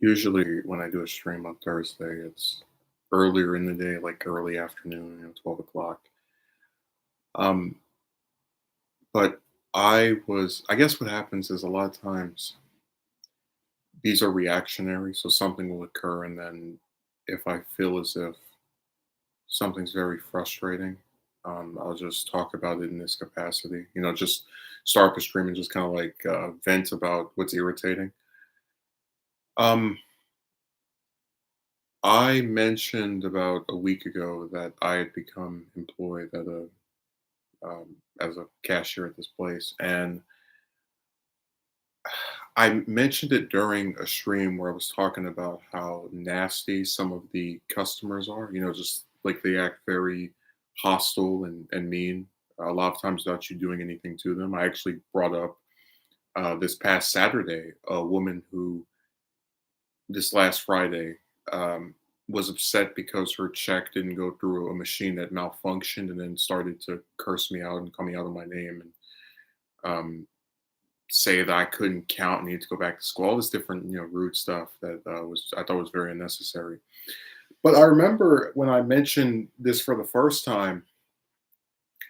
Usually, when I do a stream on Thursday, it's earlier in the day, like early afternoon, 12 o'clock. Um, but I guess what happens is a lot of times these are reactionary. So something will occur, and then if I feel as if something's very frustrating, I'll just talk about it in this capacity. Just start up a stream and just kind of like vent about what's irritating. Um, I mentioned about a week ago that I had become employed as a cashier at this place, and I mentioned it during a stream where I was talking about how nasty some of the customers are. Just like they act very hostile and mean. A lot of times without you doing anything to them. I actually brought up this past Saturday a woman who this last Friday, um, was upset because her check didn't go through a machine that malfunctioned, and then started to curse me out and call me out on my name, and um, say that I couldn't count and need to go back to school. All this different, rude stuff that was I thought was very unnecessary. But I remember when I mentioned this for the first time,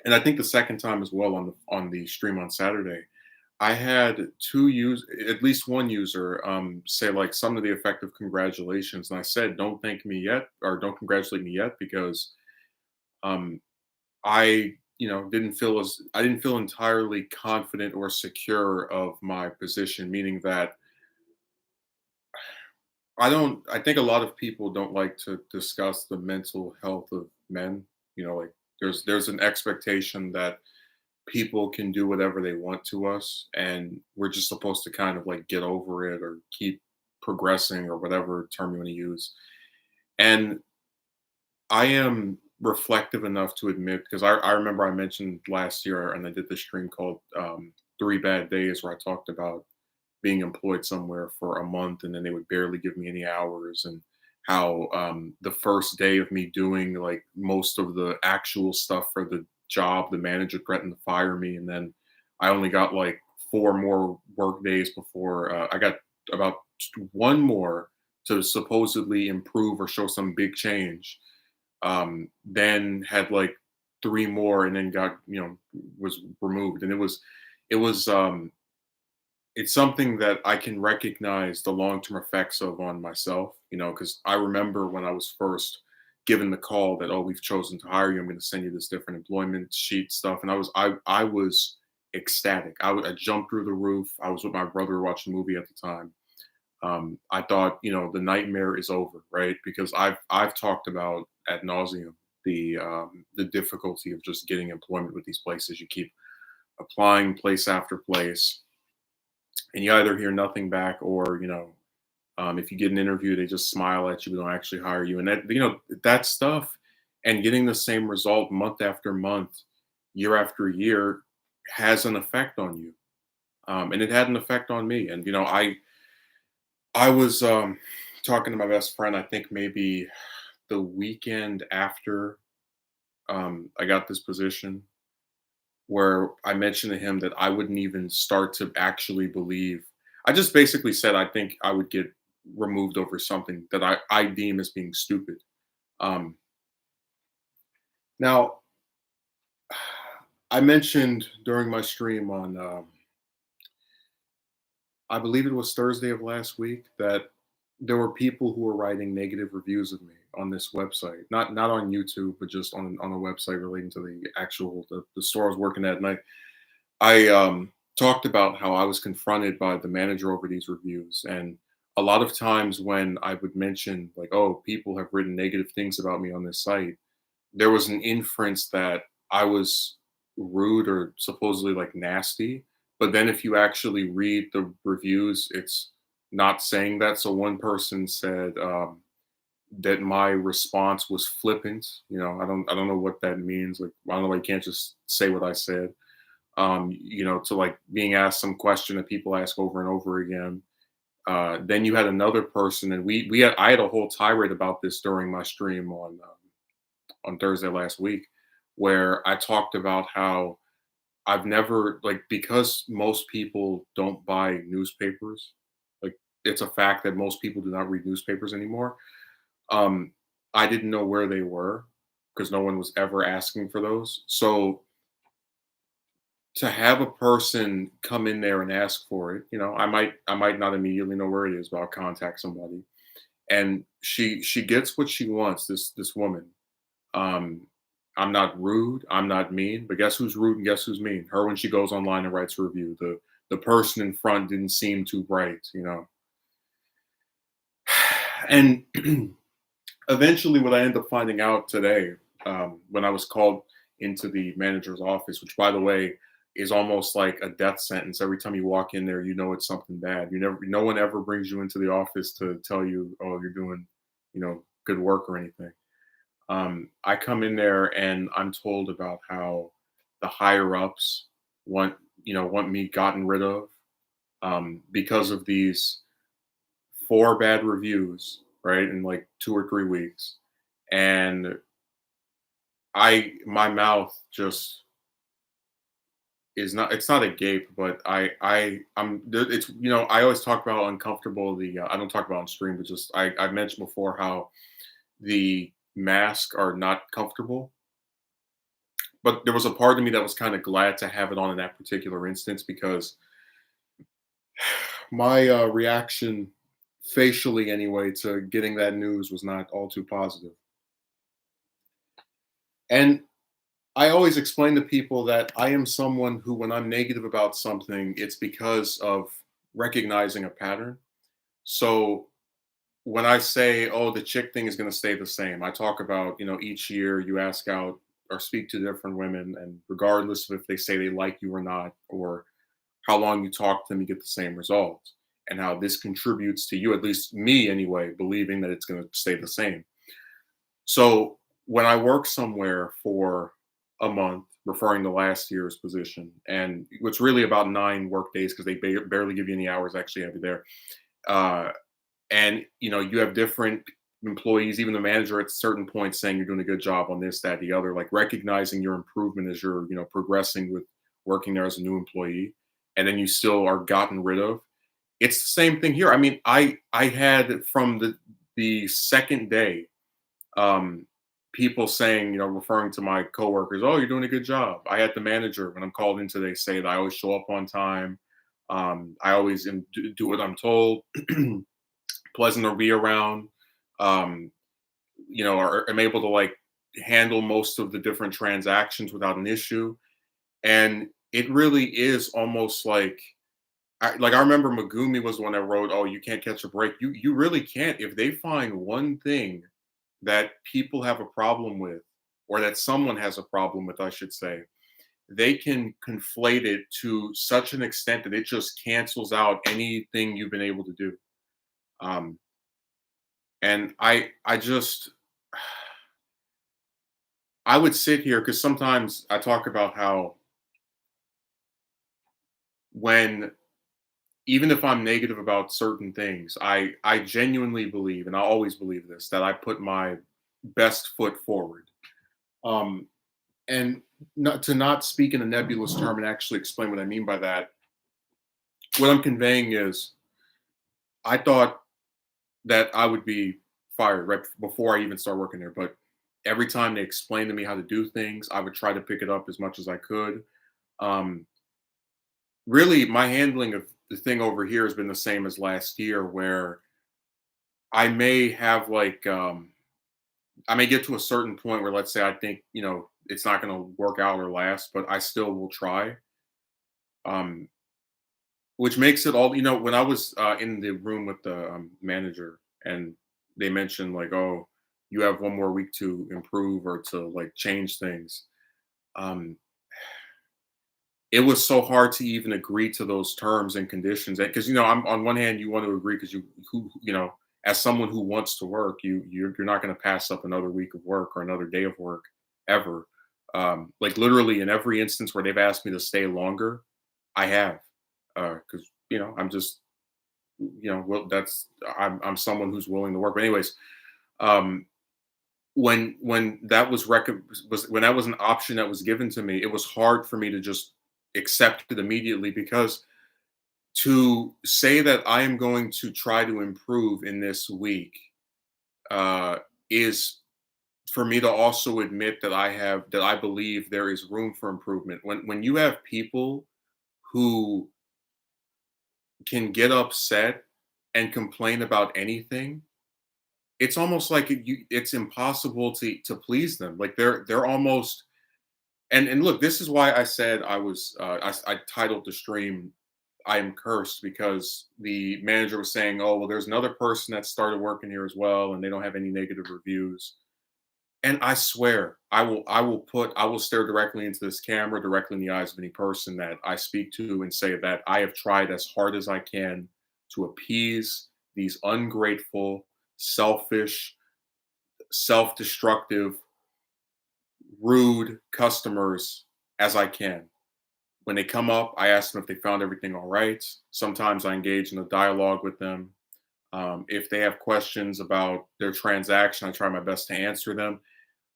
and I think the second time as well on the stream on Saturday. I had at least one user say like some of the effect of congratulations, and I said, "Don't thank me yet, or don't congratulate me yet," because um, I didn't feel entirely confident or secure of my position, meaning that I don't. I think a lot of people don't like to discuss the mental health of men. Like there's an expectation that people can do whatever they want to us, and we're just supposed to kind of like get over it or keep progressing or whatever term you want to use. And I am reflective enough to admit, because I remember I mentioned last year and I did this stream called 3 Bad Days, where I talked about being employed somewhere for a month and then they would barely give me any hours, and how the first day of me doing like most of the actual stuff for the job, the manager threatened to fire me, and then I only got like 4 more work days before I got about one more to supposedly improve or show some big change. Then had like 3 more, and then got was removed, and it was it's something that I can recognize the long-term effects of on myself, because I remember when I was first given the call that, oh, we've chosen to hire you. I'm going to send you this different employment sheet stuff, and I was ecstatic. I jumped through the roof. I was with my brother watching a movie at the time. I thought, the nightmare is over, right? Because I've talked about ad nauseum the difficulty of just getting employment with these places. You keep applying place after place, and you either hear nothing back, or if you get an interview, they just smile at you but don't actually hire you, and that stuff, and getting the same result month after month, year after year, has an effect on you. And it had an effect on me, and I was talking to my best friend, I think maybe the weekend after I got this position, where I mentioned to him that I wouldn't even start to actually believe. I just basically said I think I would get removed over something that I deem as being stupid. Um, Now, I mentioned during my stream on, I believe it was Thursday of last week, that there were people who were writing negative reviews of me on this website, not on YouTube, but just on a website relating to the store I was working at. And I talked about how I was confronted by the manager over these reviews, and a lot of times when I would mention like, "Oh, people have written negative things about me on this site," there was an inference that I was rude or supposedly like nasty. But then if you actually read the reviews, it's not saying that. So one person said that my response was flippant. I don't know what that means. Like, I don't know. I can't just say what I said. To like being asked some question that people ask over and over again. Then you had another person, and I had a whole tirade about this during my stream on Thursday last week, where I talked about how I've never, like, because most people don't buy newspapers, like it's a fact that most people do not read newspapers anymore. Um, I didn't know where they were because no one was ever asking for those. So to have a person come in there and ask for it, I might not immediately know where it is, but I'll contact somebody. And she gets what she wants, this woman. Um, I'm not rude, I'm not mean, but guess who's rude and guess who's mean? Her when she goes online and writes a review. The person in front didn't seem too bright. And eventually what I end up finding out today, when I was called into the manager's office, which by the way is almost like a death sentence. Every time you walk in there, you know it's something bad. No one ever brings you into the office to tell you, oh, you're doing, good work or anything. I come in there and I'm told about how the higher ups want me gotten rid of, because of these four bad reviews, right, in like 2 or 3 weeks. And my mouth just is not, it's not a gape, but it's, I always talk about how uncomfortable I don't talk about on stream, but just I've mentioned before how the masks are not comfortable. But there was a part of me that was kind of glad to have it on in that particular instance because my reaction, facially anyway, to getting that news was not all too positive. And I always explain to people that I am someone who, when I'm negative about something, it's because of recognizing a pattern. So when I say, oh, the chick thing is going to stay the same, I talk about, each year you ask out or speak to different women, and regardless of if they say they like you or not, or how long you talk to them, you get the same results. And how this contributes to you, at least me anyway, believing that it's going to stay the same. So when I work somewhere for a month, referring to last year's position, and it's really about 9 work days because they barely give you any hours actually have you there. Uh, and you have different employees, even the manager at certain points saying you're doing a good job on this, that, the other, like recognizing your improvement as you're progressing with working there as a new employee, and then you still are gotten rid of. It's the same thing here. I mean, I had from the second day, um, people saying, referring to my coworkers, "Oh, you're doing a good job." I had the manager when I'm called in today say that I always show up on time. I always do what I'm told. Pleasant to be around. Um, I'm able to like handle most of the different transactions without an issue. And it really is almost like I remember Megumi was the one that wrote, "Oh, you can't catch a break." You really can't. If they find one thing that people have a problem with, or that someone has a problem with, I should say, they can conflate it to such an extent that it just cancels out anything you've been able to do. Um, and I just I would sit here because sometimes I talk about how when even if I'm negative about certain things, I genuinely believe, and I always believe this, that I put my best foot forward. Um, and not speak in a nebulous term and actually explain what I mean by that. What I'm conveying is, I thought that I would be fired right before I even start working there, but every time they explained to me how to do things, I would try to pick it up as much as I could. Um, Really, my handling of the thing over here has been the same as last year, where I may have like I may get to a certain point where, let's say, I think it's not going to work out or last, but I still will try. Um, which makes it all, when I was in the room with the manager, and they mentioned like, oh, you have 1 more week to improve or to like change things. Um, it was so hard to even agree to those terms and conditions, because I'm on one hand, you want to agree because as someone who wants to work, you're not going to pass up another week of work or another day of work ever. Like literally in every instance where they've asked me to stay longer, I have, because I'm just, well, I'm someone who's willing to work. But anyways, um, when that when that was an option that was given to me, it was hard for me to just accept it immediately, because To say that I am going to try to improve in this week uh, is for me to also admit that I believe there is room for improvement. When you have people who can get upset and complain about anything, it's almost like it's impossible to please them. Like they're almost and look, this is why I said I titled the stream "I am cursed" because the manager was saying, "Oh well, there's another person that started working here as well, and they don't have any negative reviews." And I swear, I will stare directly into this camera, directly in the eyes of any person that I speak to, and say that I have tried as hard as I can to appease these ungrateful, selfish, self-destructive, rude customers as I can. When they come up, I ask them if they found everything all right. Sometimes I engage in a dialogue with them. If they have questions about their transaction, I try my best to answer them.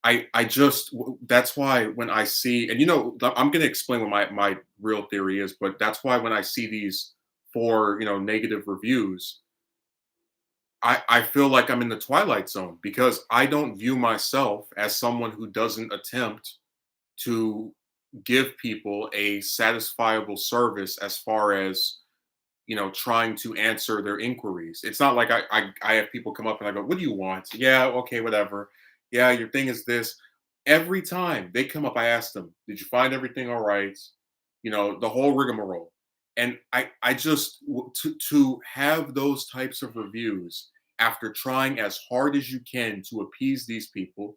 I just that's why when I see and I'm going to explain what my real theory is, but that's why when I see these four negative reviews, I feel like I'm in the twilight zone because I don't view myself as someone who doesn't attempt to give people a satisfiable service as far as trying to answer their inquiries. It's not like I have people come up and I go, "What do you want?" Yeah, okay, whatever. Yeah, your thing is this. Every time they come up, I ask them, "Did you find everything all right?" The whole rigmarole. And I just to have those types of reviews after trying as hard as you can to appease these people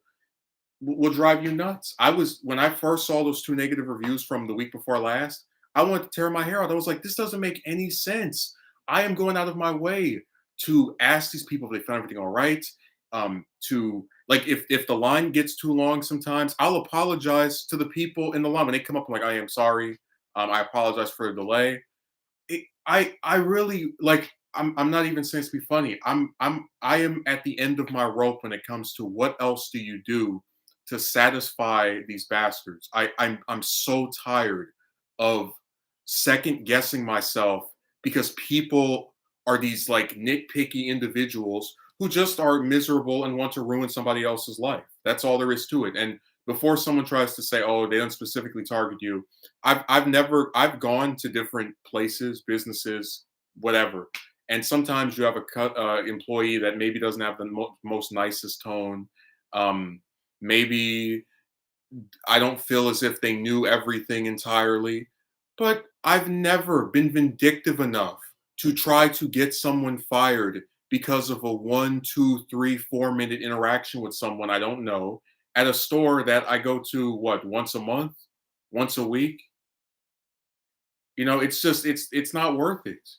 will drive you nuts. I was when I first saw those two negative reviews from the week before last, I wanted to tear my hair out. I was like, this doesn't make any sense. I am going out of my way to ask these people if they found everything all right. To like if the line gets too long sometimes, I'll apologize to the people in the line when they come up. I'm like, I am sorry. I apologize for the delay. I really like I'm not even saying this to be funny. I am at the end of my rope when it comes to what else do you do to satisfy these bastards. I'm so tired of second guessing myself because people are these like nitpicky individuals who just are miserable and want to ruin somebody else's life. That's all there is to it. And before someone tries to say, "Oh, they don't specifically target you," I've gone to different places, businesses, whatever, and sometimes you have a employee that maybe doesn't have the most nicest tone. Um, Maybe I don't feel as if they knew everything entirely, but I've never been vindictive enough to try to get someone fired because of a 1, 2, 3, 4 minute interaction with someone I don't know at a store that I go to what once a month, once a week. It's just it's not worth it.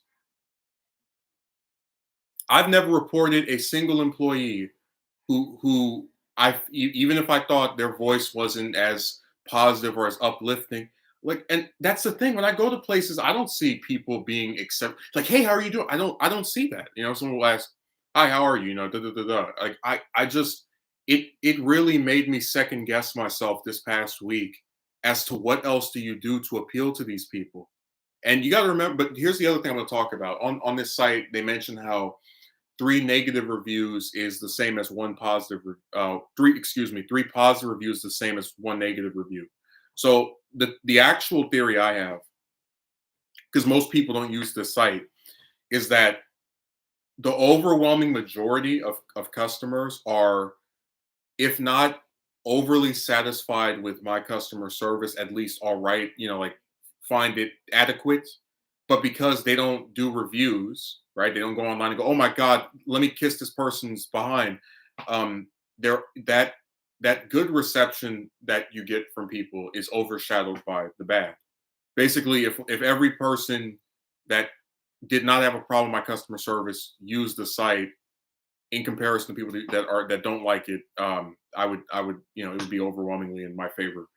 I've never reported a single employee who even if I thought their voice wasn't as positive or as uplifting, like, and that's the thing. When I go to places, I don't see people being accept like, "Hey, how are you doing?" I don't see that. Someone will ask, "Hi, how are you?" Da da da da. Like I just it really made me second guess myself this past week as to what else do you do to appeal to these people. And you got to remember, but here's the other thing I'm going to talk about. On this site, they mentioned how three negative reviews is the same as one positive. Three positive reviews the same as one negative review. So the actual theory I have, because most people don't use this site, is that the overwhelming majority of customers are, if not overly satisfied with my customer service, at least all right, like find it adequate. But because they don't do reviews, right? They don't go online and go, "Oh my God, let me kiss this person's behind." There that good reception that you get from people is overshadowed by the bad. Basically, if every person that did not have a problem with my customer service used the site in comparison to people that don't like it, I would it would be overwhelmingly in my favor.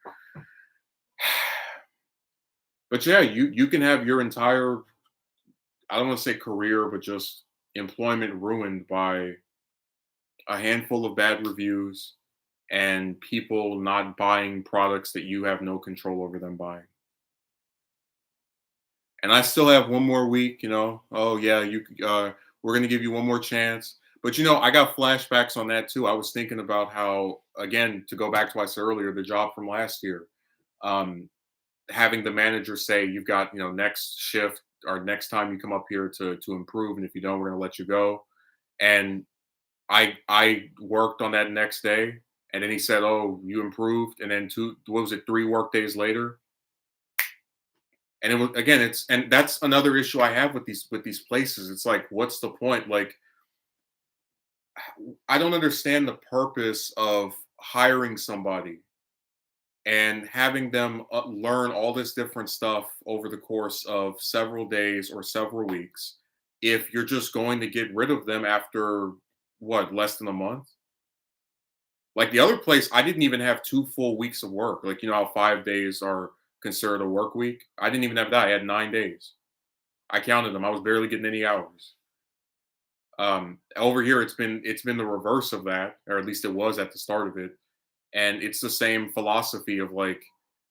But yeah, you can have your entire, I don't want to say career, but just employment ruined by a handful of bad reviews and people not buying products that you have no control over them buying. and I still have one more week. Oh yeah, we're gonna give you one more chance. But I got flashbacks on that too. I was thinking about how, again, to go back to what I said earlier, the job from last year. Um, Having the manager say you've got next shift or next time you come up here to improve, and if you don't, we're going to let you go. And I worked on that next day, and then he said, oh, you improved, and then two, what was it, 3 work days later, and it was, again, and that's another issue I have with these places. It's like, what's the point? Like, I don't understand the purpose of hiring somebody and having them learn all this different stuff over the course of several days or several weeks if you're just going to get rid of them after, what, less than a month. Like the other place, I didn't even have 2 full weeks of work. Like, how 5 days are considered a work week. I didn't even have that. I had 9 days. I counted them. I was barely getting any hours. Over here, it's been the reverse of that, or at least it was at the start of it. And it's the same philosophy of like,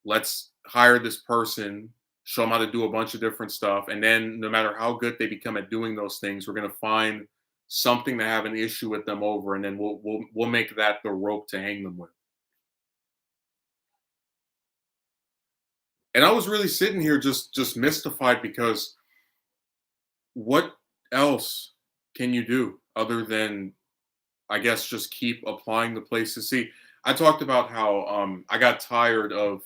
let's hire this person, show them how to do a bunch of different stuff, and then no matter how good they become at doing those things, we're going to find something to have an issue with them over, and then we'll make that the rope to hang them with. And I was really sitting here just mystified, because what else can you do other than, I guess, just keep applying the places? See, I talked about how I got tired of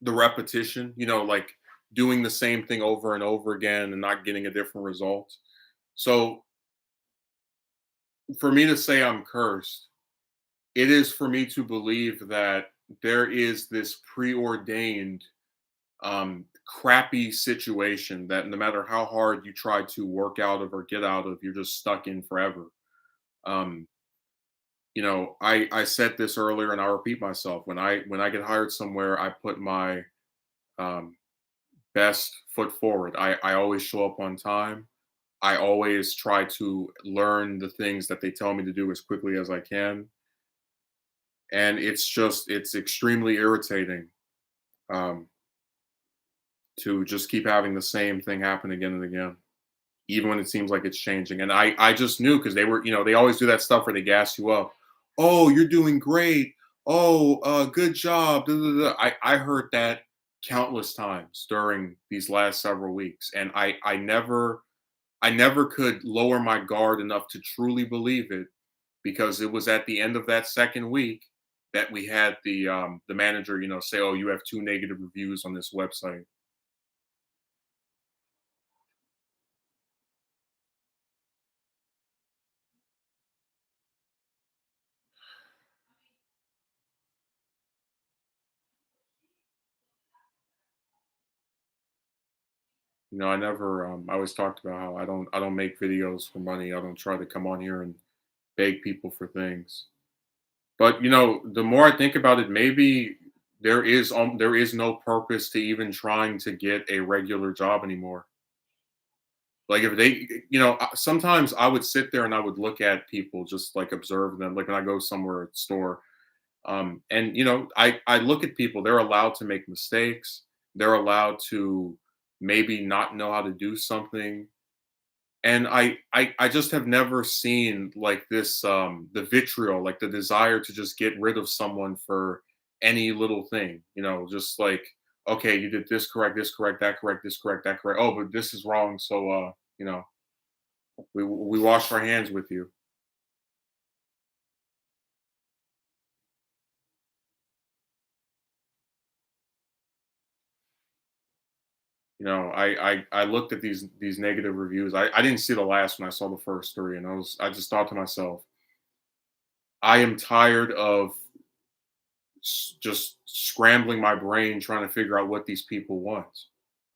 the repetition, like doing the same thing over and over again and not getting a different result. So for me to say I'm cursed, it is for me to believe that there is this preordained crappy situation that no matter how hard you try to work out of or get out of, you're just stuck in forever. Um, I said this earlier and I'll repeat myself. When I get hired somewhere, I put my um, best foot forward. I always show up on time. I always try to learn the things that they tell me to do as quickly as I can. And it's extremely irritating um, to just keep having the same thing happen again and again, even when it seems like it's changing. And I just knew, because they always do that stuff where they gas you up. Oh, you're doing great. Oh, good job. Da, da, da. I heard that countless times during these last several weeks. And I never could lower my guard enough to truly believe it, because it was at the end of that second week that we had the manager, say, "Oh, you have 2 negative reviews on this website." I never. I always talked about how I don't make videos for money. I don't try to come on here and beg people for things. But the more I think about it, maybe there is no purpose to even trying to get a regular job anymore. Like, if they, sometimes I would sit there and I would look at people, just like observe them. Like when I go somewhere at the store, and I look at people. They're allowed to make mistakes. They're allowed to maybe not know how to do something. And I just have never seen like this, the vitriol, like the desire to just get rid of someone for any little thing. Just like, okay, you did this correct, that correct, this correct, that correct. Oh, but this is wrong. So you know, we wash our hands with you. I looked at these negative reviews. I didn't see the last one. I saw the first three, and I just thought to myself, I am tired of just scrambling my brain trying to figure out what these people want.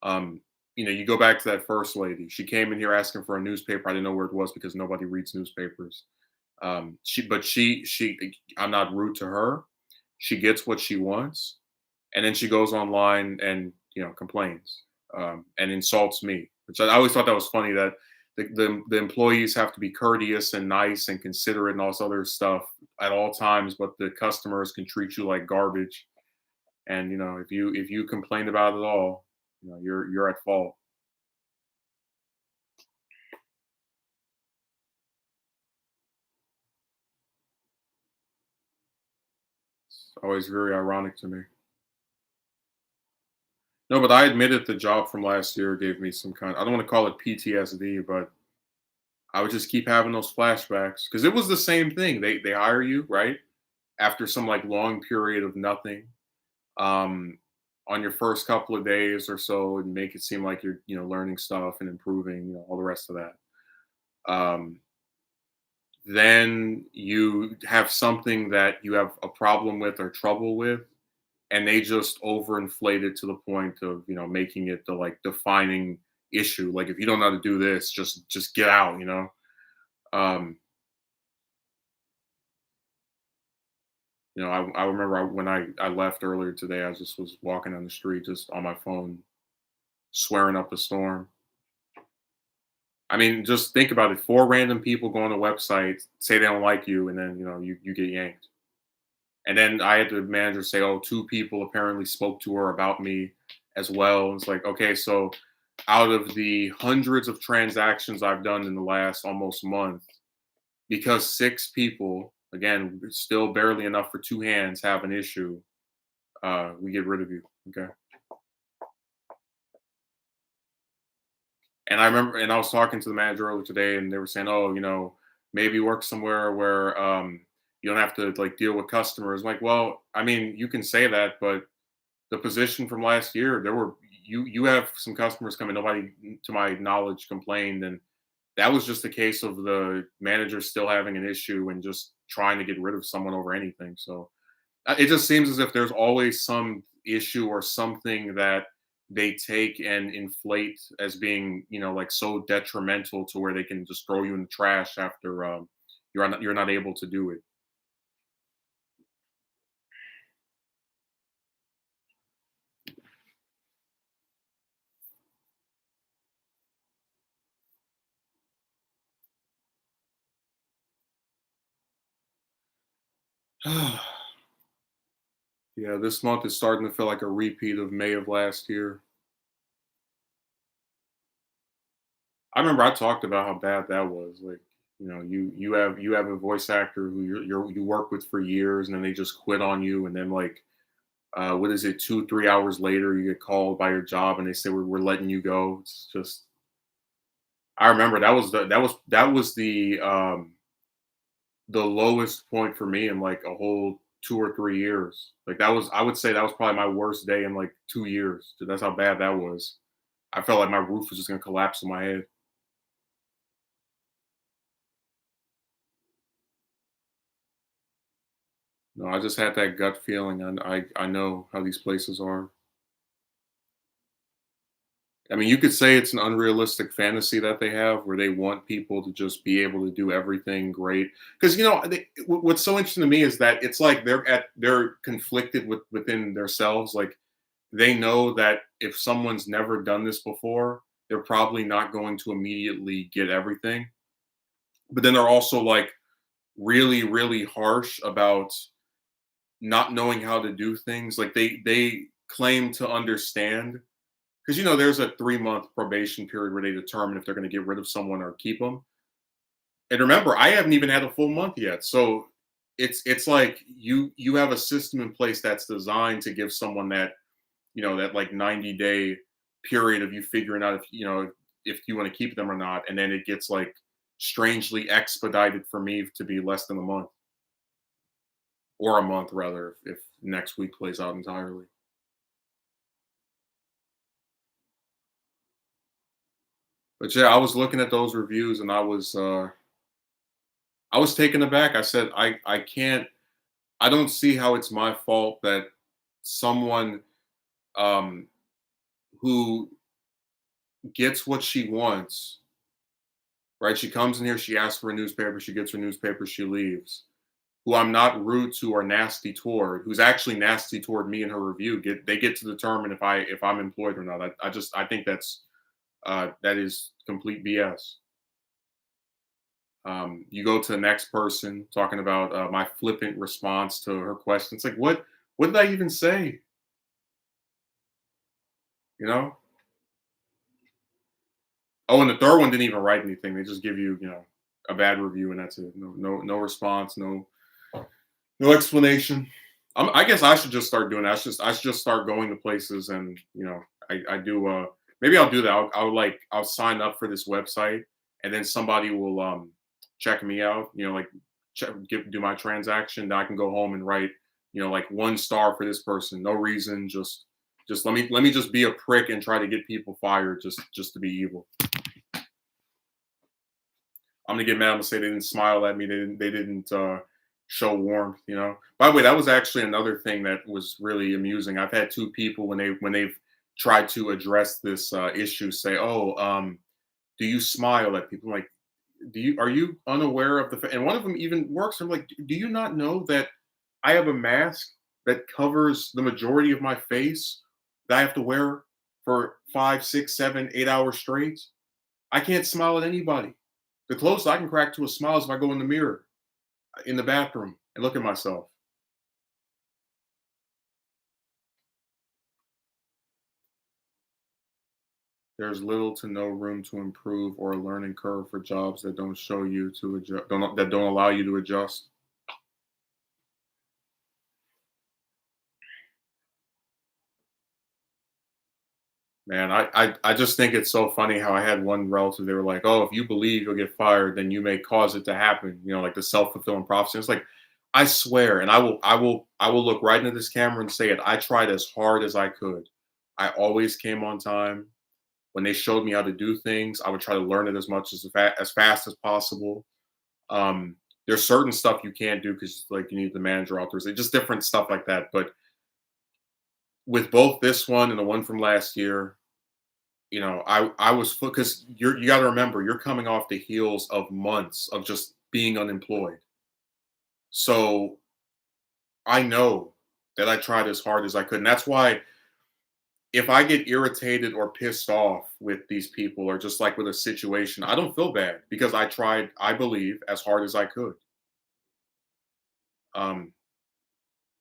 Um, you go back to that first lady. She came in here asking for a newspaper. I didn't know where it was because nobody reads newspapers. She, I'm not rude to her. She gets what she wants, and then she goes online and complains, and insults me. Which I always thought that was funny, that the employees have to be courteous and nice and considerate and all this other stuff at all times, but the customers can treat you like garbage. And if you complain about it all, You're at fault. It's always very ironic to me. No, but I admitted the job from last year gave me some kind. I don't want to call it PTSD, but I would just keep having those flashbacks because it was the same thing. They hire you right after some like long period of nothing. Um, on your first couple of days or so, and make it seem like you're learning stuff and improving, all the rest of that. Um, then you have something that you have a problem with or trouble with, and they just overinflate it to the point of making it the like defining issue. Like if you don't know how to do this, just get out. Um, I remember when I left earlier today, I just was walking down the street, just on my phone, swearing up a storm. I mean, just think about it. Four random people go on a website, say they don't like you, and then you get yanked. And then I had the manager say, "Oh, two people apparently spoke to her about me as well." And it's like, okay, so out of the hundreds of transactions I've done in the last almost month, because six people, again, still barely enough for two hands, have an issue, we get rid of you. Okay. And I remember, and I was talking to the manager earlier today, and they were saying, "Oh, maybe work somewhere where you don't have to like deal with customers." Like, well, I mean, you can say that, but the position from last year, there were you have some customers coming. Nobody, to my knowledge, complained, and that was just a case of the manager still having an issue and just trying to get rid of someone over anything. So it just seems as if there's always some issue or something that they take and inflate as being, like so detrimental to where they can just throw you in the trash after you're not able to do it. Yeah, this month is starting to feel like a repeat of May of last year. I remember I talked about how bad that was. Like, you have a voice actor who you work with for years, and then they just quit on you, and then like what is it, 2 3 hours later you get called by your job and they say we're letting you go. It's just, I remember that was the lowest point for me in like a whole 2 or 3 years. Like that was, I would say that was probably my worst day in like 2 years. That's how bad that was. I felt like my roof was just gonna collapse on my head. No, I just had that gut feeling, and I know how these places are. I mean, you could say it's an unrealistic fantasy that they have where they want people to just be able to do everything great. Because what's so interesting to me is that it's like they're conflicted within themselves. Like they know that if someone's never done this before, they're probably not going to immediately get everything. But then they're also like really, really harsh about not knowing how to do things. Like they claim to understand because there's a 3 month probation period where they determine if they're going to get rid of someone or keep them. And remember, I haven't even had a full month yet, so it's like you have a system in place that's designed to give someone that like 90-day period of you figuring out if you want to keep them or not, and then it gets like strangely expedited for me to be less than a month, or a month rather, if next week plays out entirely. But yeah, I was looking at those reviews and I was taken aback. I said, I can't, I don't see how it's my fault that someone um, who gets what she wants, right? She comes in here, she asks for a newspaper, she gets her newspaper, she leaves. Who I'm not rude to or nasty toward, who's actually nasty toward me in her review, they get to determine if I'm employed or not. I think that is complete BS. You go to the next person talking about my flippant response to her question. It's like, what did I even say? You know? Oh, and the third one didn't even write anything. They just give you, a bad review and that's it. No response, no explanation. I guess I should just start doing that. I should just start going to places and I do. Maybe I'll do that. I'll sign up for this website and then somebody will check me out. Like do my transaction. Then I can go home and write like 1 star for this person. No reason. Just let me just be a prick and try to get people fired just to be evil. I'm gonna get mad. I'm gonna say they didn't smile at me. They didn't show warmth. By the way, that was actually another thing that was really amusing. I've had two people when they've tried to address this issue say, "Oh, do you smile at people?" I'm like, are you unaware of the? And one of them even works. I'm like, do you not know that I have a mask that covers the majority of my face that I have to wear for 5, 6, 7, 8 hours straight? I can't smile at anybody. The closest I can crack to a smile is if I go in the mirror in the bathroom and look at myself. There's little to no room to improve or a learning curve for jobs that don't show you to adjust, that don't allow you to adjust. Man, I just think it's so funny how I had one relative. They were like, "Oh, if you believe you'll get fired, then you may cause it to happen." Like the self-fulfilling prophecy. It's like, I swear, and I will look right into this camera and say it. I tried as hard as I could. I always came on time. When they showed me how to do things, I would try to learn it as much as fast as possible. There's certain stuff you can't do because like you need the manager authorization, just different stuff like that. But with both this one and the one from last year, I was because you got to remember you're coming off the heels of months of just being unemployed. So I know that I tried as hard as I could, and that's why if I get irritated or pissed off with these people or just like with a situation, I don't feel bad because I tried, I believe, as hard as I could. Um,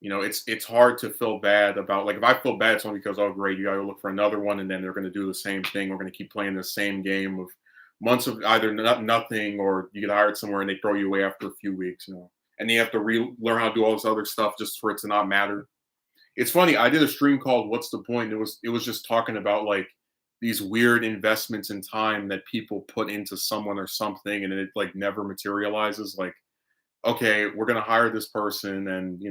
it's hard to feel bad about like if I feel bad, it's only because oh great, you gotta look for another one and then they're gonna do the same thing. We're gonna keep playing the same game of months of either nothing or you get hired somewhere and they throw you away after a few weeks. And you have to learn how to do all this other stuff just for it to not matter. It's funny. I did a stream called "What's the Point?" It was just talking about like these weird investments in time that people put into someone or something, and it like never materializes. Like, okay, we're gonna hire this person, and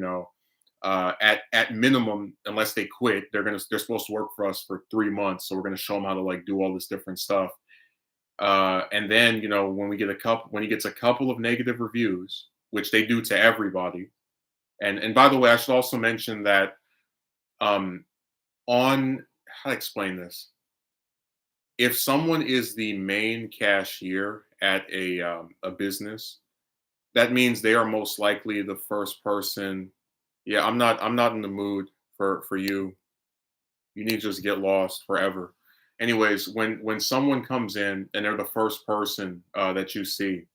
at minimum, unless they quit, they're supposed to work for us for 3 months. So we're gonna show them how to like do all this different stuff. And then when he gets a couple of negative reviews, which they do to everybody. And by the way, I should also mention that um, on how to explain this. If someone is the main cashier at a business, that means they are most likely the first person. Yeah, I'm not in the mood for you. You need to just get lost forever. Anyways, when someone comes in and they're the first person that you see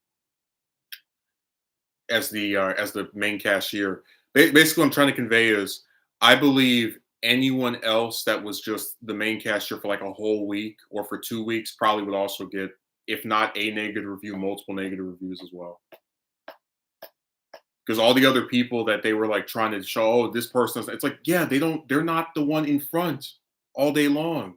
as the main cashier, basically, what I'm trying to convey is I believe anyone else that was just the main cashier for like a whole week or for 2 weeks probably would also get, if not a negative review, multiple negative reviews as well. Because all the other people that they were like trying to show, oh, this person, it's like, yeah, they're not the one in front all day long.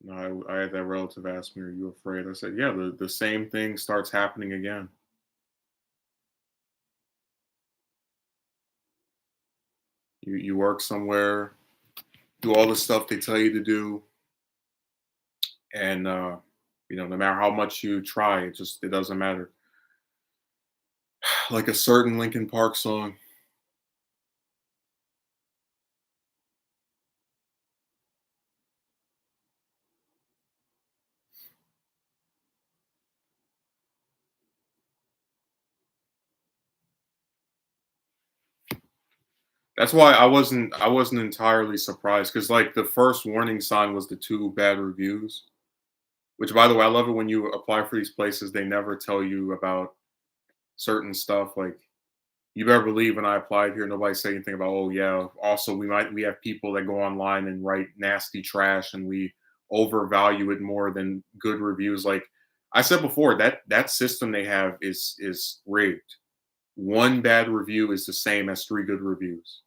No, I had that relative ask me, "Are you afraid?" I said, "Yeah, the same thing starts happening again. You work somewhere, do all the stuff they tell you to do, and no matter how much you try, it doesn't matter." Like a certain Linkin Park song. That's why I wasn't entirely surprised because like the first warning sign was the two bad reviews. Which, by the way, I love it when you apply for these places. They never tell you about certain stuff. Like you better believe when I applied here, nobody said anything about, oh yeah. Also, we have people that go online and write nasty trash, and we overvalue it more than good reviews. Like I said before, that system they have is rigged. One bad review is the same as three good reviews.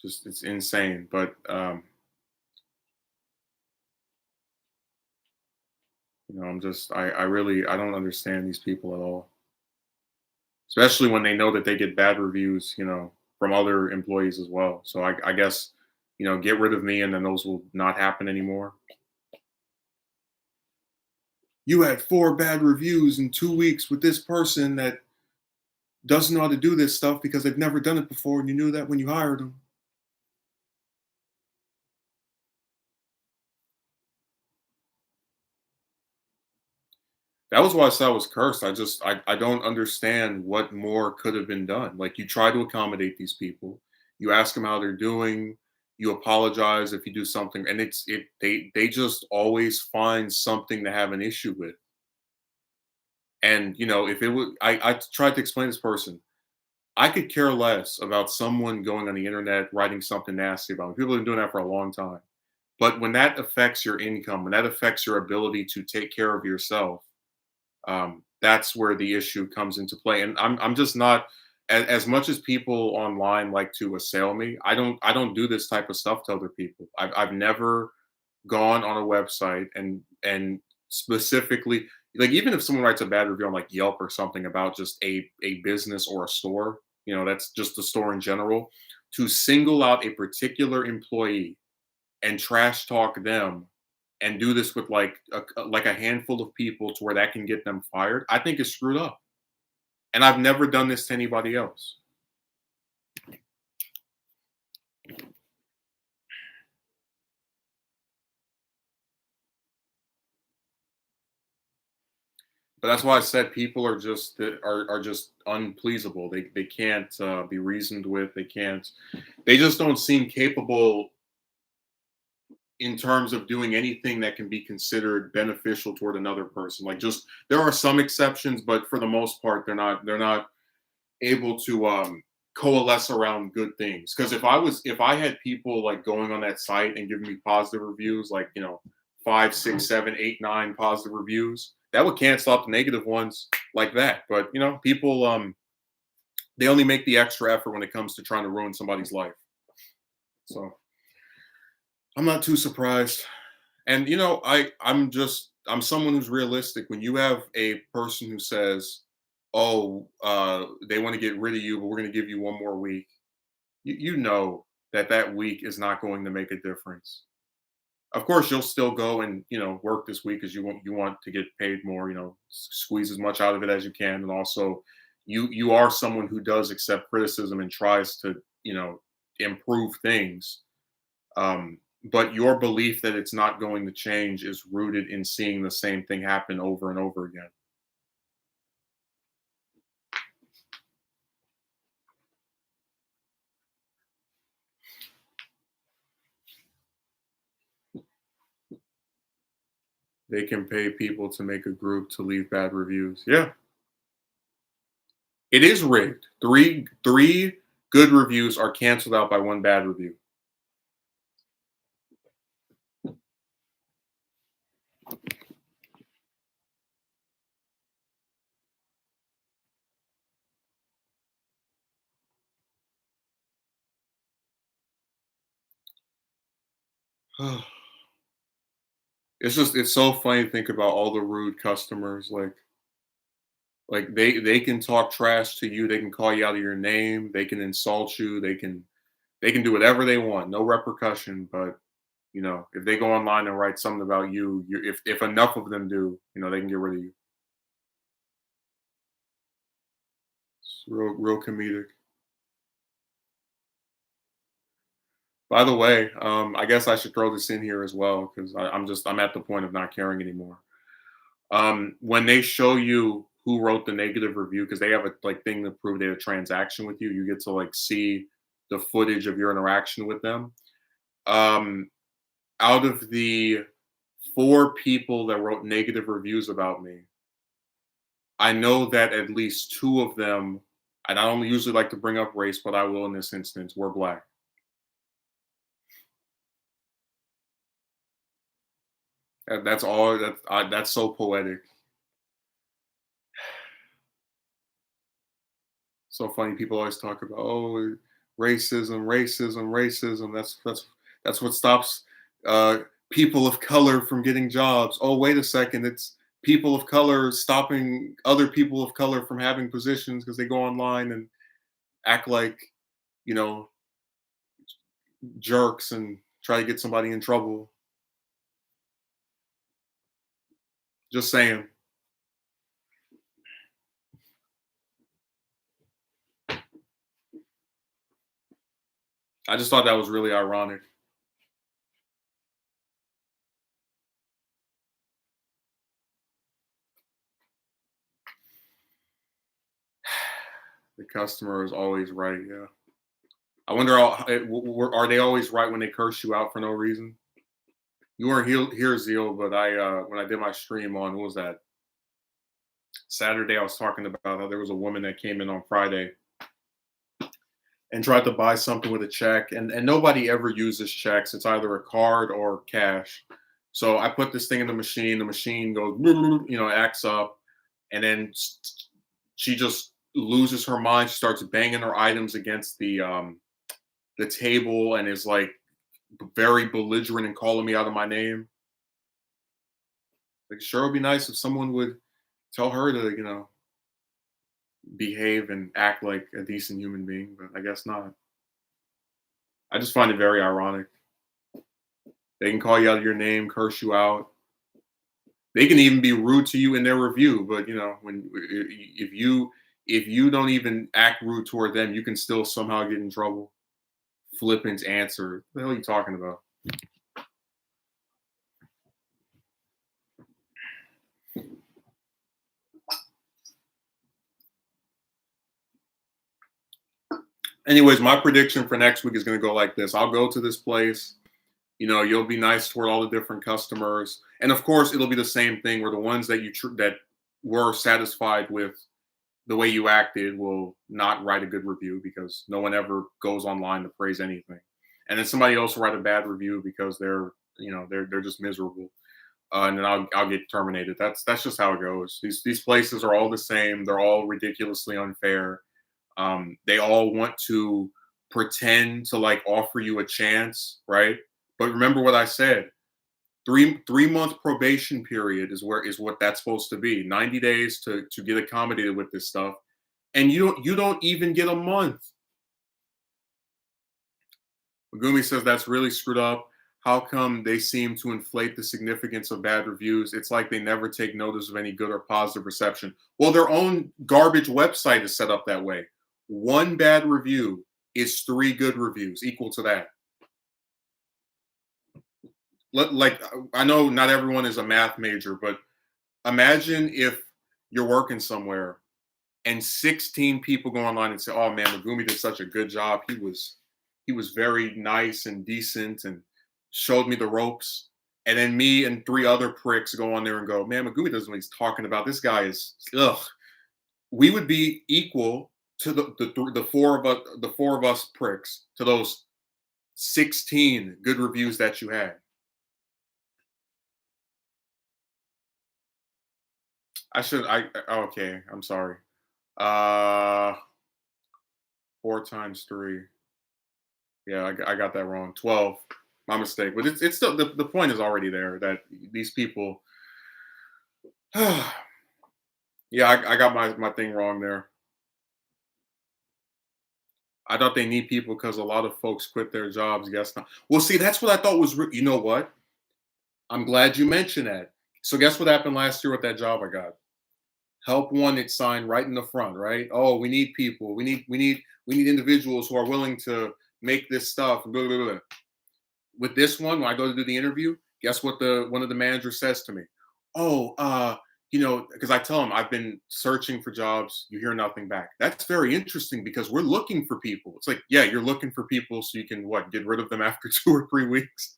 It's insane. But I'm just I really I don't understand these people at all. Especially when they know that they get bad reviews, from other employees as well. So I guess, get rid of me and then those will not happen anymore. You had four bad reviews in 2 weeks with this person that doesn't know how to do this stuff because they've never done it before, and you knew that when you hired them. That was why I said I was cursed. I don't understand what more could have been done. Like you try to accommodate these people, you ask them how they're doing, you apologize if you do something, and they just always find something to have an issue with. And if it would, I tried to explain to this person, I could care less about someone going on the internet writing something nasty about me. People have been doing that for a long time. But when that affects your income, when that affects your ability to take care of yourself, that's where the issue comes into play. And I'm just not as much as people online like to assail me. I don't do this type of stuff to other people. I've never gone on a website and specifically, like, even if someone writes a bad review on like Yelp or something about just a business or a store, that's just a store in general, to single out a particular employee and trash talk them and do this with like a handful of people to where that can get them fired, I think is screwed up. And I've never done this to anybody else. But that's why I said people are just unpleasable. They can't be reasoned with. They just don't seem capable in terms of doing anything that can be considered beneficial toward another person. Like, just there are some exceptions, but for the most part, they're not able to coalesce around good things. Because if I had people like going on that site and giving me positive reviews, like, five, six, seven, eight, nine positive reviews, that would cancel out the negative ones like that. But people, they only make the extra effort when it comes to trying to ruin somebody's life. So I'm not too surprised. And I'm someone who's realistic. When you have a person who says, "Oh, they want to get rid of you, but we're going to give you one more week," you know that week is not going to make a difference. Of course, you'll still go and work this week because you want to get paid more. Squeeze as much out of it as you can, and also you are someone who does accept criticism and tries to improve things. But your belief that it's not going to change is rooted in seeing the same thing happen over and over again. They can pay people to make a group to leave bad reviews. Yeah, it is rigged. Three good reviews are canceled out by one bad review. It's so funny to think about all the rude customers. Like they can talk trash to you. They can call you out of your name. They can insult you. They can do whatever they want. No repercussion. But if they go online and write something about you, if enough of them do, they can get rid of you. It's real comedic. By the way, I guess I should throw this in here as well because I'm at the point of not caring anymore. When they show you who wrote the negative review because they have a like thing to prove they had a transaction with you. You get to like see the footage of your interaction with them. Um, Out of the 4 people that wrote negative reviews about me, I know that at least 2 of them, and I don't usually like to bring up race, but I will in this instance, were black. That's all. That's so poetic. So funny. People always talk about racism, racism, racism. That's what stops uh, people of color from getting jobs. Oh, wait a second. It's people of color stopping other people of color from having positions because they go online and act like you know jerks and try to get somebody in trouble. Just saying. I just thought that was really ironic. The customer is always right. Yeah. I wonder, are they always right when they curse you out for no reason? You weren't here, Zeal, but when I did my stream on what was that Saturday, I was talking about how there was a woman that came in on Friday and tried to buy something with a check, and nobody ever uses checks. It's either a card or cash. So I put this thing in the machine. The machine goes, acts up, and then she just loses her mind. She starts banging her items against the table and is like very belligerent and calling me out of my name. Like, sure, it'd be nice if someone would tell her to, behave and act like a decent human being, but I guess not. I just find it very ironic. They can call you out of your name, curse you out. They can even be rude to you in their review, but when if you don't even act rude toward them, you can still somehow get in trouble. Flippant answer. What the hell are you talking about? Anyways, my prediction for next week is going to go like this. I'll go to this place. You'll be nice toward all the different customers, and of course, it'll be the same thing where the ones that that were satisfied with the way you acted will not write a good review because no one ever goes online to praise anything, and then somebody else will write a bad review because they're just miserable, and then I'll get terminated. That's just how it goes. These places are all the same. They're all ridiculously unfair. They all want to pretend to like offer you a chance, right? But remember what I said. Three month probation period is what that's supposed to be. 90 days to get accommodated with this stuff, and you don't even get a month. Megumi says that's really screwed up. How come they seem to inflate the significance of bad reviews? It's like they never take notice of any good or positive reception. Well, their own garbage website is set up that way. One bad review is 3 good reviews, equal to that. Like, I know not everyone is a math major, but imagine if you're working somewhere and 16 people go online and say, "Oh man, Megumi did such a good job. He was very nice and decent and showed me the ropes." And then me and 3 other pricks go on there and go, "Man, Megumi doesn't know what he's talking about. This guy is ugh." We would be equal to the 4 of us pricks to those 16 good reviews that you had. Okay, I'm sorry. Uh 4 times 3. Yeah, I got that wrong. 12. My mistake. But it's still the point is already there that these people yeah, I got my thing wrong there. I thought they need people because a lot of folks quit their jobs. Guess not. Well, see, that's what I thought was. You know what? I'm glad you mentioned that. So, guess what happened last year with that job I got? Help wanted sign right in the front. Right? Oh, we need people. We need individuals who are willing to make this stuff. Blah, blah, blah. With this one, when I go to do the interview, guess what one of the managers says to me? Oh, because I tell them I've been searching for jobs, you hear nothing back. That's very interesting because we're looking for people. It's like, yeah, you're looking for people so you can what, get rid of them after 2 or 3 weeks.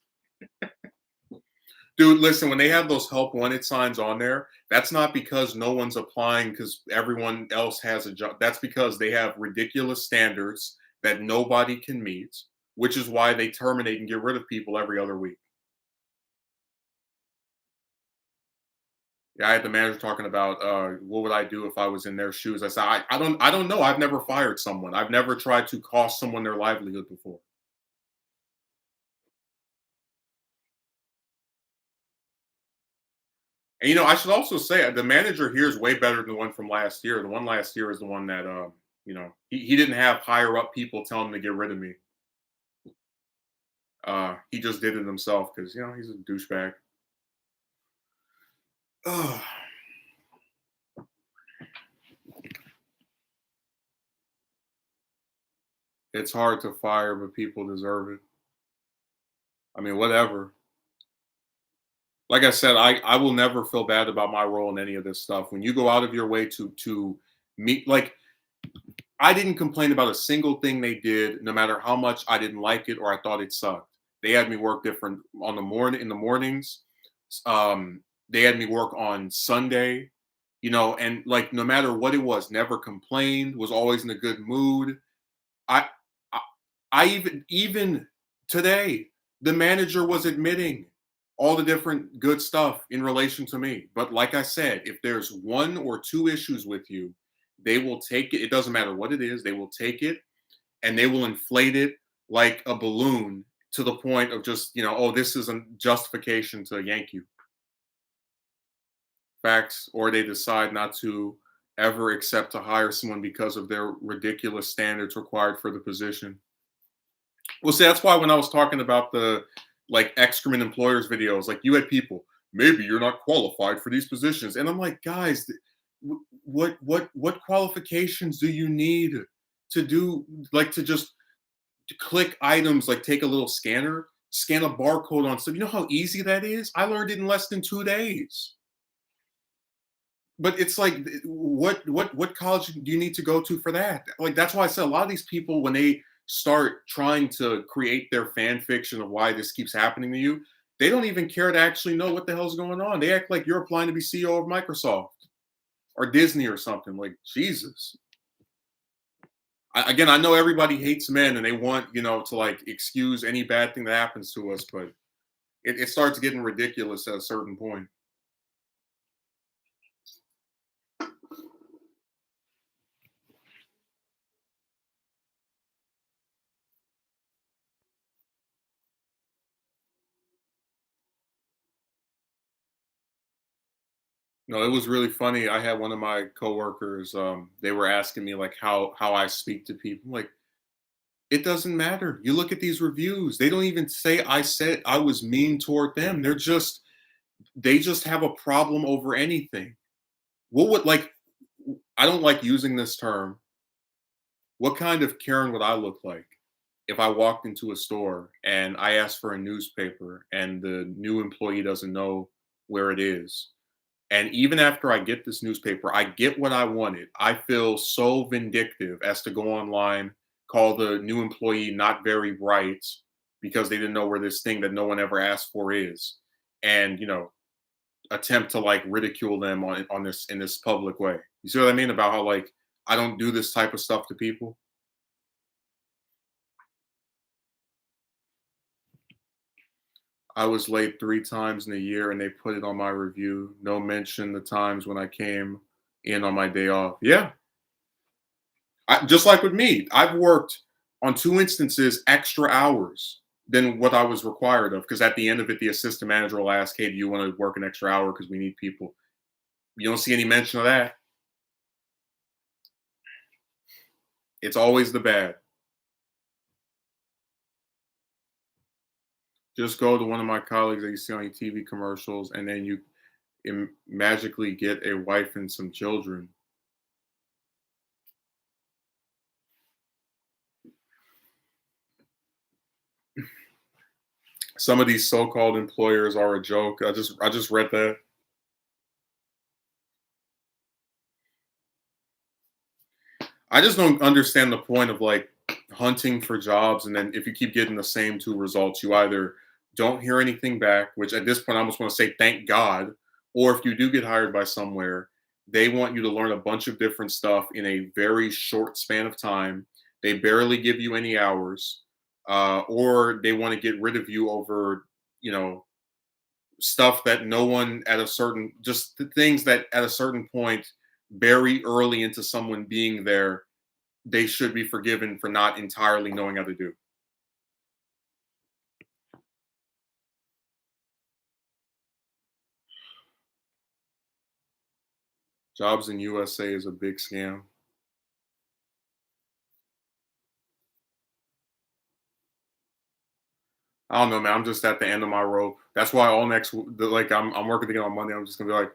Dude, listen, when they have those help wanted signs on there, that's not because no one's applying because everyone else has a job. That's because they have ridiculous standards that nobody can meet, which is why they terminate and get rid of people every other week. Yeah, I had the manager talking about what would I do if I was in their shoes. I said, I don't know. I've never fired someone. I've never tried to cost someone their livelihood before. And I should also say the manager here is way better than the one from last year. The one last year is the one that he didn't have higher up people telling him to get rid of me. He just did it himself because he's a douchebag. Ugh. It's hard to fire, but people deserve it. I mean, whatever. Like I said, I will never feel bad about my role in any of this stuff. When you go out of your way to meet, like, I didn't complain about a single thing they did, no matter how much I didn't like it or I thought it sucked. They had me work different on the morning in the mornings. Um, they had me work on Sunday, and like no matter what it was, never complained, was always in a good mood. I I, I even today, the manager was admitting all the different good stuff in relation to me. But like I said, if there's one or two issues with you, they will take it. It doesn't matter what it is, they will take it and they will inflate it like a balloon to the point of just, oh, this is a justification to yank you. Facts, or they decide not to ever accept to hire someone because of their ridiculous standards required for the position. Well, see, that's why when I was talking about the like excrement employers videos, like you had people, maybe you're not qualified for these positions, and I'm like, guys, what qualifications do you need to do like to just click items, like take a little scanner, scan a barcode on stuff? You know how easy that is? I learned it in less than 2 days. But it's like, what college do you need to go to for that? Like that's why I said a lot of these people when they start trying to create their fan fiction of why this keeps happening to you, they don't even care to actually know what the hell's going on. They act like you're applying to be CEO of Microsoft or Disney or something. Like Jesus. Again, I know everybody hates men and they want to like excuse any bad thing that happens to us, but it starts getting ridiculous at a certain point. No, it was really funny. I had one of my coworkers, they were asking me like how I speak to people. I'm like, it doesn't matter. You look at these reviews. They don't even say I said I was mean toward them. They just have a problem over anything. What would like I don't like using this term. What kind of Karen would I look like if I walked into a store and I asked for a newspaper and the new employee doesn't know where it is? And even after I get this newspaper, I get what I wanted. I feel so vindictive as to go online, call the new employee not very bright because they didn't know where this thing that no one ever asked for is, and attempt to like ridicule them on this in this public way. You see what I mean about how like I don't do this type of stuff to people. I was late 3 times in a year, and they put it on my review. No mention the times when I came in on my day off. Yeah, just like with me, I've worked on 2 instances extra hours than what I was required of. Because at the end of it, the assistant manager will ask, "Hey, do you want to work an extra hour? Because we need people." You don't see any mention of that. It's always the bad. Just go to one of my colleagues that you see on your TV commercials, and then you magically get a wife and some children. Some of these so-called employers are a joke. I just read that. I just don't understand the point of like hunting for jobs, and then if you keep getting the same two results, you either don't hear anything back, which at this point I almost want to say thank God, or if you do get hired by somewhere, they want you to learn a bunch of different stuff in a very short span of time. They barely give you any hours, or they want to get rid of you over, you know, stuff that no one at a certain, just the things that at a certain point, very early into someone being there, they should be forgiven for not entirely knowing how to do. Jobs in USA is a big scam. I don't know, man. I'm just at the end of my rope. That's why all like I'm working again on Monday. I'm just gonna be like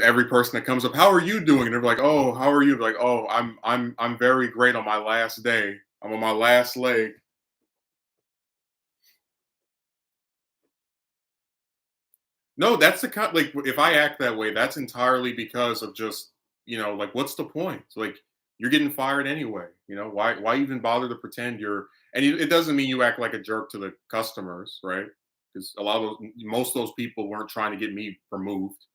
every person that comes up, how are you doing? And they're like, oh, how are you? Like, oh, I'm very great on my last day. I'm on my last leg. No, that's the kind like if I act that way, that's entirely because of just, like what's the point? Like you're getting fired anyway. Why even bother to pretend you're and it doesn't mean you act like a jerk to the customers, right? Because a lot of most of those people weren't trying to get me removed.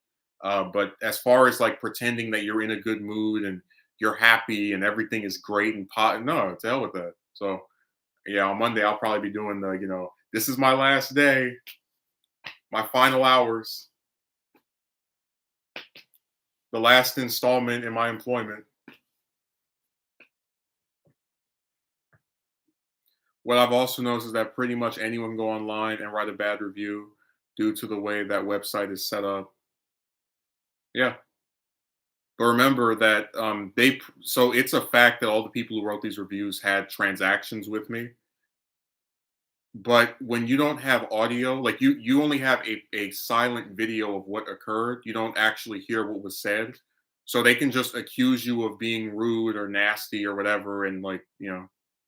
But as far as like pretending that you're in a good mood and you're happy and everything is great and no, to hell with that. So yeah, on Monday I'll probably be doing this is my last day, my final hours, the last installment in my employment. What I've also noticed is that pretty much anyone can go online and write a bad review due to the way that website is set up. Yeah. But remember that so it's a fact that all the people who wrote these reviews had transactions with me. But when you don't have audio, like you only have a silent video of what occurred, you don't actually hear what was said. So they can just accuse you of being rude or nasty or whatever and like,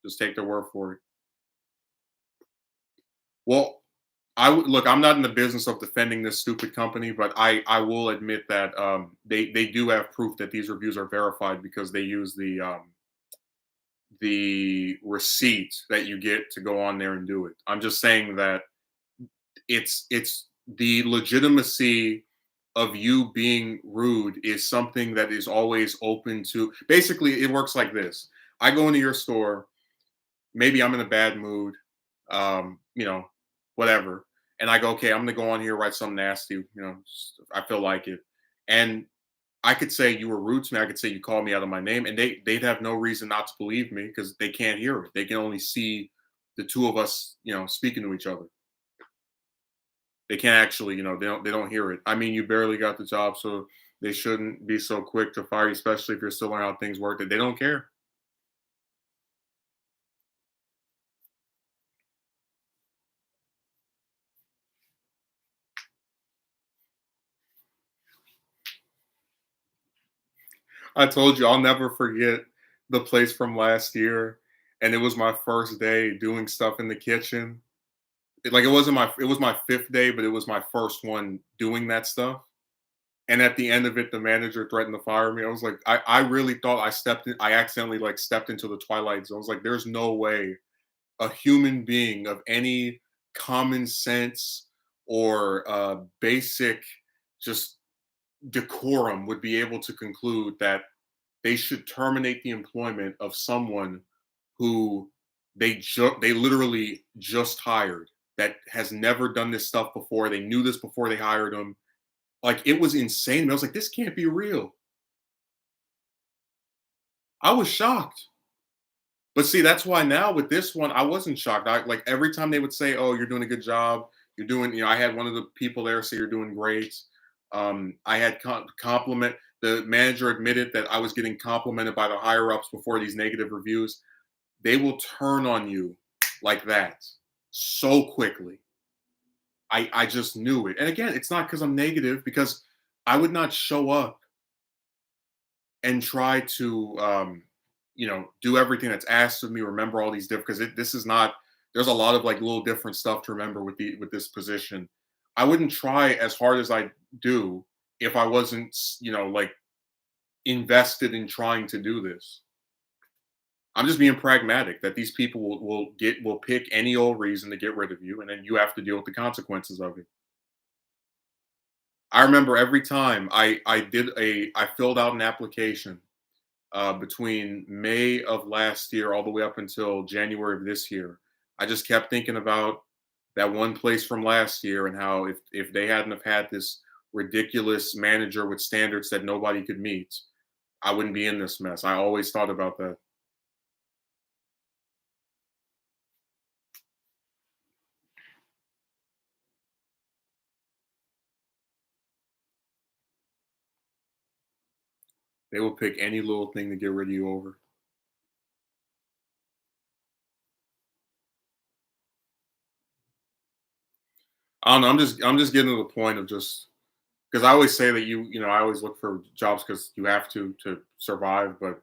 just take their word for it. Well, look. I'm not in the business of defending this stupid company, but I will admit that they do have proof that these reviews are verified because they use the receipt that you get to go on there and do it. I'm just saying that it's the legitimacy of you being rude is something that is always open to. Basically, it works like this: I go into your store, maybe I'm in a bad mood, um, you know, whatever. And I go, okay, I'm gonna go on here, write something nasty, I feel like it. And I could say you were rude to me, I could say you called me out of my name, and they'd have no reason not to believe me because they can't hear it. They can only see the two of us, speaking to each other. They can't actually, they don't hear it. I mean, you barely got the job, so they shouldn't be so quick to fire you, especially if you're still learning how things work, that they don't care. I told you I'll never forget the place from last year, and it was my first day doing stuff in the kitchen. It was my fifth day, but it was my first one doing that stuff. And at the end of it, the manager threatened to fire me. I was like, I really thought I accidentally like stepped into the twilight zone. I was like, there's no way a human being of any common sense or basic just decorum would be able to conclude that they should terminate the employment of someone who they literally just hired that has never done this stuff before. They knew this before they hired him. Like it was insane. I was like, this can't be real. I was shocked. But see, that's why now with this one, I wasn't shocked. I like every time they would say, "Oh, you're doing a good job. You're doing," I had one of the people there say, "You're doing great." I had compliment. The manager admitted that I was getting complimented by the higher ups before these negative reviews. They will turn on you like that so quickly. I just knew it. And again, it's not because I'm negative, because I would not show up and try to do everything that's asked of me, remember all these different, because this is not, there's a lot of like little different stuff to remember with this position. I wouldn't try as hard as I do if I wasn't like invested in trying to do this. I'm just being pragmatic that these people will pick any old reason to get rid of you, and then you have to deal with the consequences of it. I remember every time I filled out an application between May of last year all the way up until January of this year. I just kept thinking about that one place from last year and how if they hadn't have had this ridiculous manager with standards that nobody could meet, I wouldn't be in this mess. I always thought about that. They will pick any little thing to get rid of you over. I don't know. I'm just getting to the point of just because I always say that I always look for jobs because you have to survive, but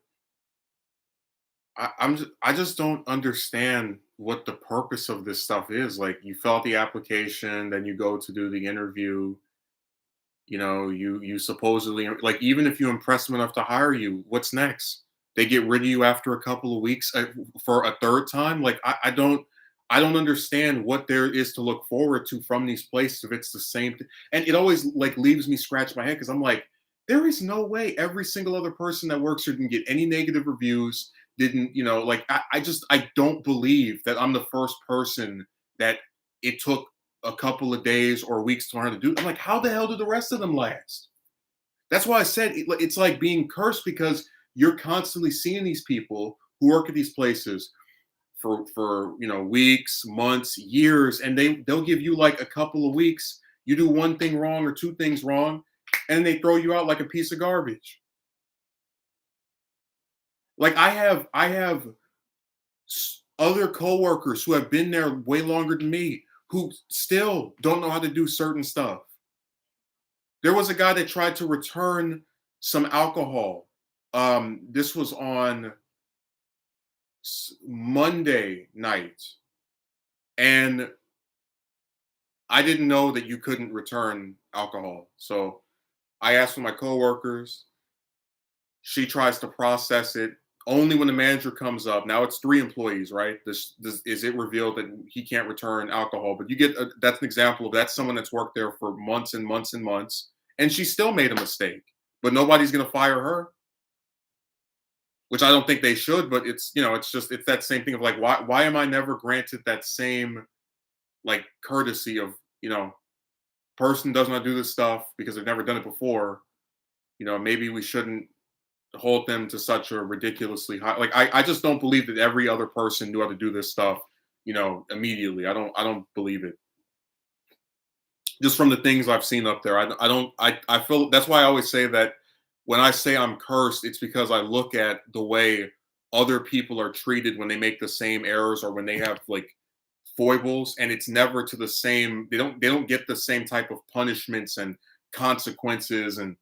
I just don't understand what the purpose of this stuff is. Like you fill out the application, then you go to do the interview. You supposedly like even if you impress them enough to hire you, what's next? They get rid of you after a couple of weeks for a third time. Like I don't understand what there is to look forward to from these places if it's the same thing. And it always like leaves me scratch my head because I'm like, there is no way every single other person that works here didn't get any negative reviews. Didn't like I don't believe that I'm the first person that it took a couple of days or weeks to learn to do. I'm like, how the hell do the rest of them last? That's why I said it's like being cursed because you're constantly seeing these people who work at these places for weeks, months, years, and they'll give you like a couple of weeks. You do one thing wrong or two things wrong, and they throw you out like a piece of garbage. Like I have other coworkers who have been there way longer than me who still don't know how to do certain stuff. There was a guy that tried to return some alcohol. This was on Monday night, and I didn't know that you couldn't return alcohol. So I asked one of my coworkers. She tries to process it. Only when the manager comes up. Now it's three employees, right? This is it revealed that he can't return alcohol. But you get that's an example of that's someone that's worked there for months and months and months, and she still made a mistake. But nobody's going to fire her, which I don't think they should. But it's that same thing of like why am I never granted that same like courtesy of person does not do this stuff because they've never done it before. Maybe we shouldn't hold them to such a ridiculously high like I just don't believe that every other person knew how to do this stuff immediately. I don't believe it just from the things I've seen up there. I don't I feel that's why I always say that when I say I'm cursed, it's because I look at the way other people are treated when they make the same errors or when they have like foibles, and it's never to the same they don't get the same type of punishments and consequences and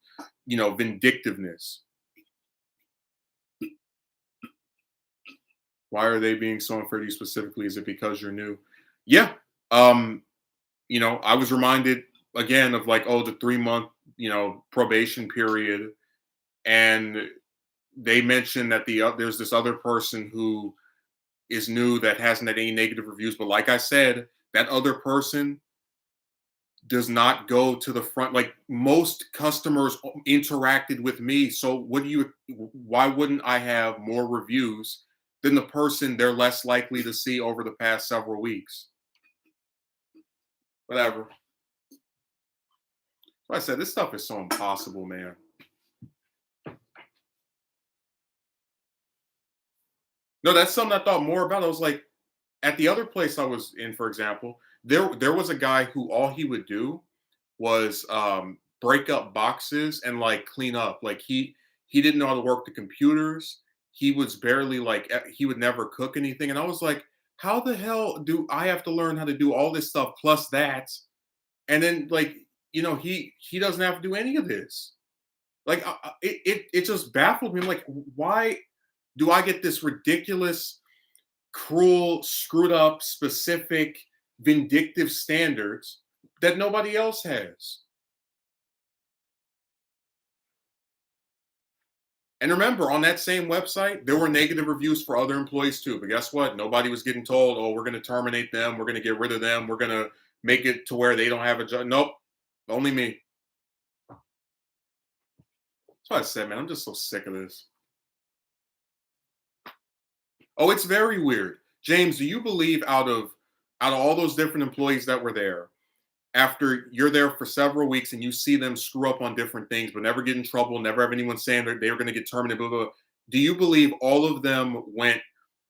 vindictiveness. Why are they being so unfair to you specifically? Is it because you're new? Yeah. Um, I was reminded again of like, oh, the 3 month, probation period. And they mentioned that there's this other person who is new that hasn't had any negative reviews. But like I said, that other person does not go to the front. Like most customers interacted with me. So why wouldn't I have more reviews than the person they're less likely to see over the past several weeks? Whatever. Like I said, this stuff is so impossible, man. No, that's something I thought more about. I was like, at the other place I was in, for example, there was a guy who all he would do was break up boxes and like clean up. Like he didn't know how to work the computers. He was barely like he would never cook anything. And I was like, how the hell do I have to learn how to do all this stuff plus that? And then like he doesn't have to do any of this. Like it just baffled me. I'm like, why do I get this ridiculous, cruel, screwed up, specific, vindictive standards that nobody else has? And remember, on that same website, there were negative reviews for other employees too. But guess what? Nobody was getting told, oh, we're going to terminate them. We're going to get rid of them. We're going to make it to where they don't have a job. Nope. Only me. That's what I said, man. I'm just so sick of this. Oh, it's very weird. James, do you believe out of all those different employees that were there, after you're there for several weeks and you see them screw up on different things, but never get in trouble, never have anyone saying that they were going to get terminated, blah, blah, blah. Do you believe all of them went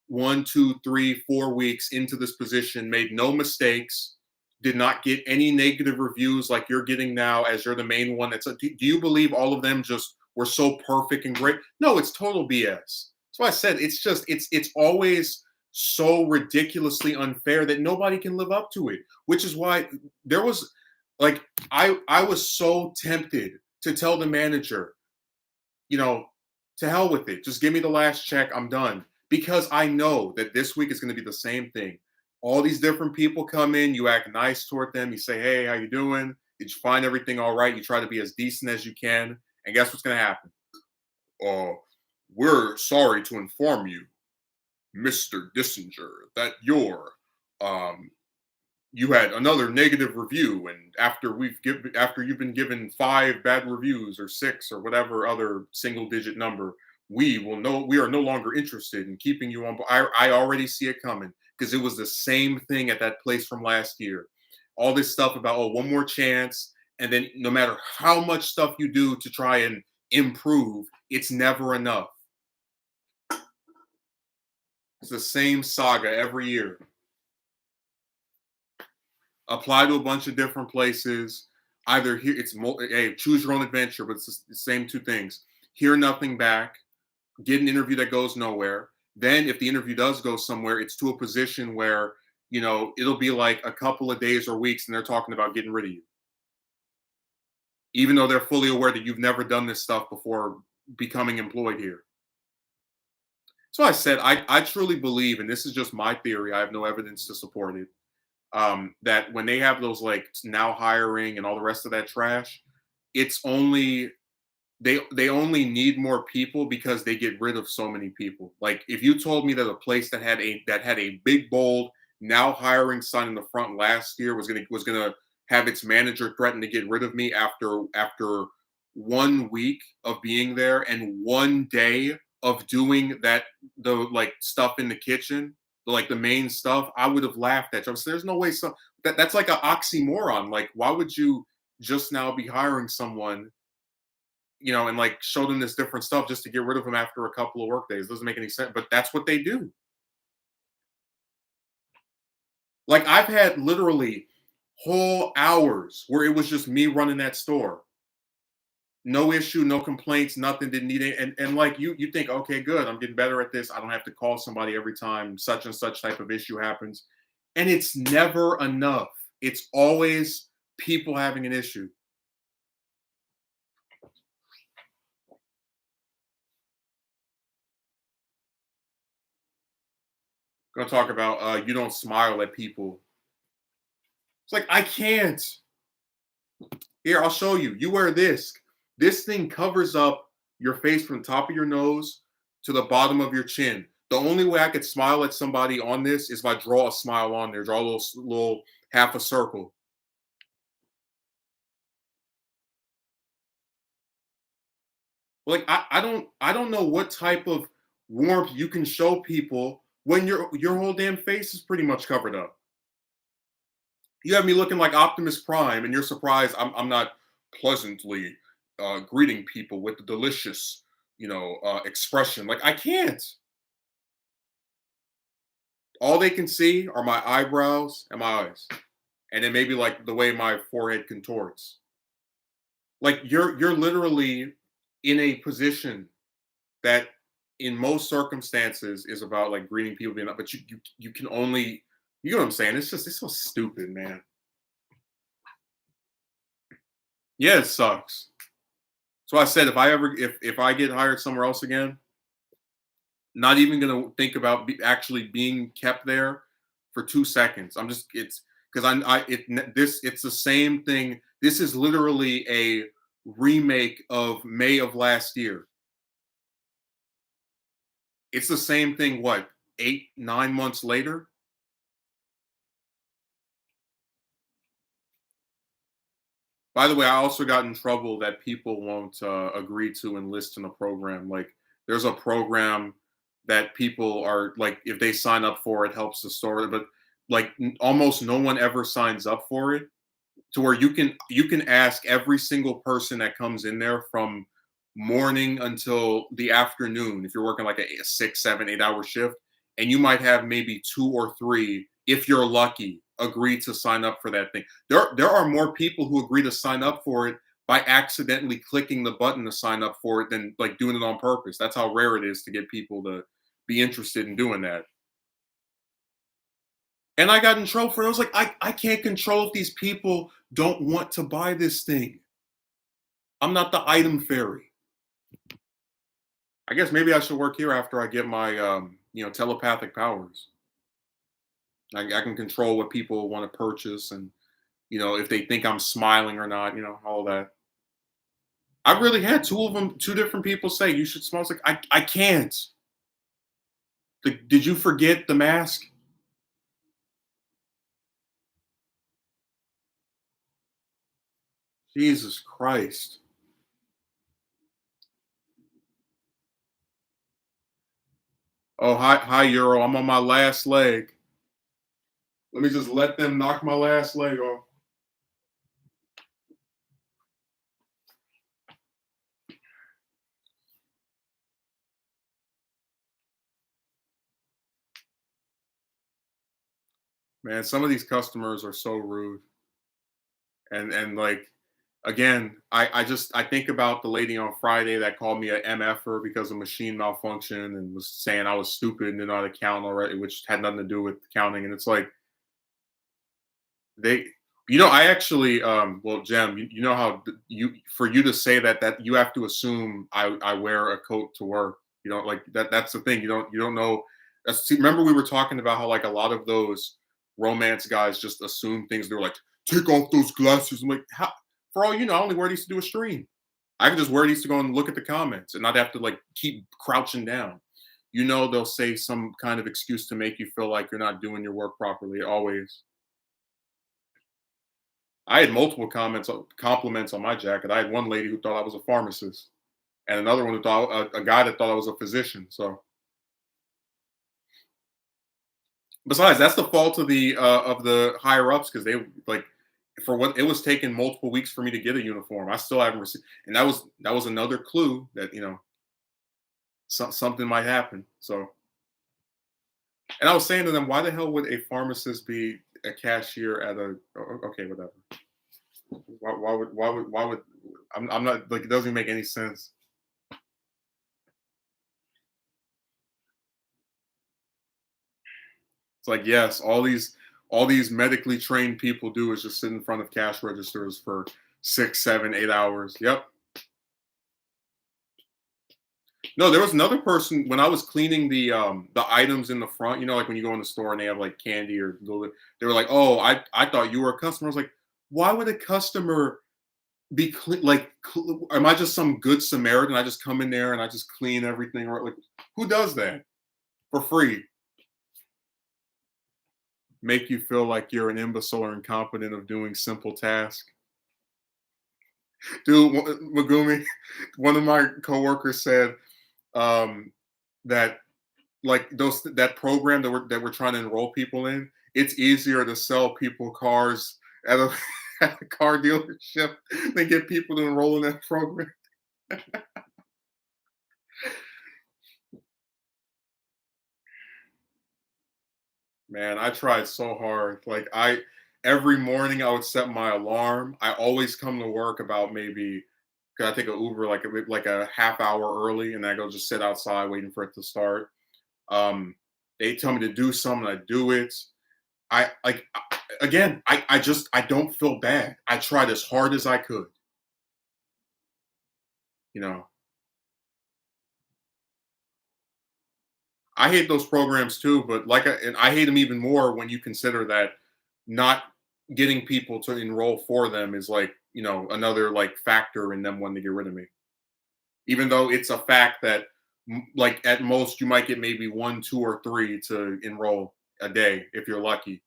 1, 2, 3, 4 weeks into this position, made no mistakes, did not get any negative reviews like you're getting now as you're the main one? Do you believe all of them just were so perfect and great? No, it's total BS. That's why I said it's always so ridiculously unfair that nobody can live up to it, which is why there was like I was so tempted to tell the manager, you know, to hell with it. Just give me the last check. I'm done. Because I know that this week is going to be the same thing. All these different people come in, you act nice toward them, you say, "Hey, how you doing? Did you find everything all right?" You try to be as decent as you can, and guess what's going to happen? Oh, we're sorry to inform you, Mr. Dissinger, that um you had another negative review, and after you've been given 5 bad reviews or 6 or whatever other single digit number, we are no longer interested in keeping you on. I already see it coming because it was the same thing at that place from last year. All this stuff about, oh, one more chance, and then no matter how much stuff you do to try and improve, it's never enough. It's the same saga every year. Apply to a bunch of different places. Either here, hey, choose your own adventure, but it's the same two things. Hear nothing back, get an interview that goes nowhere. Then, if the interview does go somewhere, it's to a position where, it'll be like a couple of days or weeks, and they're talking about getting rid of you, even though they're fully aware that you've never done this stuff before becoming employed here. So I said, I truly believe, and this is just my theory, I have no evidence to support it, that when they have those like now hiring and all the rest of that trash, it's only they only need more people because they get rid of so many people. Like if you told me that a place that had a big bold now hiring sign in the front last year was gonna have its manager threaten to get rid of me after 1 week of being there and 1 day of doing the like stuff in the kitchen, like the main stuff, I would have laughed at you. So there's no way that's like an oxymoron. Like, why would you just now be hiring someone, and like show them this different stuff just to get rid of them after a couple of work days? Doesn't make any sense, but that's what they do. Like I've had literally whole hours where it was just me running that store. No issue, no complaints, nothing, didn't need it. And like you think, okay, good, I'm getting better at this. I don't have to call somebody every time such and such type of issue happens. And it's never enough. It's always people having an issue. Gonna talk about you don't smile at people. It's like I can't. Here, I'll show you. You wear this. This thing covers up your face from the top of your nose to the bottom of your chin. The only way I could smile at somebody on this is if I draw a smile on there, draw a little half a circle. Like I don't know what type of warmth you can show people when your whole damn face is pretty much covered up. You have me looking like Optimus Prime, and you're surprised I'm not pleasantly greeting people with the delicious, expression. Like I can't. All they can see are my eyebrows and my eyes, and then maybe like the way my forehead contorts. Like you're literally in a position that, in most circumstances, is about like greeting people, being up, but you can only, you know what I'm saying? It's so stupid, man. Yeah, it sucks. So I said if I get hired somewhere else again, not even gonna think about actually being kept there for 2 seconds. I'm just it's because it's the same thing. This is literally a remake of May of last year. It's the same thing, what, 8, 9 months later? By the way, I also got in trouble that people won't agree to enlist in a program. Like, there's a program that people are like, if they sign up for it, helps the store, but like almost no one ever signs up for it. To where you can ask every single person that comes in there from morning until the afternoon if you're working like a 6, 7, 8 hour shift, and you might have maybe two or three, if you're lucky, agree to sign up for that thing. There are more people who agree to sign up for it by accidentally clicking the button to sign up for it than like doing it on purpose. That's how rare it is to get people to be interested in doing that. And I got in trouble for it. I was like, I can't control if these people don't want to buy this thing. I'm not the item fairy. I guess maybe I should work here after I get my telepathic powers. I can control what people want to purchase and if they think I'm smiling or not, all that. I really had two different people say you should smile. I was like, I can't. Did you forget the mask? Jesus Christ. Oh, hi, Euro. I'm on my last leg. Let me just let them knock my last leg off. Man, some of these customers are so rude. And like again, I think about the lady on Friday that called me a MFer because of machine malfunction and was saying I was stupid and didn't know how to count already, which had nothing to do with counting. And it's like they I actually well, Jem, you know how you for you to say that you have to assume I wear a coat to work. You know, like that's the thing. You don't know. See, remember we were talking about how like a lot of those romance guys just assume things. They're like, take off those glasses. I'm like, how, for all you know, I only wear these to do a stream. I can just wear these to go and look at the comments and not have to like keep crouching down. They'll say some kind of excuse to make you feel like you're not doing your work properly. Always. I had multiple compliments on my jacket. I had one lady who thought I was a pharmacist, and another one who thought a guy that thought I was a physician. So, besides, that's the fault of the higher ups because they like for what it was taking multiple weeks for me to get a uniform. I still haven't received, and that was another clue that something might happen. So, and I was saying to them, why the hell would a pharmacist be a cashier at a? Okay, whatever. Why would I'm not like it doesn't make any sense. It's like yes, all these medically trained people do is just sit in front of cash registers for 6, 7, 8 hours. Yep. No, there was another person when I was cleaning the items in the front. Like when you go in the store and they have like candy or they were like, "Oh, I thought you were a customer." I was like, "Why would a customer be clean? Like, am I just some good Samaritan? I just come in there and I just clean everything, or like, who does that for free? Make you feel like you're an imbecile or incompetent of doing simple tasks." Dude, Magumi, one of my coworkers said um, that like that program that we're trying to enroll people in, it's easier to sell people cars at a, at a car dealership than get people to enroll in that program. Man, I tried so hard. Like every morning I would set my alarm. I always come to work about maybe because I take an Uber like a half hour early, and I go just sit outside waiting for it to start. Um, they tell me to do something, I do it. Again, I don't feel bad. I tried as hard as I could. You know, I hate those programs too, but and I hate them even more when you consider that not getting people to enroll for them is like another like factor in them wanting to get rid of me. Even though it's a fact that Like at most, you might get maybe one, two, or three to enroll a day if you're lucky.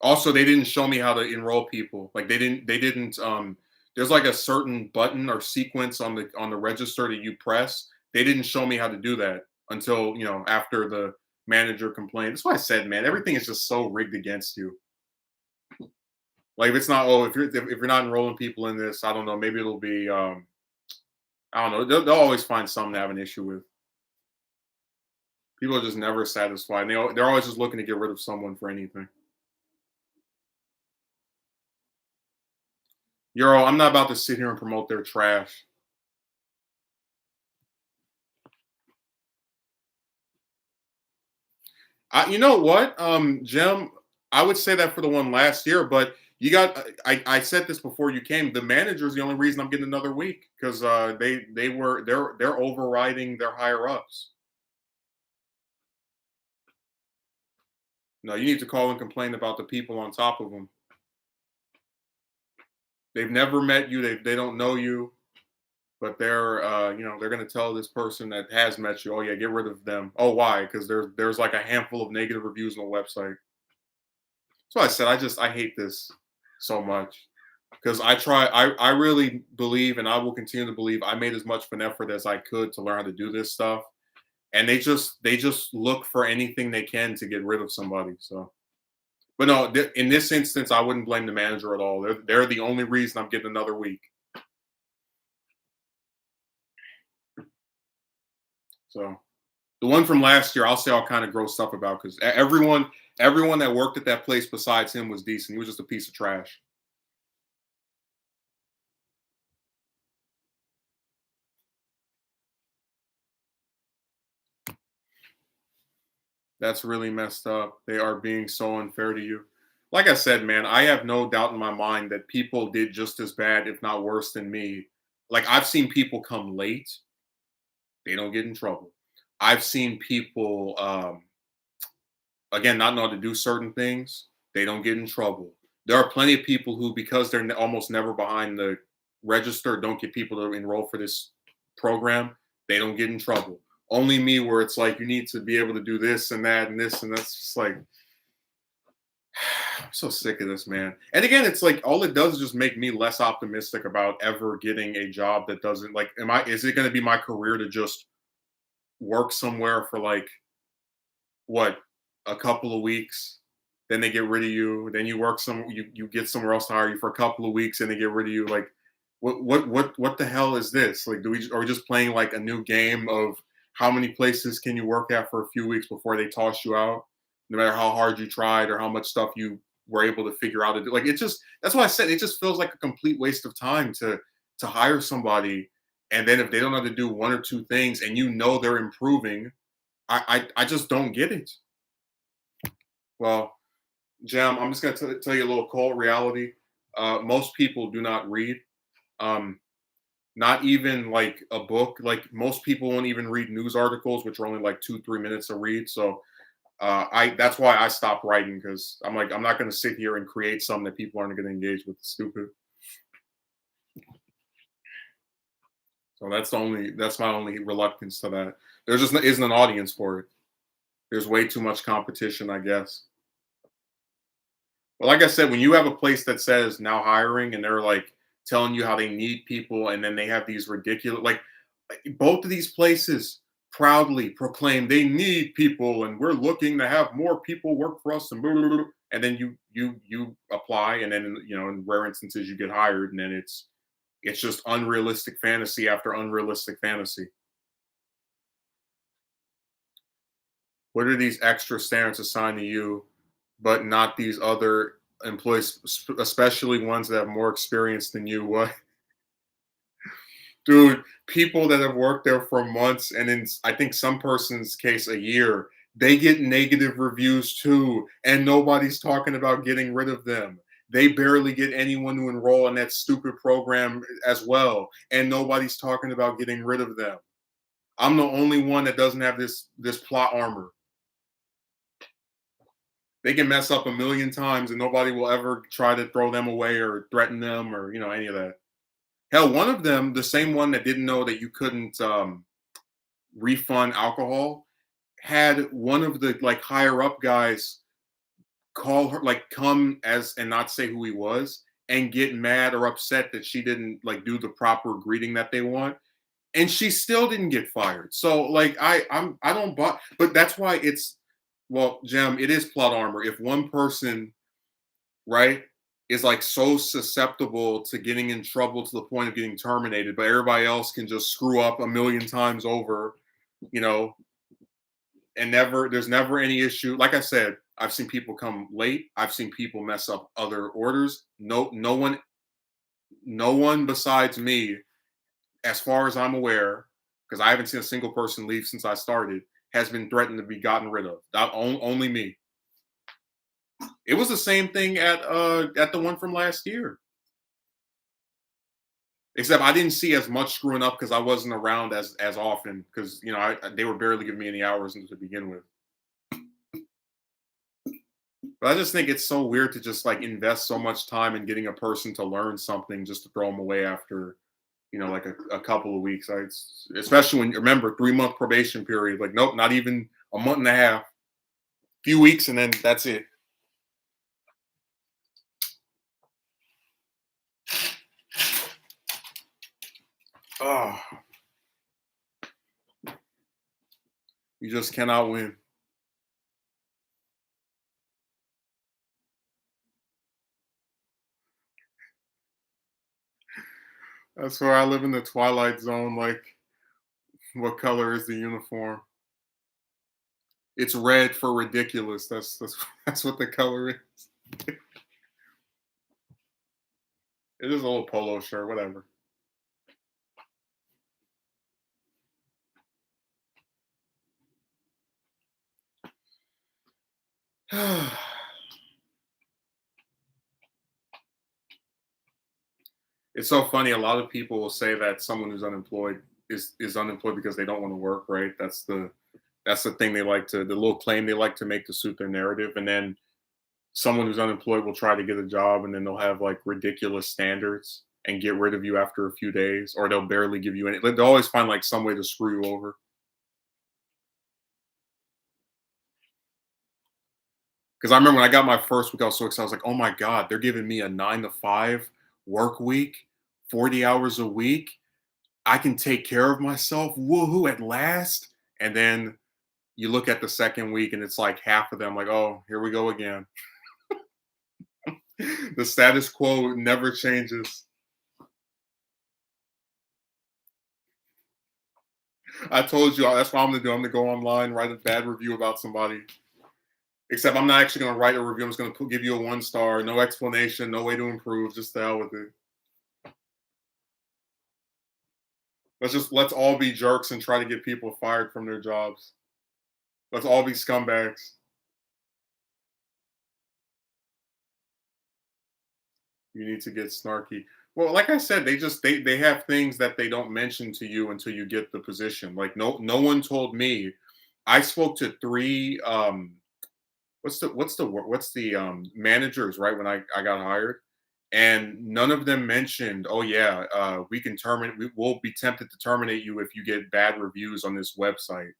Also, they didn't show me how to enroll people. Like they didn't there's like a certain button or sequence on the register that you press. They didn't show me how to do that until, after the manager complained. That's why I said, man, everything is just so rigged against you. Like if it's not, oh, if you're not enrolling people in this, I don't know, maybe it'll be I don't know. They'll always find something to have an issue with. People are just never satisfied. They're always just looking to get rid of someone for anything. Euro, I'm not about to sit here and promote their trash. You know what, Jim? I would say that for the one last year, but you got. I said this before you came. The manager's the only reason I'm getting another week because they're overriding their higher ups. No, you need to call and complain about the people on top of them. They've never met you. They don't know you, but they're going to tell this person that has met you, oh yeah, get rid of them. Oh, why? Because there's like a handful of negative reviews on the website. So I said I hate this so much because I really believe and I will continue to believe I made as much of an effort as I could to learn how to do this stuff, and they just look for anything they can to get rid of somebody. So, but no, in this instance, I wouldn't blame the manager at all. They're the only reason I'm getting another week. So the one from last year, I'll say all kind of gross stuff about because everyone that worked at that place besides him was decent. He was just a piece of trash. That's really messed up. They are being so unfair to you. Like I said, man, I have no doubt in my mind that people did just as bad, if not worse than me. Like I've seen people come late, they don't get in trouble. I've seen people again not know how to do certain things, they don't get in trouble. There are plenty of people who, because they're almost never behind the register, don't get people to enroll for this program. They don't get in trouble. Only me, where it's like you need to be able to do this and that and this and that's just like I'm so sick of this, man. And again, it's like all it does is just make me less optimistic about ever getting a job that doesn't like. Is it going to be my career to just work somewhere for like what a couple of weeks, then they get rid of you, then you get somewhere else to hire you for a couple of weeks, and they get rid of you. Like, what the hell is this? Like, are we just playing like a new game of how many places can you work at for a few weeks before they toss you out, no matter how hard you tried or how much stuff you were able to figure out to do. Like, it just that's why I said it just feels like a complete waste of time to hire somebody, and then if they don't know how to do one or two things, and they're improving, I just don't get it. Well, Jam, I'm just going to tell you a little cold reality. Most people do not read, um, not even like a book. Like most people won't even read news articles, which are only like 2, 3 minutes to read. So I that's why I stopped writing because I'm like I'm not going to sit here and create something that people aren't going to engage with. It's stupid. So that's my only reluctance to that. There just isn't an audience for it. There's way too much competition, I guess. Well, like I said, when you have a place that says now hiring and they're like telling you how they need people, and then they have these ridiculous, like both of these places proudly proclaim they need people and we're looking to have more people work for us and blah, blah, blah, and then you apply and then in rare instances you get hired and then it's just unrealistic fantasy after unrealistic fantasy. What are these extra standards assigned to you, but not these other employees, especially ones that have more experience than you? What, dude? People that have worked there for months, and in I think some person's case a year, they get negative reviews too, and nobody's talking about getting rid of them. They barely get anyone to enroll in that stupid program as well, and nobody's talking about getting rid of them. I'm the only one that doesn't have this plot armor. They can mess up a million times and nobody will ever try to throw them away or threaten them or any of that. Hell, one of them, the same one that didn't know that you couldn't refund alcohol, had one of the like higher up guys call her, like come as and not say who he was, and get mad or upset that she didn't like do the proper greeting that they want, and she still didn't get fired. So like I don't buy, but that's why it's, well, Jem, it is plot armor. If one person, right, is like so susceptible to getting in trouble to the point of getting terminated, but everybody else can just screw up a million times over, you know, and never there's never any issue. Like I said, I've seen people come late. I've seen people mess up other orders. No one besides me, as far as I'm aware, because I haven't seen a single person leave since I started, has been threatened to be gotten rid of. Only me. It was the same thing at the one from last year. Except I didn't see as much screwing up because I wasn't around as often, because they were barely giving me any hours to begin with. But I just think it's so weird to just like invest so much time in getting a person to learn something just to throw them away after like a couple of weeks. Especially when, remember, 3-month probation period. Like, nope, not even a month and a half, few weeks, and then that's it. Oh, you just cannot win. That's where I live in the twilight zone. Like, what color is the uniform? It's red for ridiculous. That's what the color is. It is a little polo shirt, whatever. It's so funny. A lot of people will say that someone who's unemployed is unemployed because they don't want to work. Right? That's the thing they like to, the little claim they like to make to suit their narrative. And then someone who's unemployed will try to get a job, and then they'll have like ridiculous standards and get rid of you after a few days, or they'll barely give you any. They'll always find like some way to screw you over. Because I remember when I got my first week, I was so excited. I was like, oh my God, they're giving me a 9 to 5 work week, 40 hours a week. I can take care of myself. Woohoo, at last. And then you look at the second week and it's like half of them, like, oh, here we go again. The status quo never changes. I told you that's what I'm gonna do. I'm gonna go online, write a bad review about somebody. Except I'm not actually gonna write a review. I'm just gonna give you a 1 star, no explanation, no way to improve. Just the hell with it. Let's all be jerks and try to get people fired from their jobs. Let's all be scumbags. You need to get snarky. Well, like I said, they have things that they don't mention to you until you get the position. Like, no one told me. I spoke to 3 what's the managers, right, when I got hired, and none of them mentioned, oh yeah, we will be tempted to terminate you if you get bad reviews on this website.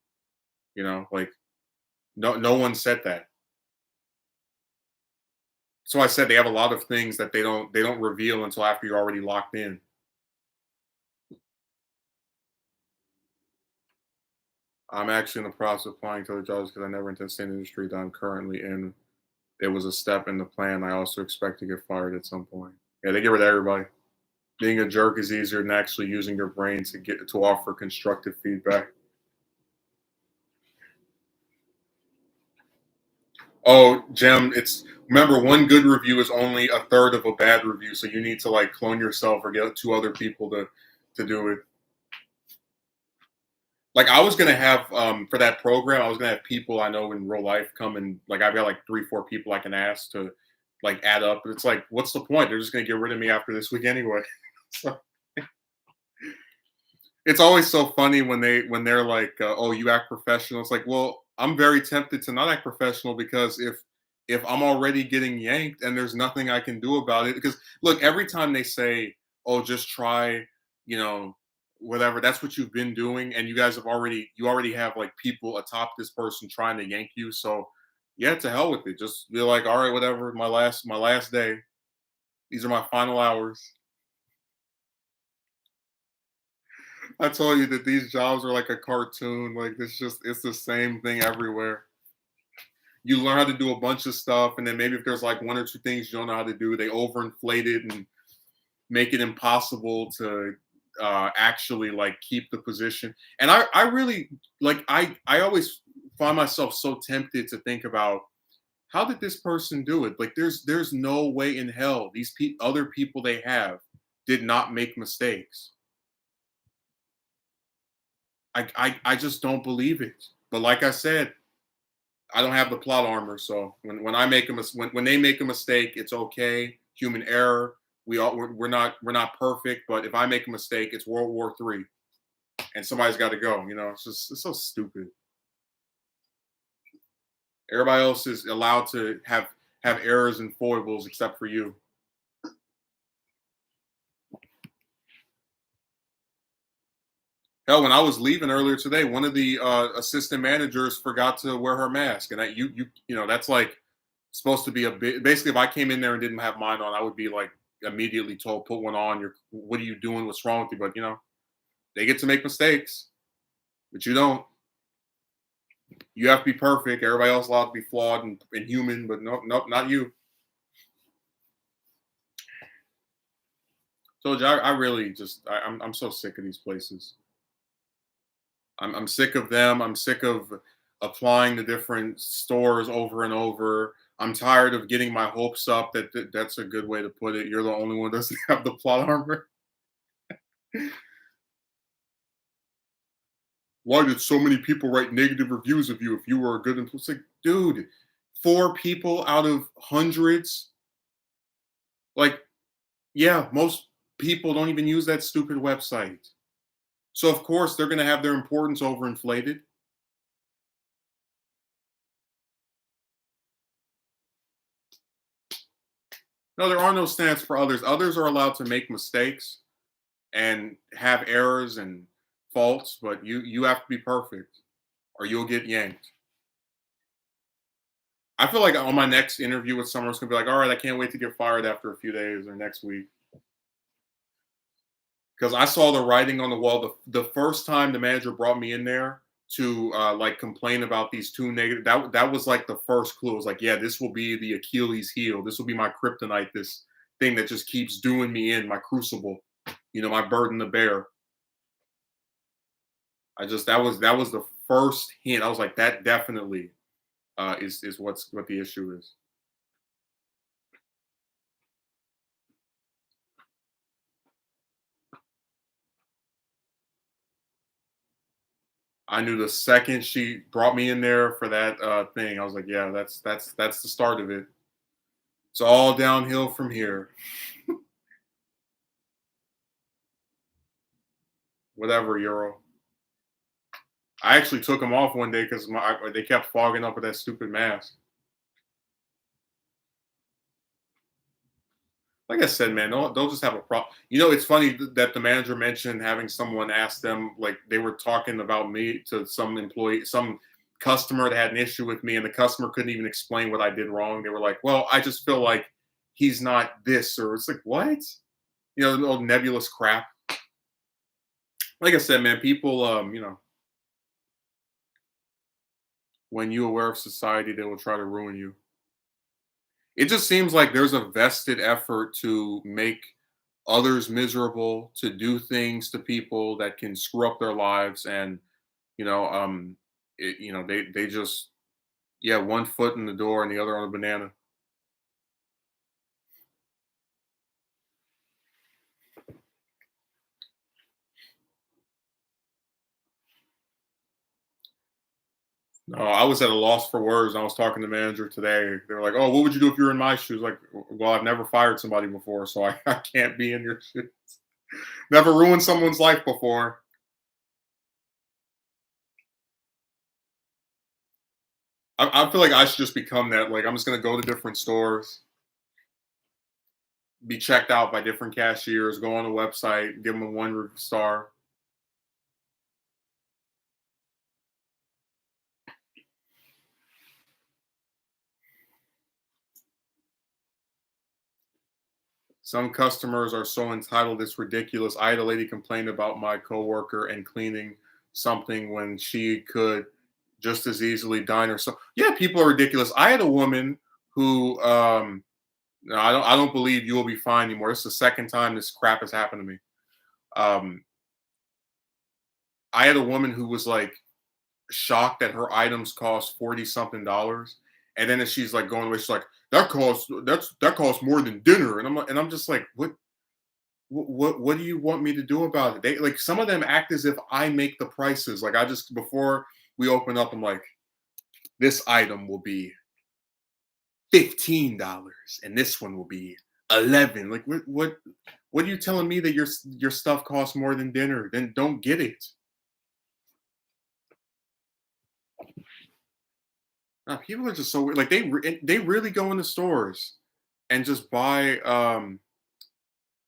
Like, no one said that. So I said they have a lot of things that they don't reveal until after you're already locked in. I'm actually in the process of applying to other jobs because I never intend to stay in the industry that I'm currently in. It was a step in the plan. I also expect to get fired at some point. Yeah, they get rid of everybody. Being a jerk is easier than actually using your brain to offer constructive feedback. Oh, Jim, it's, remember, one good review is only a third of a bad review, so you need to like clone yourself or get 2 other people to do it. Like, I was gonna have for that program, I was gonna have people I know in real life come, and like I've got like 3, 4 people I can ask to like add up. But it's like, what's the point? They're just gonna get rid of me after this week anyway. So it's always so funny when they're like, "Oh, you act professional." It's like, well, I'm very tempted to not act professional, because if I'm already getting yanked and there's nothing I can do about it, because look, every time they say, oh, just try, you know, whatever. That's what you've been doing, and you already have like people atop this person trying to yank you. So yeah, to hell with it. Just be like, all right, whatever. My last day. These are my final hours. I told you that these jobs are like a cartoon. Like it's the same thing everywhere. You learn how to do a bunch of stuff, and then maybe if there's like one or two things you don't know how to do, they overinflate it and make it impossible to actually like keep the position. And I really like I always find myself so tempted to think about how did this person do it? Like there's no way in hell these other people they have did not make mistakes. I just don't believe it. But like I said, I don't have the plot armor, so when I make when they make a mistake, it's okay. Human error. We're not perfect, but if I make a mistake, it's World War III, and somebody's got to go. You know, it's so stupid. Everybody else is allowed to have errors and foibles except for you. Hell, when I was leaving earlier today, one of the assistant managers forgot to wear her mask, and you know that's like supposed to be a bit. Basically, if I came in there and didn't have mine on, I would be like immediately told put one on. You're what are you doing? What's wrong with you? But you know they get to make mistakes, but you don't. You have to be perfect. Everybody else allowed to be flawed and human, but nope, not you. Told you, I really just I'm so sick of these places. I'm sick of them. I'm sick of applying to different stores over and over. I'm tired of getting my hopes up. That's a good way to put it. You're the only one that doesn't have the plot armor. Why did so many people write negative reviews of you if you were a good employee? It's like, dude, 4 people out of hundreds. Like, yeah, most people don't even use that stupid website. So of course they're gonna have their importance overinflated. No, there are no stats for others. Others are allowed to make mistakes and have errors and faults, but you have to be perfect or you'll get yanked. I feel like on my next interview with someone, it's gonna be like, all right, I can't wait to get fired after a few days or next week. Because I saw the writing on the wall. The first time the manager brought me in there to like complain about these two negative, that was like the first clue. It was like, yeah, this will be the Achilles heel. This will be my kryptonite. This thing that just keeps doing me in my crucible. You know, my burden to bear. That was the first hint. I was like, that definitely is what the issue is. I knew the second she brought me in there for that thing, I was like, yeah, that's the start of it. It's all downhill from here. Whatever, Euro. I actually took them off one day because they kept fogging up with that stupid mask. Like I said, man, they'll just have a problem. You know, it's funny that the manager mentioned having someone ask them, like they were talking about me to some employee, some customer that had an issue with me, and the customer couldn't even explain what I did wrong. They were like, "Well, I just feel like he's not this," or it's like, "What?" You know, old nebulous crap. Like I said, man, people, you know, when you're aware of society, they will try to ruin you. It just seems like there's a vested effort to make others miserable, to do things to people that can screw up their lives, and you know, you know, they just yeah, one foot in the door and the other on a banana. No, I was at a loss for words. I was talking to the manager today. They were like, "Oh, what would you do if you were in my shoes?" Like, well, I've never fired somebody before, so I can't be in your shoes. Never ruined someone's life before. I feel like I should just become that. Like, I'm just gonna go to different stores. be checked out by different cashiers, go on the website, give them a star. Some customers are so entitled, it's ridiculous. I had a lady complain about my coworker and cleaning something when she could just as easily dine herself. Yeah, people are ridiculous. I had a woman who no, I don't believe you will be fine anymore. This is the second time this crap has happened to me. Um I had a woman who was like shocked that her items cost 40 something dollars. And then as she's like going away, she's like, that costs more than dinner. And I'm just like, what do you want me to do about it? They like some of them act as if I make the prices. Like I just before we open up, I'm like, this item will be $15 and this one will be 11. Like what are you telling me that your stuff costs more than dinner? Then don't get it. No, people are just so weird. Like they really go into stores and just buy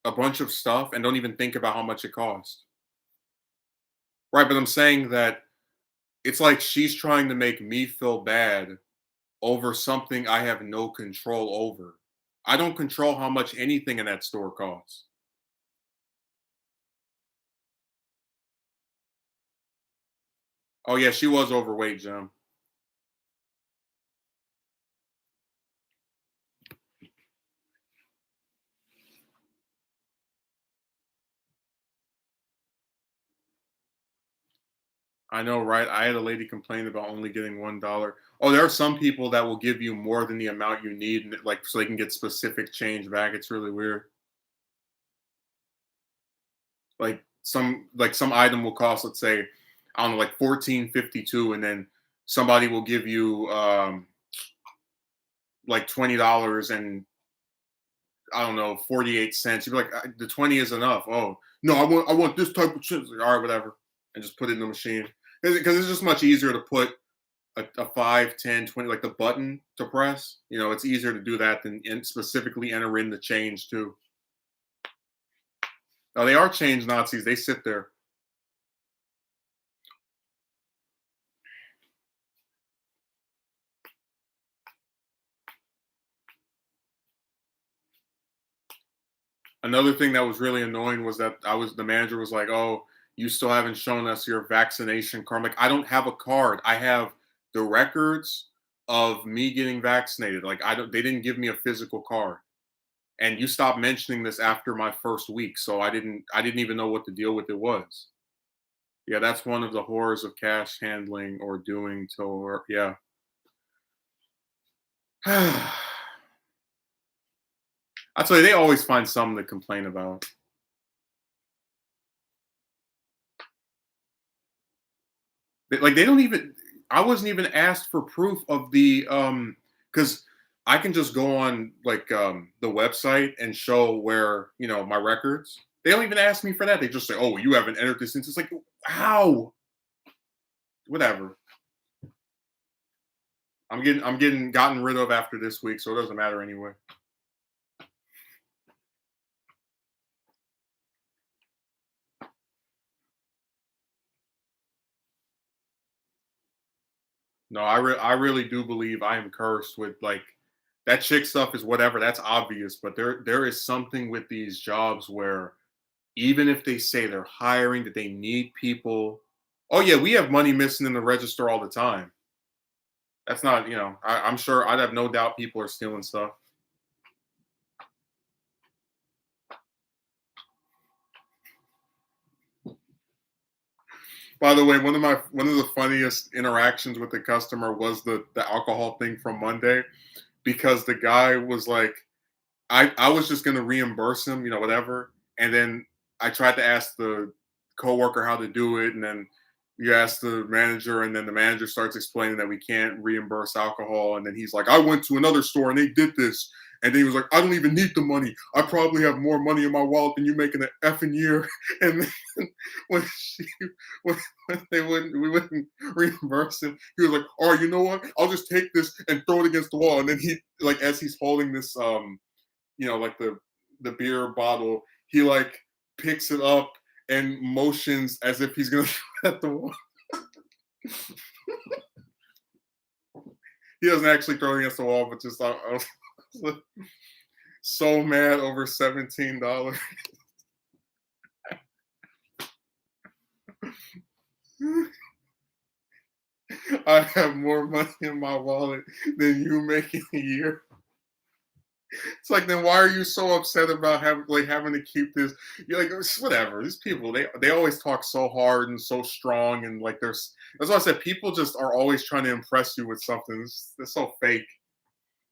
a bunch of stuff and don't even think about how much it costs. Right, but I'm saying that it's like she's trying to make me feel bad over something I have no control over. I don't control how much anything in that store costs. Oh yeah, she was overweight, Jim. I know, right? I had a lady complain about only getting $1. Oh, there are some people that will give you more than the amount you need, and like so they can get specific change back. It's really weird. Like some item will cost, let's say, I don't know, like 14.52, and then somebody will give you like $20 and I don't know 48 cents. You'd be like, the 20 is enough. Oh no, I want this type of shit. Like, all right, whatever, and just put it in the machine because it's just much easier to put a 5, 10, 20, like the button to press. It's easier to do that than specifically enter in the change too. Now they are change Nazis. They sit there. Another thing that was really annoying was that the manager was like, "Oh, you still haven't shown us your vaccination card." I'm like, I don't have a card. I have the records of me getting vaccinated. Like I don't they didn't give me a physical card. And you stopped mentioning this after my first week, so I didn't even know what the deal with it was. Yeah, that's one of the horrors of cash handling or doing to work. Yeah. I tell you, they always find something to complain about. They don't even. I wasn't even asked for proof of the because I can just go on like the website and show where my records. They don't even ask me for that. They just say, "Oh, you haven't entered this." Into. It's like how whatever. I'm getting gotten rid of after this week, so it doesn't matter anyway. No, I really do believe I am cursed with like that chick stuff is whatever. That's obvious, but there is something with these jobs where even if they say they're hiring, that they need people. Oh yeah, we have money missing in the register all the time. That's not, I'm sure I'd have no doubt people are stealing stuff. By the way, one of the funniest interactions with the customer was the alcohol thing from Monday because the guy was like, I was just gonna reimburse him, whatever. And then I tried to ask the coworker how to do it, and then you ask the manager, and then the manager starts explaining that we can't reimburse alcohol, and then he's like, I went to another store and they did this. And then he was like, I don't even need the money. I probably have more money in my wallet than you make in an effing year. And then when she when we wouldn't reimburse him, he was like, all right, you know what? I'll just take this and throw it against the wall. And then he like as he's holding this like the the beer bottle, he like picks it up and motions as if he's gonna throw it at the wall. He doesn't actually throw it against the wall, but just I was like, so mad over $17. I have more money in my wallet than you make in a year. It's like, then why are you so upset about having to keep this? You're like, "It's whatever. These people, they always talk so hard and so strong, and like there's that's why I said people just are always trying to impress you with something. It's so fake.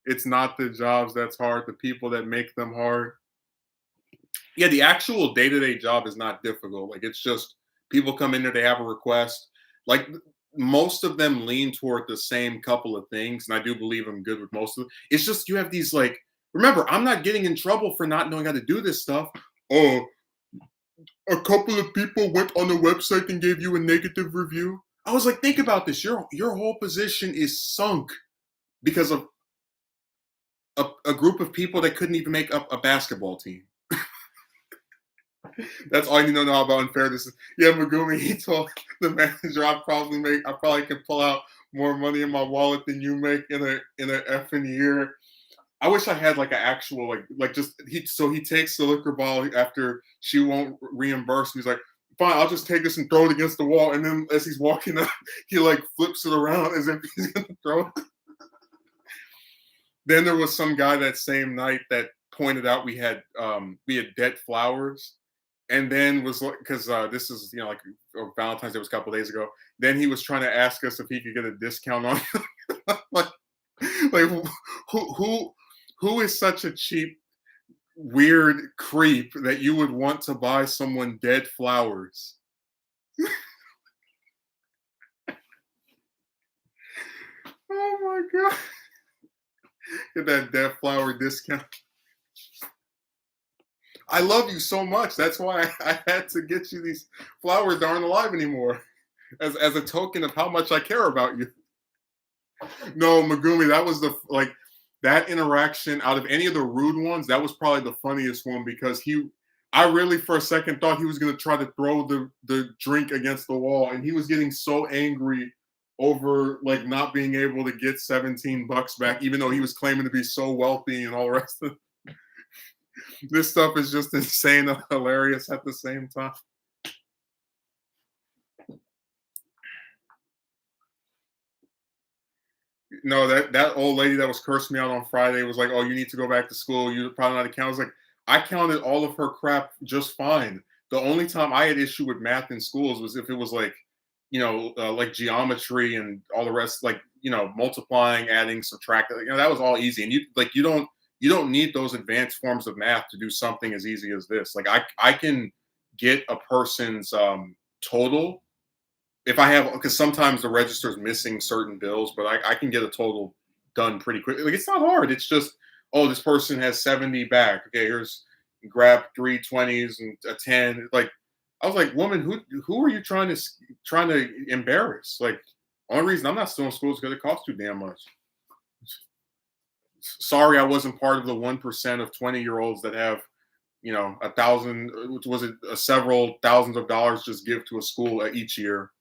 It's not the jobs that's hard, the people that make them hard. Yeah, the actual day-to-day job is not difficult. Like it's just people come in there, they have a request. Like most of them lean toward the same couple of things, and I do believe I'm good with most of them. It's just you have these like remember, I'm not getting in trouble for not knowing how to do this stuff. Oh, a couple of people went on the website and gave you a negative review. I was like, think about this. Your whole position is sunk because of a group of people that couldn't even make up a basketball team. That's all you need to know about unfairness. Yeah, Megumi, he told the manager, I probably can pull out more money in my wallet than you make in a effing year. I wish I had like an actual like just he takes the liquor bottle after she won't reimburse me. He's like, fine, I'll just take this and throw it against the wall. And then as he's walking up, he like flips it around as if he's gonna throw it. Then there was some guy that same night that pointed out we had dead flowers, and then was like because this is like Valentine's Day was a couple days ago. Then he was trying to ask us if he could get a discount on like like who who is such a cheap weird creep that you would want to buy someone dead flowers. Oh my god. Get that dead flower discount. I love you so much. That's why I had to get you these flowers that aren't alive anymore. As a token of how much I care about you. No, Megumi, that was the like that interaction out of any of the rude ones, that was probably the funniest one because I really for a second thought he was gonna try to throw the drink against the wall, and he was getting so angry over like not being able to get $17 back, even though he was claiming to be so wealthy and all the rest of it. This stuff is just insane and hilarious at the same time. No, that old lady that was cursing me out on Friday was like, "Oh, you need to go back to school. You're probably not account." I was like, I counted all of her crap just fine. The only time I had issue with math in schools was if it was like, like geometry and all the rest, like multiplying, adding, subtracting. That was all easy. And you don't need those advanced forms of math to do something as easy as this. Like I can get a person's total if I have because sometimes the register is missing certain bills, but I can get a total done pretty quickly. Like it's not hard. It's just this person has 70 back. Okay, here's grab 3 20s and a 10. Like I was like, woman, who are you trying to embarrass? Like only reason I'm not still in school is because it costs too damn much. Sorry, I wasn't part of the 1% of 20-year-olds that have a thousand, which was it, several thousands of dollars just give to a school each year.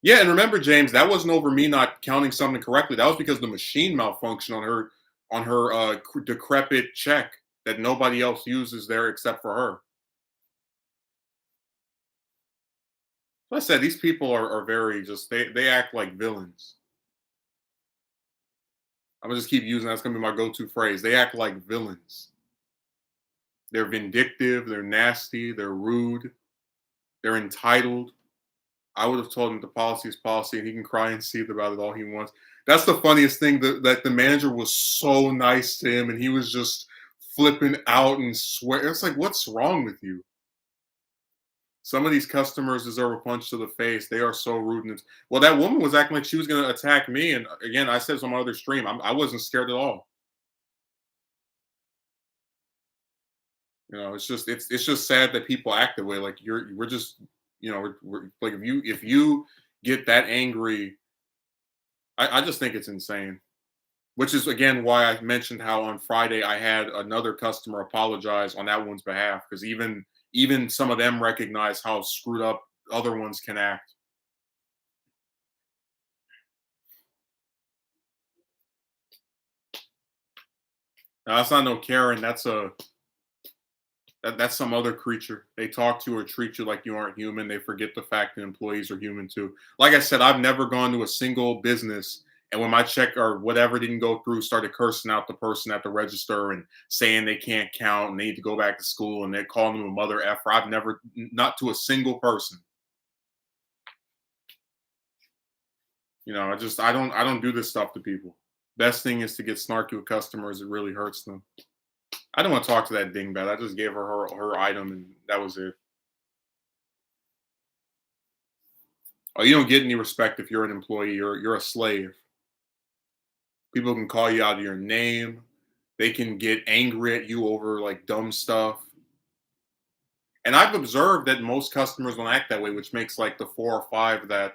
Yeah, and remember, James, that wasn't over me not counting something correctly. That was because the machine malfunctioned on her decrepit check that nobody else uses there except for her. So I said these people are very just they act like villains. I'm gonna just keep using that's gonna be my go-to phrase. They act like villains. They're vindictive, they're nasty, they're rude, they're entitled. I would have told him the policy is policy, and he can cry and seethe about it all he wants. That's the funniest thing that the manager was so nice to him, and he was just flipping out and swear. It's like, what's wrong with you? Some of these customers deserve a punch to the face. They are so rude. And well, that woman was acting like she was going to attack me, and again, I said this on my other stream. I wasn't scared at all. It's just sad that people act that way. Like we're just we're like if you get that angry, I just think it's insane. which is again why I mentioned how on Friday I had another customer apologize on that one's behalf, because even some of them recognize how screwed up other ones can act. Now, that's not no Karen. That's some other creature. They talk to you or treat you like you aren't human. They forget the fact that employees are human too. Like I said, I've never gone to a single business and when my check or whatever didn't go through, started cursing out the person at the register and saying they can't count and they need to go back to school and they're calling them a mother effer. I've never, not to a single person. I don't do this stuff to people. Best thing is to get snarky with customers. It really hurts them. I don't want to talk to that dingbat. I just gave her item and that was it. Oh, you don't get any respect if you're an employee. You're a slave. People can call you out of your name. They can get angry at you over like dumb stuff. And I've observed that most customers don't act that way, which makes like the four or five that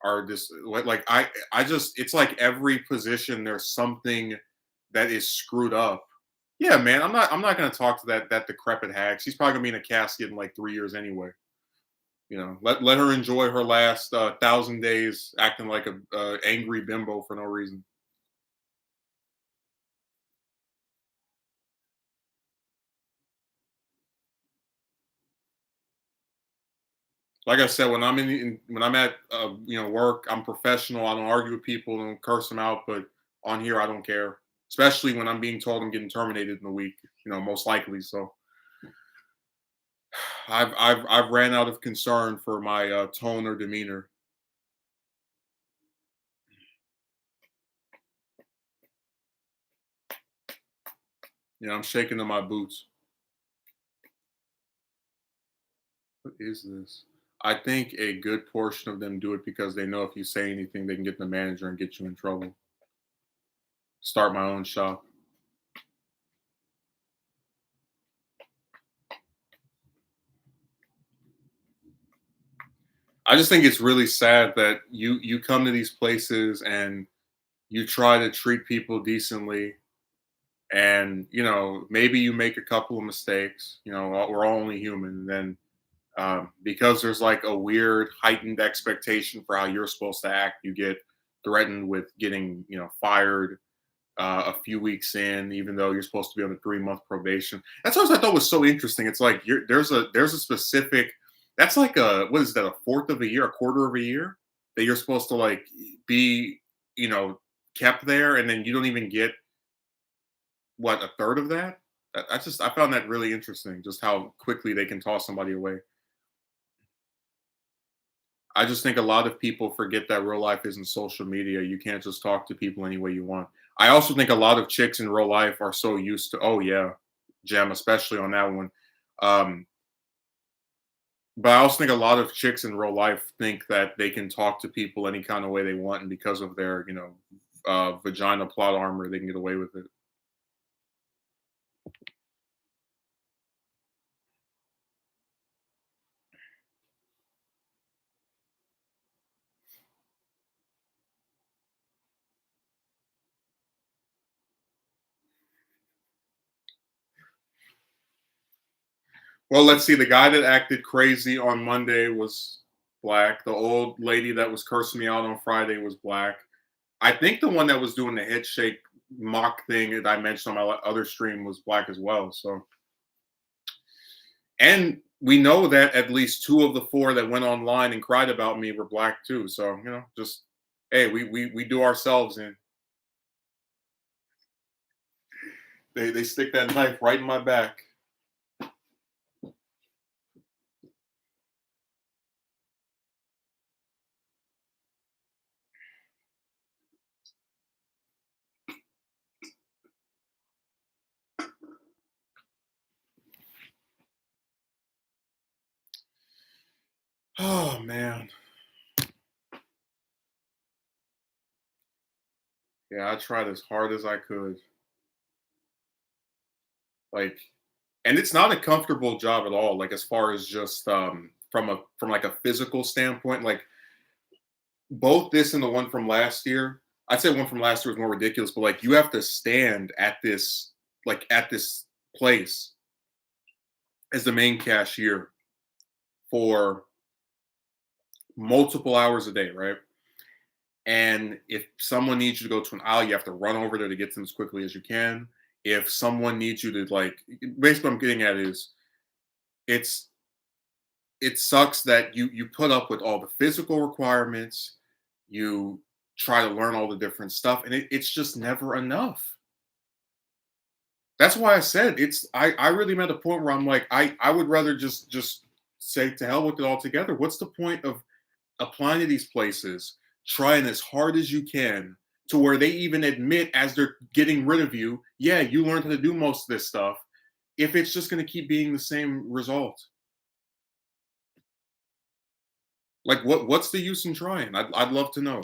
are just like I just it's like every position there's something that is screwed up. Yeah, man, I'm not gonna talk to that decrepit hag. She's probably gonna be in a casket in like 3 years anyway. Let her enjoy her last 1,000 days acting like a angry bimbo for no reason. Like I said, when when I'm at work, I'm professional. I don't argue with people, don't curse them out. But on here, I don't care. Especially when I'm being told I'm getting terminated in a week. Most likely. So I've ran out of concern for my tone or demeanor. I'm shaking in my boots. What is this? I think a good portion of them do it because they know if you say anything, they can get the manager and get you in trouble. Start my own shop. I just think it's really sad that you come to these places and you try to treat people decently, and maybe you make a couple of mistakes. We're all only human. And then because there's like a weird heightened expectation for how you're supposed to act, you get threatened with getting fired a few weeks in, even though you're supposed to be on a 3 month probation. That's what I thought was so interesting. It's like there's a specific, that's like a, what is that, a fourth of a year, a quarter of a year that you're supposed to like be you know kept there, and then you don't even get what, a third of that. I found that really interesting, just how quickly they can toss somebody away. I just think a lot of people forget that real life isn't social media. You can't just talk to people any way you want. I also think a lot of chicks in real life are so used to, oh yeah, Gem, especially on that one. Um, but I also think a lot of chicks in real life think that they can talk to people any kind of way they want, and because of their, vagina plot armor, they can get away with it. Well, let's see. The guy that acted crazy on Monday was black. The old lady that was cursing me out on Friday was black. I think the one that was doing the head shake mock thing that I mentioned on my other stream was black as well. So, and we know that at least two of the four that went online and cried about me were black too. So, just hey, we do ourselves in. They stick that knife right in my back. Oh man. Yeah, I tried as hard as I could. Like, and it's not a comfortable job at all, like as far as just from like a physical standpoint. Like both this and the one from last year, I'd say one from last year was more ridiculous, but like you have to stand at this place as the main cashier for multiple hours a day, right? And if someone needs you to go to an aisle, you have to run over there to get them as quickly as you can. If someone needs you to like, basically, what I'm getting at is it's it sucks that you put up with all the physical requirements, you try to learn all the different stuff, and it's just never enough. That's why I said I really met a point where I'm like I would rather just say to hell with it altogether. What's the point of applying to these places, trying as hard as you can to where they even admit as they're getting rid of you, yeah, you learned how to do most of this stuff, if it's just going to keep being the same result. Like what's the use in trying? I'd love to know.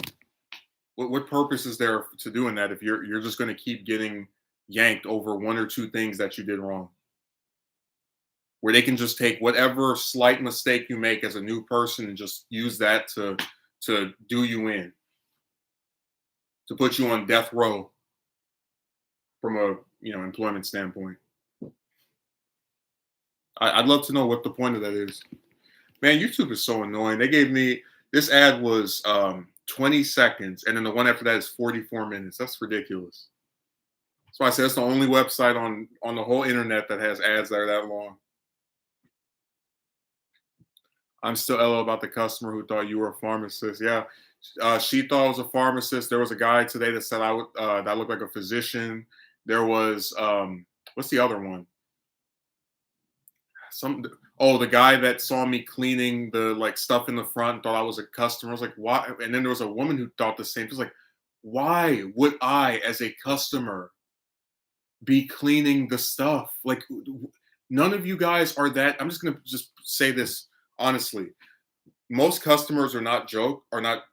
What purpose is there to doing that if you're just going to keep getting yanked over one or two things that you did wrong? Where they can just take whatever slight mistake you make as a new person and just use that to do you in, to put you on death row from a employment standpoint. I'd love to know what the point of that is. Man, YouTube is so annoying. They gave me this ad was 20 seconds, and then the one after that is 44 minutes. That's ridiculous. That's why I said it's the only website on the whole internet that has ads that are that long. I'm still LO about the customer who thought you were a pharmacist. Yeah, she thought I was a pharmacist. There was a guy today that said I would that looked like a physician. There was what's the other one? Some the guy that saw me cleaning the like stuff in the front thought I was a customer. I was like, why? And then there was a woman who thought the same. She was like, why would I, as a customer, be cleaning the stuff? Like, none of you guys are that. I'm just gonna just say this honestly. Most customers are not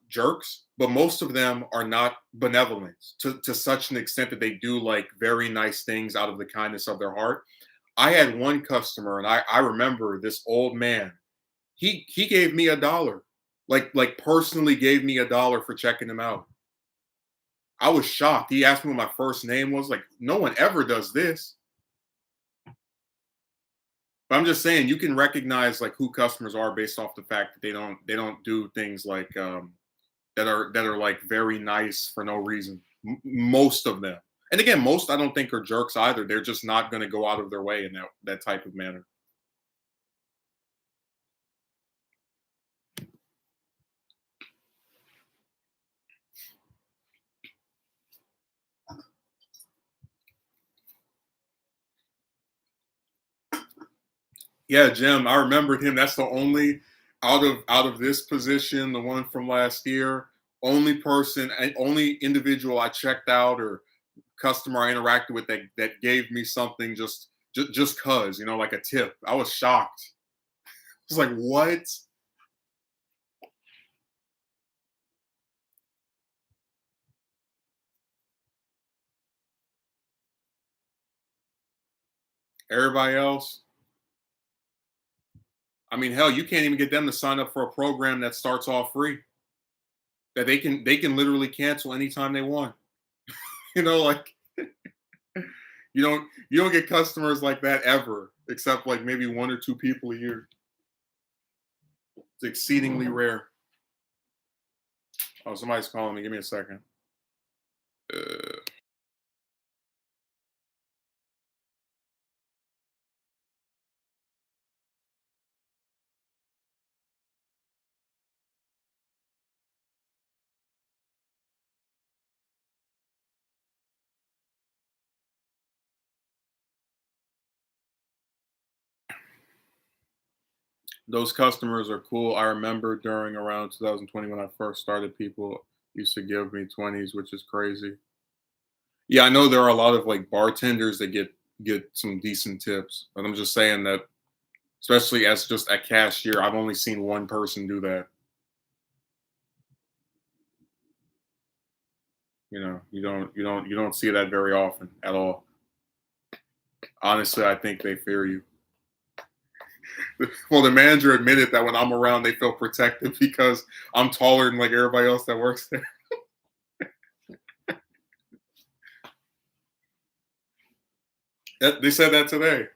jerks, but most of them are not benevolent to such an extent that they do like very nice things out of the kindness of their heart. I had one customer, and I remember this old man. He gave me $1, like personally gave me $1 for checking him out. I was shocked. He asked me what my first name was. Like, no one ever does this. But I'm just saying, you can recognize like who customers are based off the fact that they don't do things like that are like very nice for no reason. Most of them, and again, most I don't think are jerks either. They're just not going to go out of their way in that type of manner. Yeah, Jim, I remembered him. That's the only out of this position, the one from last year, only person, only individual I checked out or customer I interacted with that gave me something just cause, like a tip. I was shocked. I was like, what? Everybody else, I mean, hell, you can't even get them to sign up for a program that starts off free. That they can literally cancel anytime they want. Like you don't get customers like that ever, except like maybe one or two people a year. It's exceedingly rare. Oh, somebody's calling me. Give me a second. Uh, those customers are cool. I remember during around 2020 when I first started, people used to give me 20s, which is crazy. Yeah, I know there are a lot of like bartenders that get some decent tips, but I'm just saying that, especially as just a cashier, I've only seen one person do that. You don't see that very often at all. Honestly, I think they fear you. Well, the manager admitted that when I'm around, they feel protected because I'm taller than like everybody else that works there. They said that today.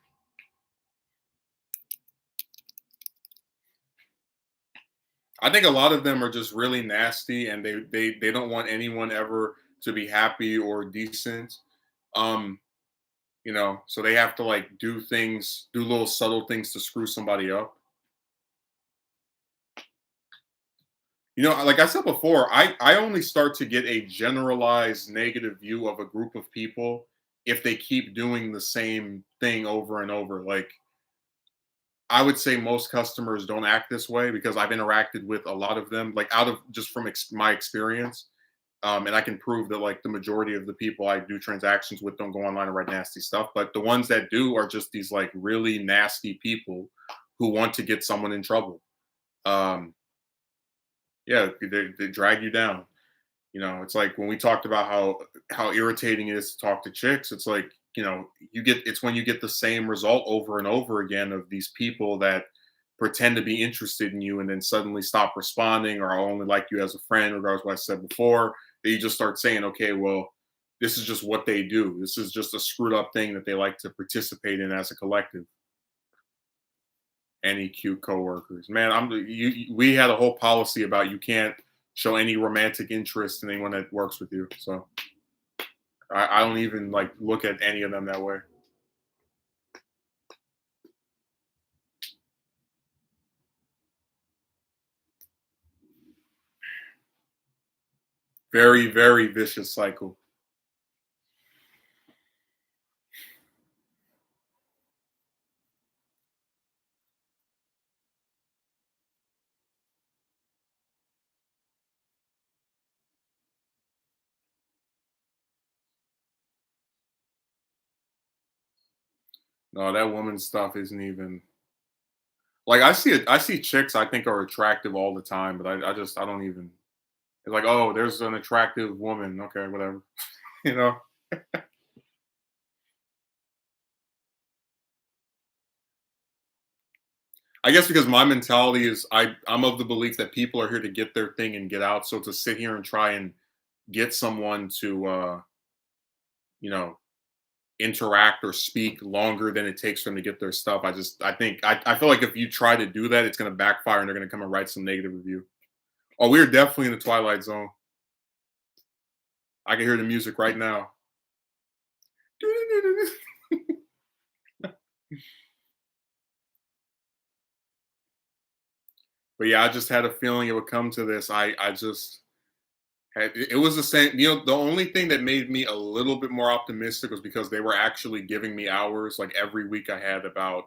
I think a lot of them are just really nasty, and they don't want anyone ever to be happy or decent. Um, so they have to like do things, do little subtle things to screw somebody up. Like I said before, I only start to get a generalized negative view of a group of people if they keep doing the same thing over and over. Like I would say most customers don't act this way because I've interacted with a lot of them, like out of just from my experience. And I can prove that like the majority of the people I do transactions with don't go online and write nasty stuff. But the ones that do are just these like really nasty people who want to get someone in trouble. Um, yeah, they drag you down. It's like when we talked about how irritating it is to talk to chicks. It's like it's when you get the same result over and over again of these people that pretend to be interested in you and then suddenly stop responding or I only like you as a friend, regardless of what I said before. That you just start saying, okay, well, this is just what they do. This is just a screwed up thing that they like to participate in as a collective. Any cute coworkers, man. We had a whole policy about you can't show any romantic interest in anyone that works with you. So I don't even like look at any of them that way. Very, very vicious cycle. No, that woman stuff isn't even like I see chicks I think are attractive all the time, but I don't even it's like, oh, there's an attractive woman. Okay, whatever. you know? I guess because my mentality is I'm of the belief that people are here to get their thing and get out. So to sit here and try and get someone to you know, interact or speak longer than it takes for them to get their stuff. I feel like if you try to do that, it's gonna backfire and they're gonna come and write some negative review. Oh, we're definitely in the twilight zone. I can hear the music right now. But yeah, I just had a feeling it would come to this. I just it was the same. The only thing that made me a little bit more optimistic was because they were actually giving me hours. Like every week, I had about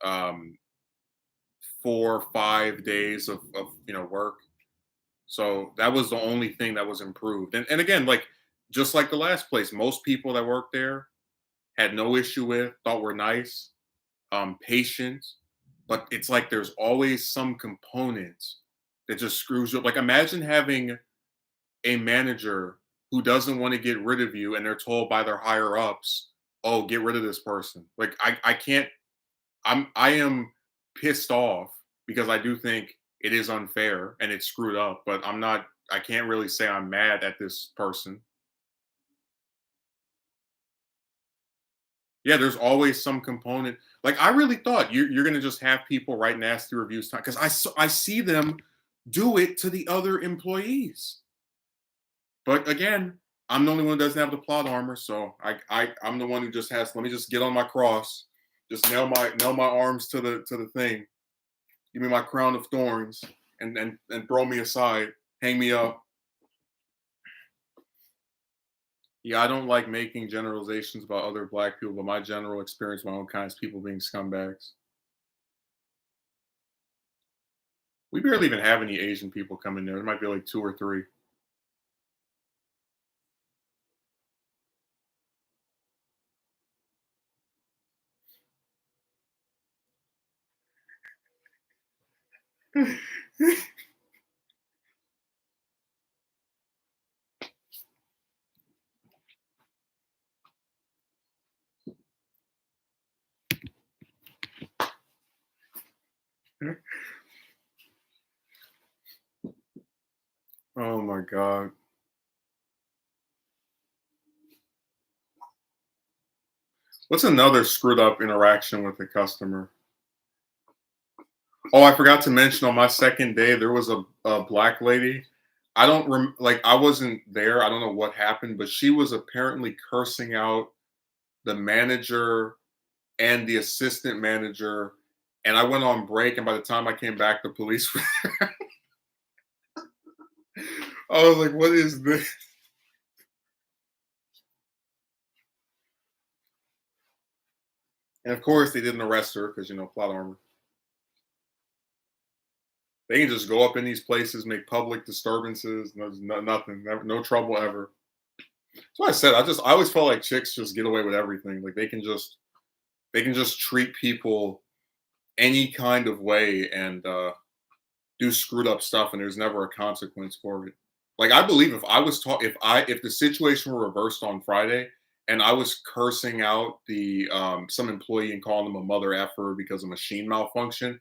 um, 4 or 5 days of work. So that was the only thing that was improved. And again, like just like the last place, most people that worked there had no issue with, thought were nice, patient. But it's like there's always some component that just screws you up. Like imagine having a manager who doesn't want to get rid of you and they're told by their higher ups, oh, get rid of this person. Like I can't I am pissed off because I do think it is unfair and it's screwed up, but I can't really say I'm mad at this person. Yeah, there's always some component. Like I really thought you're gonna just have people write nasty reviews because I see them do it to the other employees. But again, I'm the only one who doesn't have the plot armor, so I'm the one who just has. Let me just get on my cross, just nail my arms to the thing. Give me my crown of thorns, and throw me aside, hang me up. Yeah, I don't like making generalizations about other black people, but my general experience, my own kind, is people being scumbags. We barely even have any Asian people come in there. There might be like two or three. Oh my god. What's another screwed up interaction with a customer? Oh, I forgot to mention on my second day, there was a black lady. I don't like I wasn't there. I don't know what happened, but she was apparently cursing out the manager and the assistant manager. And I went on break, and by the time I came back, the police were I was like, what is this? And of course, they didn't arrest her because, plot armor. They can just go up in these places, make public disturbances. Nothing, no trouble ever. That's what I said. I always felt like chicks just get away with everything. Like they can just treat people any kind of way and do screwed up stuff, and there's never a consequence for it. Like I believe if I was taught if the situation were reversed on Friday and I was cursing out the some employee and calling them a mother effer because of machine malfunction,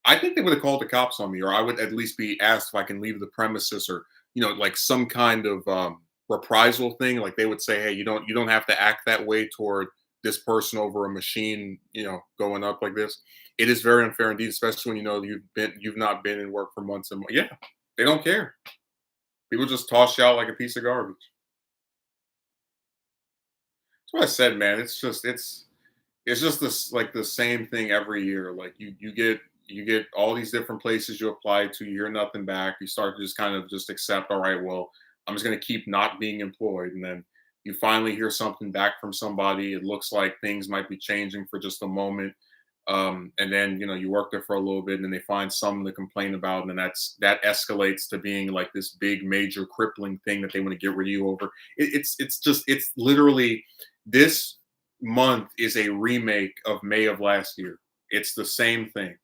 I think they would have called the cops on me, or I would at least be asked if I can leave the premises, or like some kind of reprisal thing. Like they would say, "Hey, you don't have to act that way toward this person over a machine, going up like this." It is very unfair indeed, especially when you've not been in work for months and yeah, they don't care. People just toss you out like a piece of garbage. That's what I said, man. It's just this like the same thing every year. Like you get all these different places you apply to, you hear nothing back. You start to just kind of just accept, all right, well, I'm just gonna keep not being employed. And then you finally hear something back from somebody. It looks like things might be changing for just a moment. And then you work there for a little bit and then they find something to complain about, and then that escalates to being like this big major crippling thing that they want to get rid of you over. It's literally this month is a remake of May of last year. It's the same thing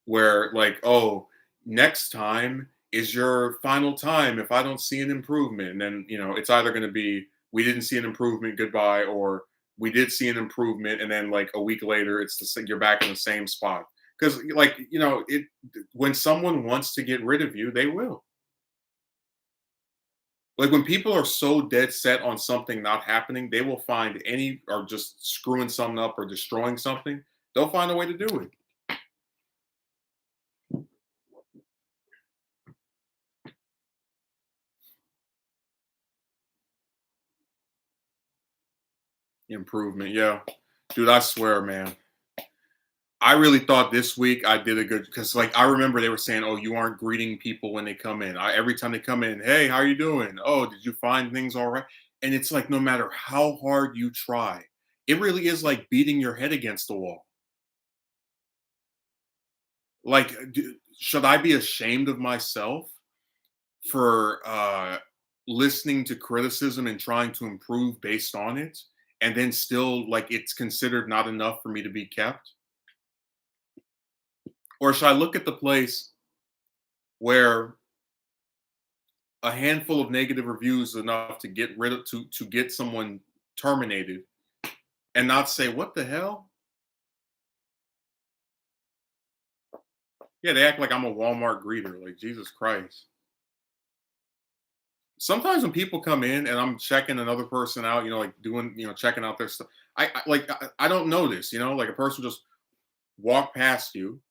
where like, oh, next time is your final time if I don't see an improvement. And then, it's either going to be we didn't see an improvement, goodbye, or we did see an improvement, and then like a week later, you're back in the same spot. Because like, it when someone wants to get rid of you, they will. Like when people are so dead set on something not happening, they will find any or just screwing something up or destroying something. They'll find a way to do it. Improvement, yeah. Dude, I swear, man. I really thought this week I did a good because like I remember they were saying, "Oh, you aren't greeting people when they come in." Every time they come in, "Hey, how are you doing? Oh, did you find things all right?" And it's like no matter how hard you try, it really is like beating your head against the wall. Like, should I be ashamed of myself for listening to criticism and trying to improve based on it, and then still like it's considered not enough for me to be kept? Or should I look at the place where a handful of negative reviews is enough to get rid of to get someone terminated and not say what the hell? Yeah, they act like I'm a Walmart greeter. Like Jesus Christ. Sometimes when people come in and I'm checking another person out, like doing, checking out their stuff, I don't notice, like a person just walk past you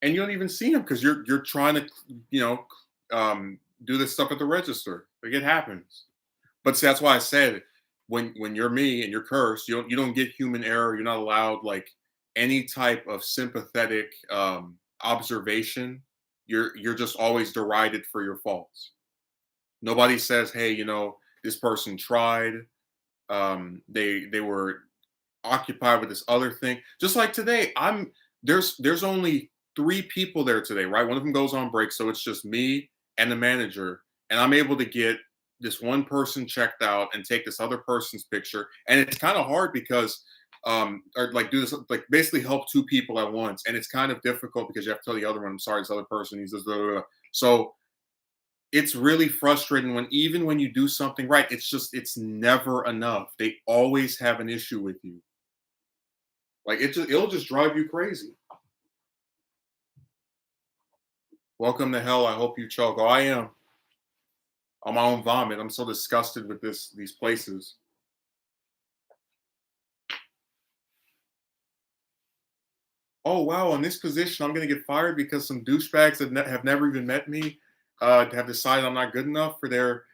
and you don't even see them because you're trying to, you know, do this stuff at the register. Like it happens. But see, that's why I said when you're me and you're cursed, you don't get human error. You're not allowed like any type of sympathetic observation. You're just always derided for your faults. Nobody says, "Hey, this person tried. They were occupied with this other thing." Just like today, there's only three people there today, right? One of them goes on break, so it's just me and the manager, and I'm able to get this one person checked out and take this other person's picture. And it's kind of hard because or like do this like basically help two people at once, and it's kind of difficult because you have to tell the other one, "I'm sorry, this other person he's just blah, blah, blah." So it's really frustrating when even when you do something right, it's never enough. They always have an issue with you. Like it'll just drive you crazy. Welcome to hell. I hope you choke. Oh, I am on my own vomit. I'm so disgusted with these places. oh wow, in this position, I'm gonna get fired because some douchebags that have never even met me have decided I'm not good enough for their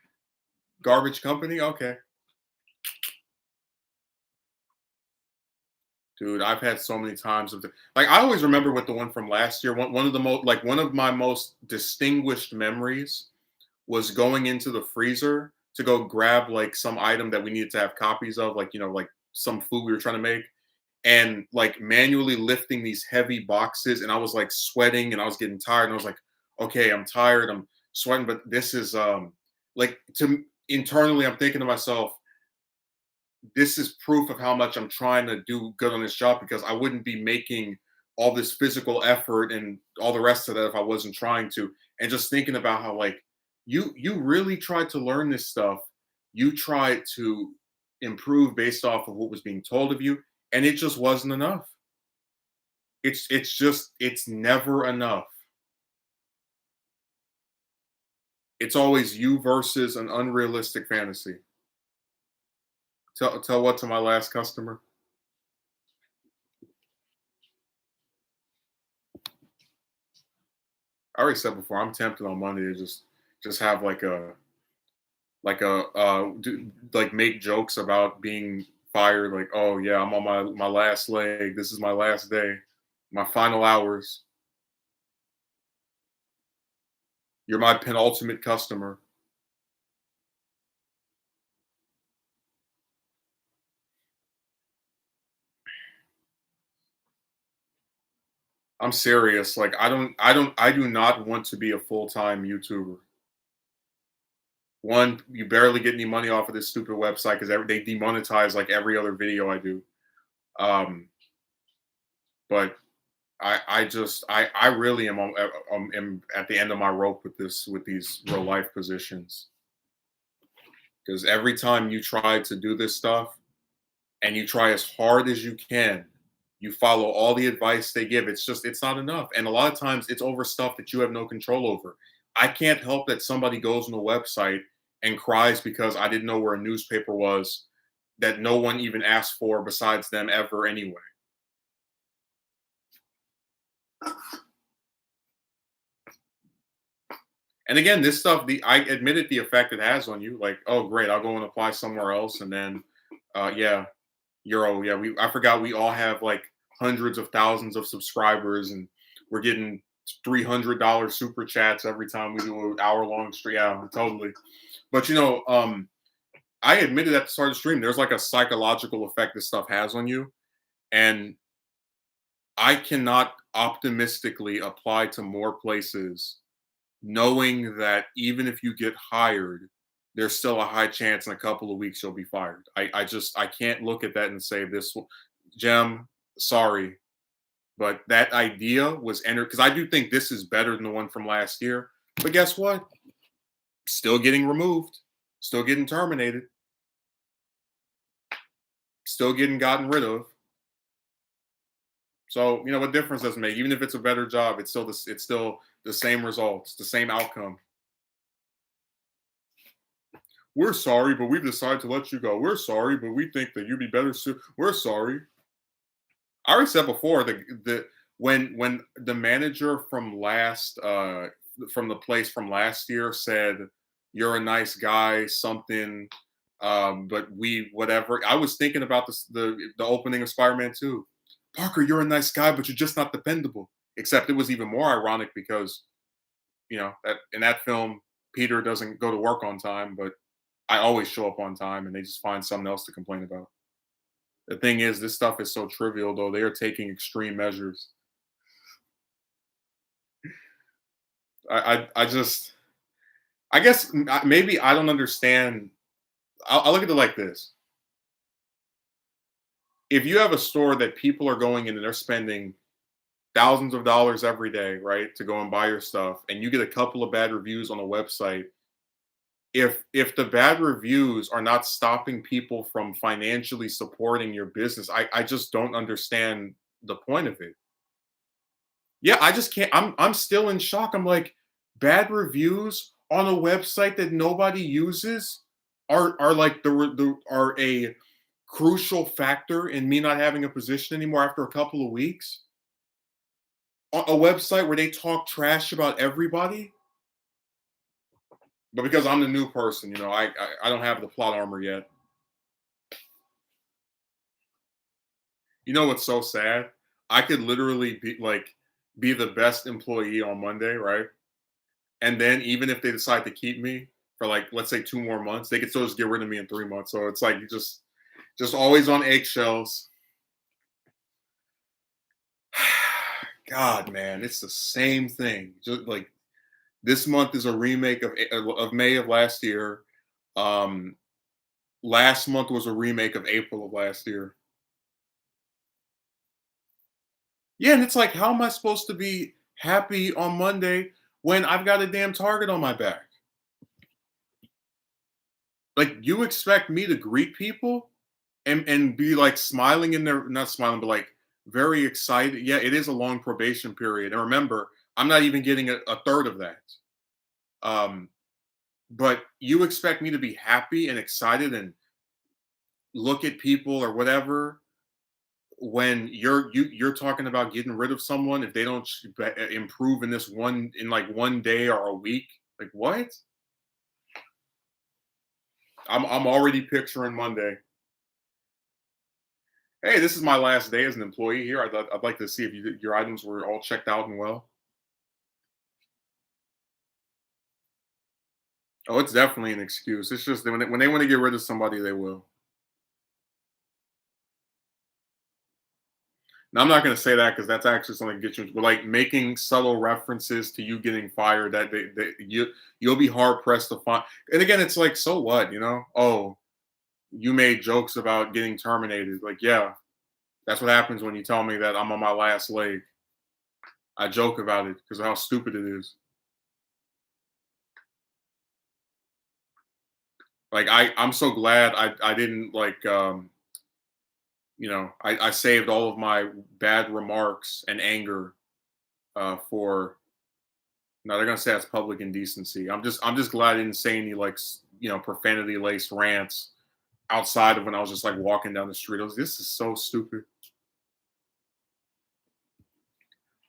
garbage company. Okay, dude, I've had so many times of like I always remember with the one from last year. One of the most like one of my most distinguished memories was going into the freezer to go grab like some item that we needed to have copies of, like like some food we were trying to make, and like manually lifting these heavy boxes, and I was like sweating and I was getting tired, and I was like, okay, I'm tired, I'm sweating, but this is like to internally I'm thinking to myself, this is proof of how much I'm trying to do good on this job because I wouldn't be making all this physical effort and all the rest of that if I wasn't trying to. And just thinking about how like you really tried to learn this stuff. You tried to improve based off of what was being told of you, and it just wasn't enough. It's never enough. It's always you versus an unrealistic fantasy. Tell what to my last customer. I already said before, I'm tempted on Monday to just have like make jokes about being fired. Like, oh yeah, I'm on my last leg. This is my last day, my final hours. You're my penultimate customer. I'm serious. Like, I do not want to be a full time YouTuber. One, you barely get any money off of this stupid website because they demonetize like every other video I do. Um, but I really am at the end of my rope with these real life positions because every time you try to do this stuff and you try as hard as you can, you follow all the advice they give. It's not enough, and a lot of times it's over stuff that you have no control over. I can't help that somebody goes on the website and cries because I didn't know where a newspaper was that no one even asked for besides them ever anyway. And again, this stuff, I admitted the effect it has on you. Like, oh, great, I'll go and apply somewhere else, and then, yeah, yeah, I forgot we all have like hundreds of thousands of subscribers, and we're getting $300 super chats every time we do an hour long stream. Yeah, totally. But I admitted at the start of the stream, there's like a psychological effect this stuff has on you, and I cannot optimistically apply to more places knowing that even if you get hired, there's still a high chance in a couple of weeks you'll be fired. I can't look at that and say Jem, sorry, but that idea was entered because I do think this is better than the one from last year. But guess what? Still getting removed, still getting terminated, still getting gotten rid of. So what difference does it make? Even if it's a better job, it's still the same results, the same outcome. We're sorry, but we've decided to let you go. We're sorry, but we think that you'd be better suited. We're sorry. I already said before the when the manager from the place from last year said you're a nice guy, something, but we whatever. I was thinking about the opening of Spider-Man 2. Parker, you're a nice guy, but you're just not dependable. Except it was even more ironic because that in that film Peter doesn't go to work on time, but I always show up on time, and they just find something else to complain about. The thing is, this stuff is so trivial, though. They are taking extreme measures. I just, I guess maybe I don't understand. I'll look at it like this: if you have a store that people are going in and they're spending thousands of dollars every day, right, to go and buy your stuff, and you get a couple of bad reviews on a website, if the bad reviews are not stopping people from financially supporting your business, I just don't understand the point of it. Yeah, I just can't. I'm still in shock. I'm like, bad reviews on a website that nobody uses are like are a crucial factor in me not having a position anymore after a couple of weeks. a website where they talk trash about everybody. But because I'm the new person, I don't have the plot armor yet. You know what's so sad? I could literally be the best employee on Monday, right? And then even if they decide to keep me for like let's say 2 more months, they could still just get rid of me in 3 months. So it's like you just always on eggshells. God, man, it's the same thing. Just like this month is a remake of May of last year. Um, Last month was a remake of April of last year. Yeah, and it's like, how am I supposed to be happy on Monday when I've got a damn target on my back? Like, you expect me to greet people and be like smiling in their not smiling, but like very excited. Yeah, it is a long probation period. And remember, I'm not even getting a third of that. Um, but you expect me to be happy and excited and look at people or whatever when you're talking about getting rid of someone if they don't improve in this one in like one day or a week. Like what? I'm already picturing Monday. Hey, this is my last day as an employee here. I'd like to see if your items were all checked out and well. Oh, it's definitely an excuse. It's just that when they want to get rid of somebody, they will. Now, I'm not going to say that because that's actually something that gets you. But like making subtle references to you getting fired, that you'll be hard pressed to find. And again, it's like, so what? Oh, you made jokes about getting terminated. Like, yeah, that's what happens when you tell me that I'm on my last leg. I joke about it because of how stupid it is. Like, I'm so glad I didn't I saved all of my bad remarks and anger for. No, they're gonna say that's public indecency. I'm just glad I didn't say any profanity laced rants outside of when I was just like walking down the street. I was this is so stupid.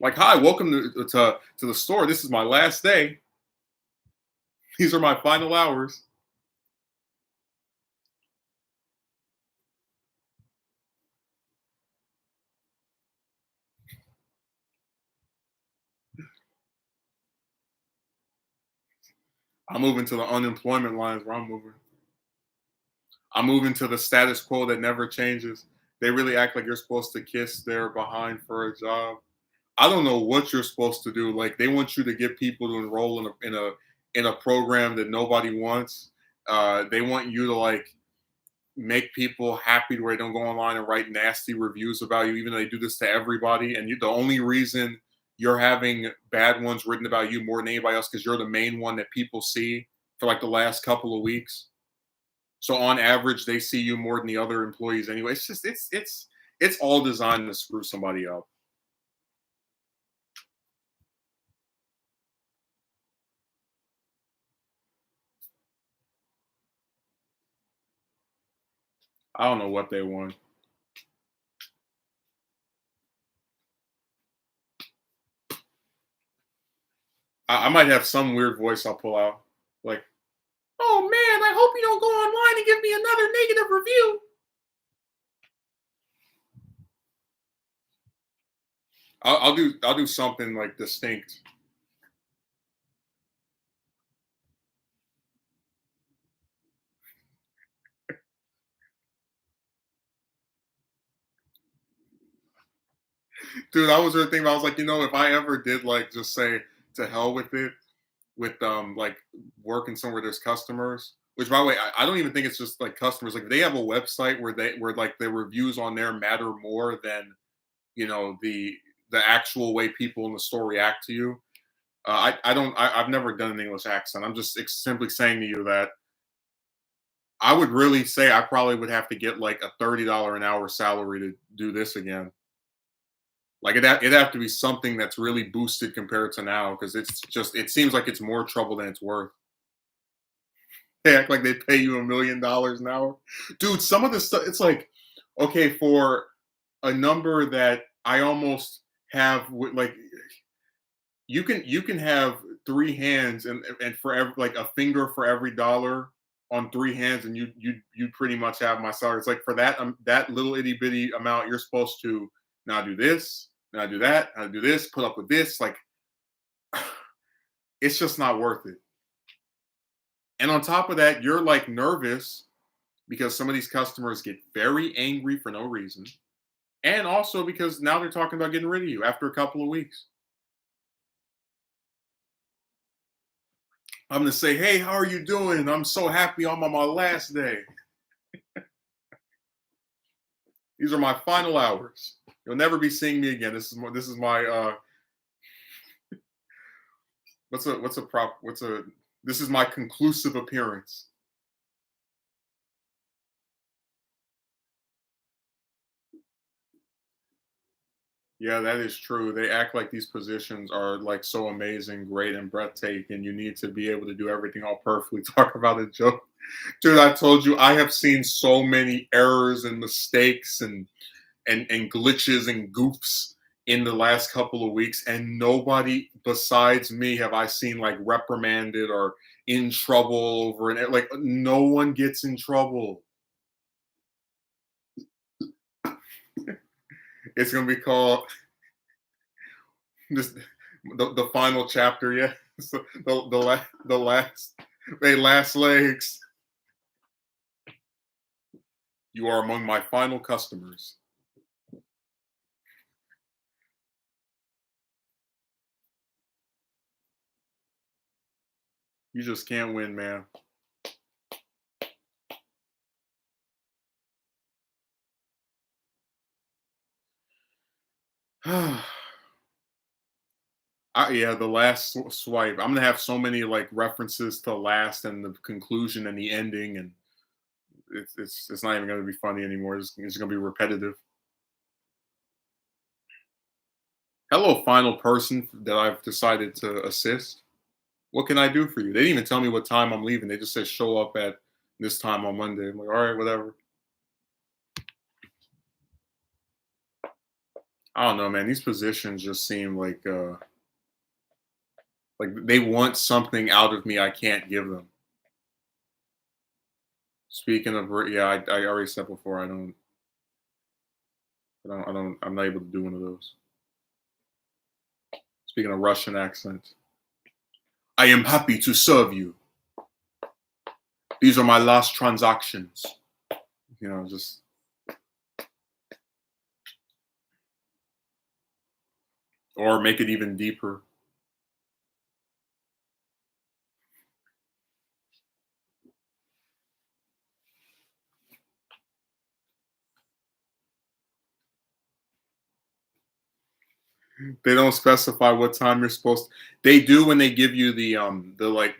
Like, hi, welcome to the store. This is my last day. These are my final hours. I'm moving to the unemployment lines where I'm moving. I'm moving to the status quo that never changes. They really act like you're supposed to kiss their behind for a job. I don't know what you're supposed to do. Like they want you to get people to enroll in a program that nobody wants. They want you to like make people happy to where they don't go online and write nasty reviews about you, even though they do this to everybody. And the only reason you're having bad ones written about you more than anybody else because you're the main one that people see for like the last couple of weeks. So on average, they see you more than the other employees anyway. It's just it's all designed to screw somebody up. I don't know what they want. I might have some weird voice I'll pull out, like, "Oh man, I hope you don't go online and give me another negative review." I'll do something like distinct. Dude, I was really thinking. I was like, if I ever did like just say to hell with it, with like working somewhere there's customers. Which, by the way, I don't even think it's just like customers. Like they have a website where like the reviews on there matter more than the actual way people in the store react to you. I don't. I've never done an English accent. I'm just simply saying to you that I would really say I probably would have to get like a $30 an hour salary to do this again. Like it'd have to be something that's really boosted compared to now because it seems like it's more trouble than it's worth. They act like they pay you $1 million an hour, dude. Some of this stuff, it's like, okay, for a number that I almost have, like, you can have three hands and for every, like a finger for every dollar on three hands, and you pretty much have my salary. It's like for that little itty bitty amount, you're supposed to now do this, now do that, now do this, put up with this. Like it's just not worth it. And on top of that, you're like nervous because some of these customers get very angry for no reason. And also because now they're talking about getting rid of you after a couple of weeks. I'm gonna say, hey, how are you doing? I'm so happy I'm on my last day. These are my final hours. You'll never be seeing me again. This is my this is my conclusive appearance. Yeah, that is true. They act like these positions are like so amazing, great, and breathtaking. You need to be able to do everything all perfectly. Talk about a joke. Dude, I told you I have seen so many errors and mistakes and glitches and goofs in the last couple of weeks, and nobody besides me have I seen like reprimanded or in trouble over it. Like no one gets in trouble. It's gonna be called this the final chapter. Yeah, so the last they last legs. You are among my final customers. You just can't win, man. Yeah, the last swipe. I'm gonna have so many like references to last and the conclusion and the ending, and it's not even gonna be funny anymore. It's gonna be repetitive. Hello, final person that I've decided to assist. What can I do for you? They didn't even tell me what time I'm leaving. They just said show up at this time on Monday. I'm like, all right, whatever. I don't know, man. These positions just seem like they want something out of me I can't give them. Speaking of, yeah, I already said before. I'm not able to do one of those. Speaking of Russian accent, I am happy to serve you. These are my last transactions. Just or make it even deeper. They don't specify what time you're supposed to. They do when they give you the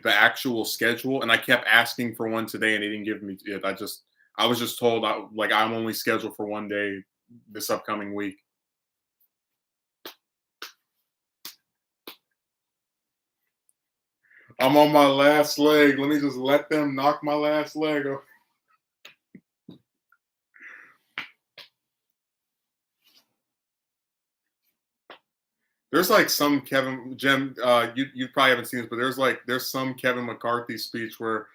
actual schedule, and I kept asking for one today, and they didn't give me it. I was just told like I'm only scheduled for one day this upcoming week. I'm on my last leg. Let me just let them knock my last leg off. There's like some Kevin Jim. You probably haven't seen this, but there's some Kevin McCarthy speech where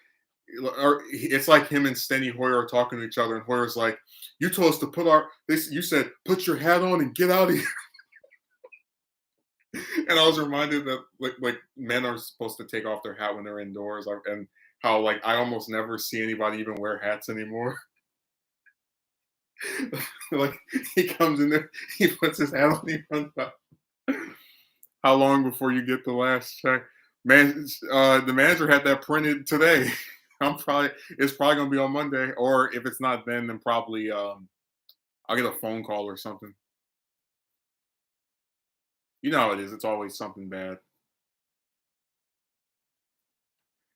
or it's like him and Steny Hoyer are talking to each other, and Hoyer's like, "You told us to put our this. You said put your hat on and get out of here." And I was reminded that like men are supposed to take off their hat when they're indoors, and how like I almost never see anybody even wear hats anymore. Like he comes in there, he puts his hat on, he runs out. How long before you get the last check? Man, the manager had that printed today. It's probably gonna be on Monday, or if it's not then probably I'll get a phone call or something. You know how it is. It's always something bad.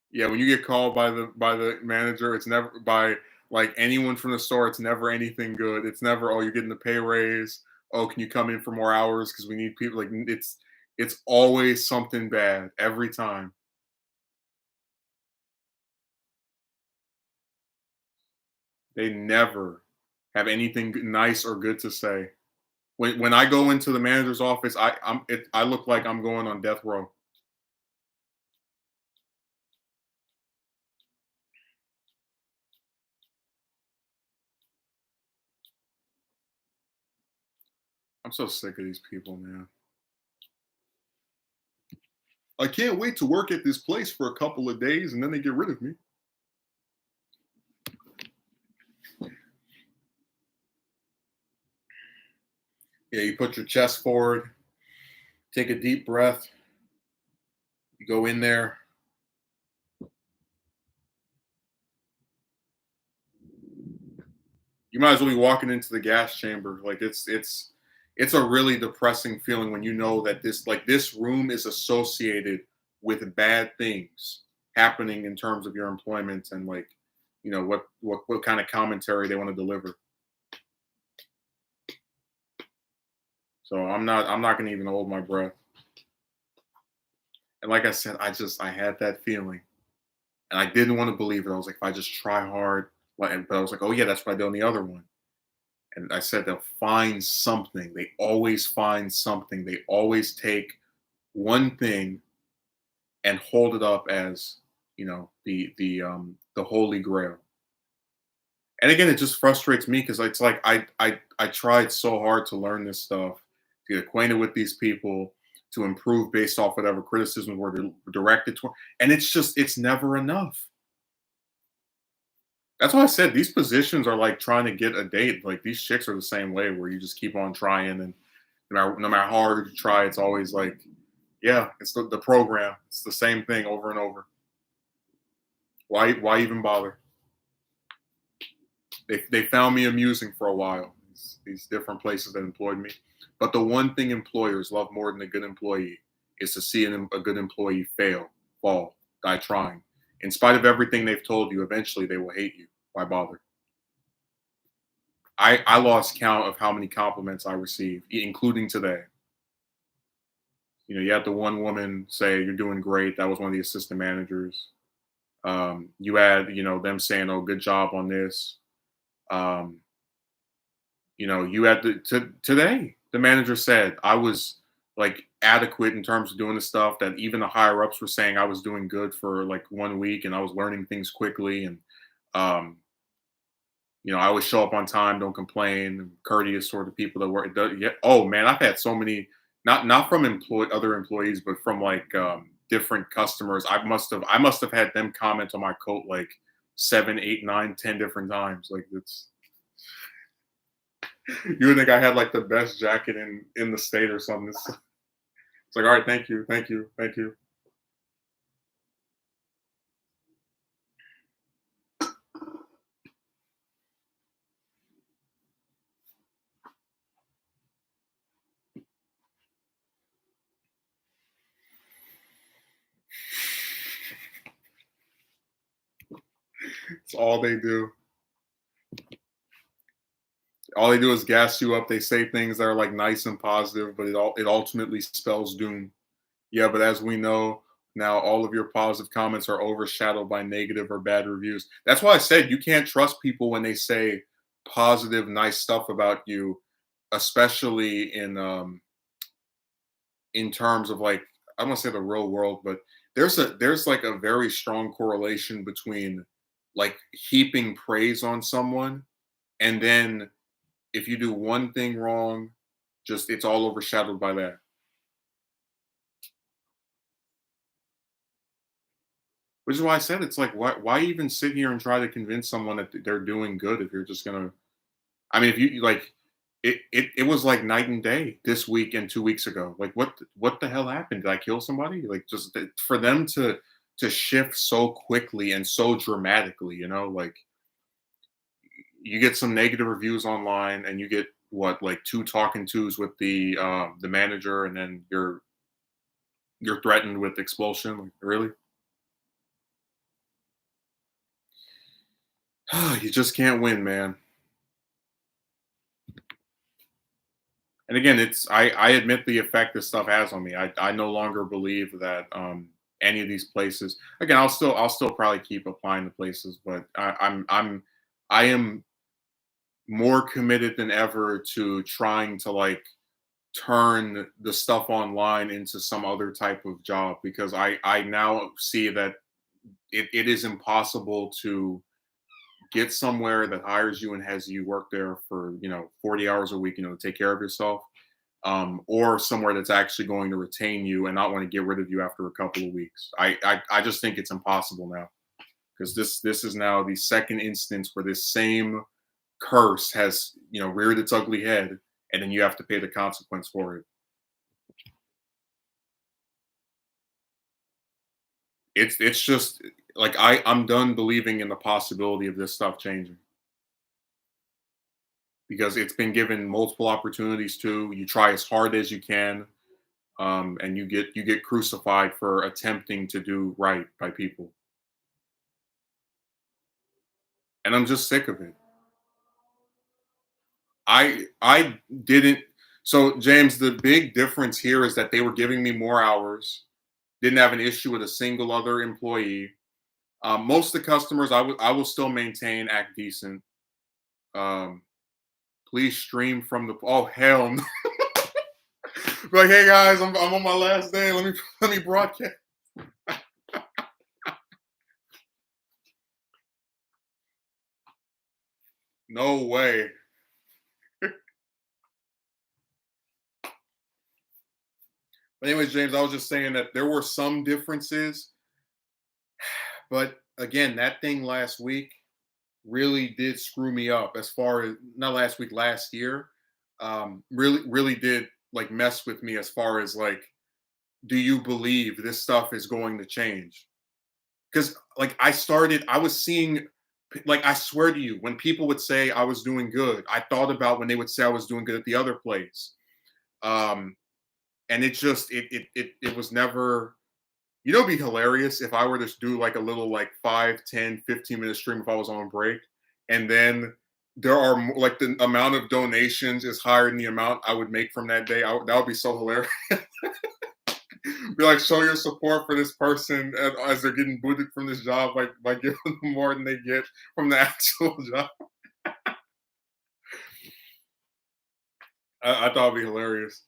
Yeah, when you get called by the manager, it's never by like anyone from the store. It's never anything good. It's never, oh, you're getting the pay raise. Oh, can you come in for more hours because we need people? Like it's always something bad every time. They never have anything nice or good to say. When I go into the manager's office, I look like I'm going on death row. I'm so sick of these people, man. I can't wait to work at this place for a couple of days and then they get rid of me. Yeah, you put your chest forward, take a deep breath, you go in there. You might as well be walking into the gas chamber. Like it's a really depressing feeling when you know that this room is associated with bad things happening in terms of your employment and like what kind of commentary they want to deliver. So I'm not gonna even hold my breath. And like I said, I had that feeling and I didn't want to believe it. I was like, if I just try hard, but I was like, oh yeah, that's what I did on the other one. And I said they'll find something. They always find something. They always take one thing and hold it up as the holy grail. And again, it just frustrates me because it's like I tried so hard to learn this stuff, to get acquainted with these people, to improve based off whatever criticisms were directed toward, and it's never enough. That's why I said these positions are like trying to get a date. Like these chicks are the same way, where you just keep on trying, and no matter how hard you try, it's always like, yeah, it's the program. It's the same thing over and over. Why even bother? They found me amusing for a while. These different places that employed me, but the one thing employers love more than a good employee is to see a good employee fail, fall, die trying. In spite of everything they've told you, eventually they will hate you. Why bother? I lost count of how many compliments I received, including today. You had the one woman say, "You're doing great." That was one of the assistant managers. You had, them saying, "Oh, good job on this." Um, you had today. The manager said I was like adequate in terms of doing the stuff that even the higher ups were saying I was doing good for like 1 week, and I was learning things quickly, and um, I always show up on time, don't complain, I'm courteous toward the people that work. Yeah. Oh man, I've had so many, not from other employees, but from like different customers. I must have had them comment on my coat like 7, 8, 9, 10 different times. Like it's you would think I had like the best jacket in the state or something. It's like, all right, thank you, thank you, thank you. It's all they do. All they do is gas you up. They say things that are like nice and positive, but it ultimately spells doom. Yeah, but as we know now, all of your positive comments are overshadowed by negative or bad reviews. That's why I said you can't trust people when they say positive, nice stuff about you, especially in terms of like I don't want to say the real world, but there's like a very strong correlation between like heaping praise on someone and then if you do one thing wrong, just it's all overshadowed by that. Which is why I said it's like why even sit here and try to convince someone that they're doing good if you're just gonna I mean if you like it was like night and day this week and 2 weeks ago. Like what the hell happened? Did I kill somebody? Like just for them to shift so quickly and so dramatically, like you get some negative reviews online and you get what like two talking tos with the manager and then you're threatened with expulsion. Like really? You just can't win, man. And again, I admit the effect this stuff has on me. I no longer believe that any of these places. Again, I'll still probably keep applying to places, but I am more committed than ever to trying to like turn the stuff online into some other type of job, because I now see that it is impossible to get somewhere that hires you and has you work there for 40 hours a week, to take care of yourself, or somewhere that's actually going to retain you and not want to get rid of you after a couple of weeks. I just think it's impossible now, because this is now the second instance where this same curse has reared its ugly head, and then you have to pay the consequence for it. It's just like I'm done believing in the possibility of this stuff changing, because it's been given multiple opportunities to. You try as hard as you can, and you get crucified for attempting to do right by people, and I'm just sick of it. I didn't. So James, the big difference here is that they were giving me more hours. Didn't have an issue with a single other employee. Most of the customers, I will still maintain act decent. Um, Please stream from the. Oh hell no! Like, hey guys, I'm on my last day. Let me broadcast. No way. But anyways, James, I was just saying that there were some differences, but again, that thing last week really did screw me up. As far as not last week, last year, really did like mess with me as far as like, do you believe this stuff is going to change? Because like I was seeing, like, I swear to you, when people would say I was doing good, I thought about when they would say I was doing good at the other place. Um, and it just it was never, it'd be hilarious if I were to do like a little like 5, 10, 15 minute stream if I was on break, and then there are like the amount of donations is higher than the amount I would make from that day. That would be so hilarious. Be like, show your support for this person as they're getting booted from this job by giving them more than they get from the actual job. I thought it'd be hilarious.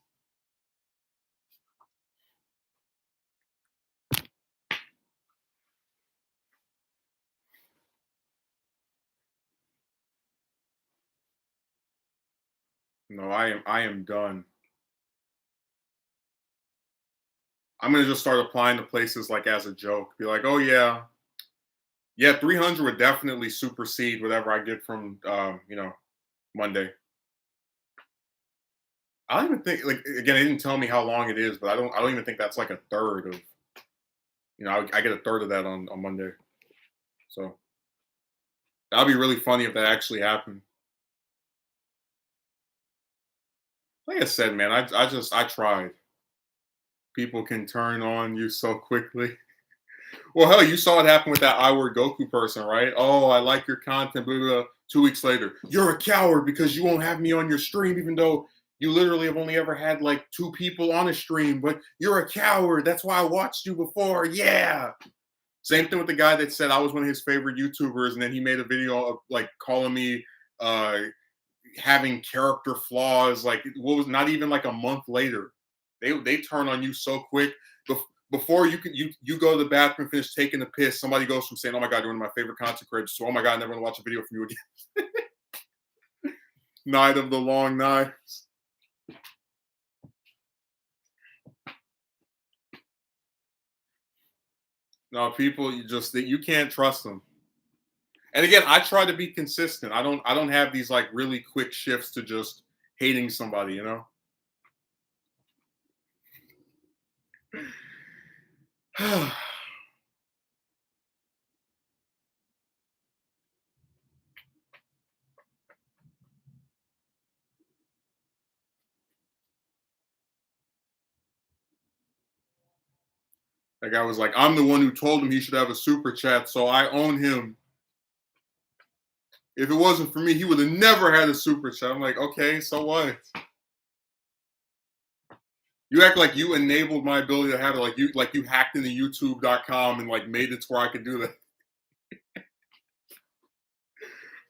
No, I am done. I'm gonna just start applying to places like as a joke. Be like, oh yeah, yeah, 300 would definitely supersede whatever I get from Monday. I don't even think, like, again, they didn't tell me how long it is, but I don't even think that's like a third of, I get a third of that on Monday. So that'd be really funny if that actually happened. Like I said, man, I tried. People can turn on you so quickly. Well, hell, you saw it happen with that I Word Goku person, right? Oh, I like your content, blah, blah, blah. 2 weeks later, you're a coward because you won't have me on your stream, even though you literally have only ever had like 2 people on a stream, but you're a coward. That's why I watched you before. Yeah. Same thing with the guy that said I was one of his favorite YouTubers, and then he made a video of like calling me uh having character flaws. Like, what was not even like a month later. They turn on you so quick. Before you go to the bathroom, finish taking a piss, somebody goes from saying, "Oh my God, you're one of my favorite content creators," to, "Oh my God, I never want to watch a video from you again." Night of the long knives. No, people, you can't trust them. And again, I try to be consistent. I don't have these like really quick shifts to just hating somebody, That guy was like, "I'm the one who told him he should have a super chat, so I own him. If it wasn't for me, he would have never had a super chat." I'm like, okay, so what? You act like you enabled my ability to have it, like you hacked into YouTube.com and like made it to where I could do that.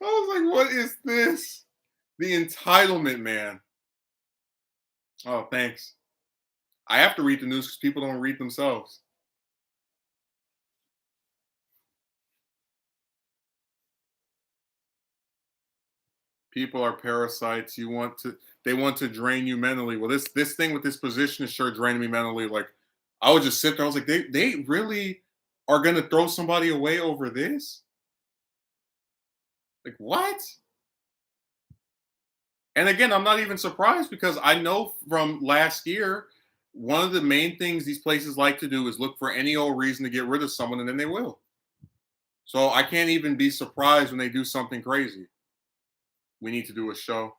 I was like, what is this? The entitlement, man. Oh, thanks. I have to read the news because people don't read themselves. People are parasites. They want to drain you mentally. Well, this thing with this position is sure draining me mentally. Like, I would just sit there. I was like, they really are gonna throw somebody away over this? Like, what? And again, I'm not even surprised because I know from last year, one of the main things these places like to do is look for any old reason to get rid of someone, and then they will. So I can't even be surprised when they do something crazy. We need to do a show.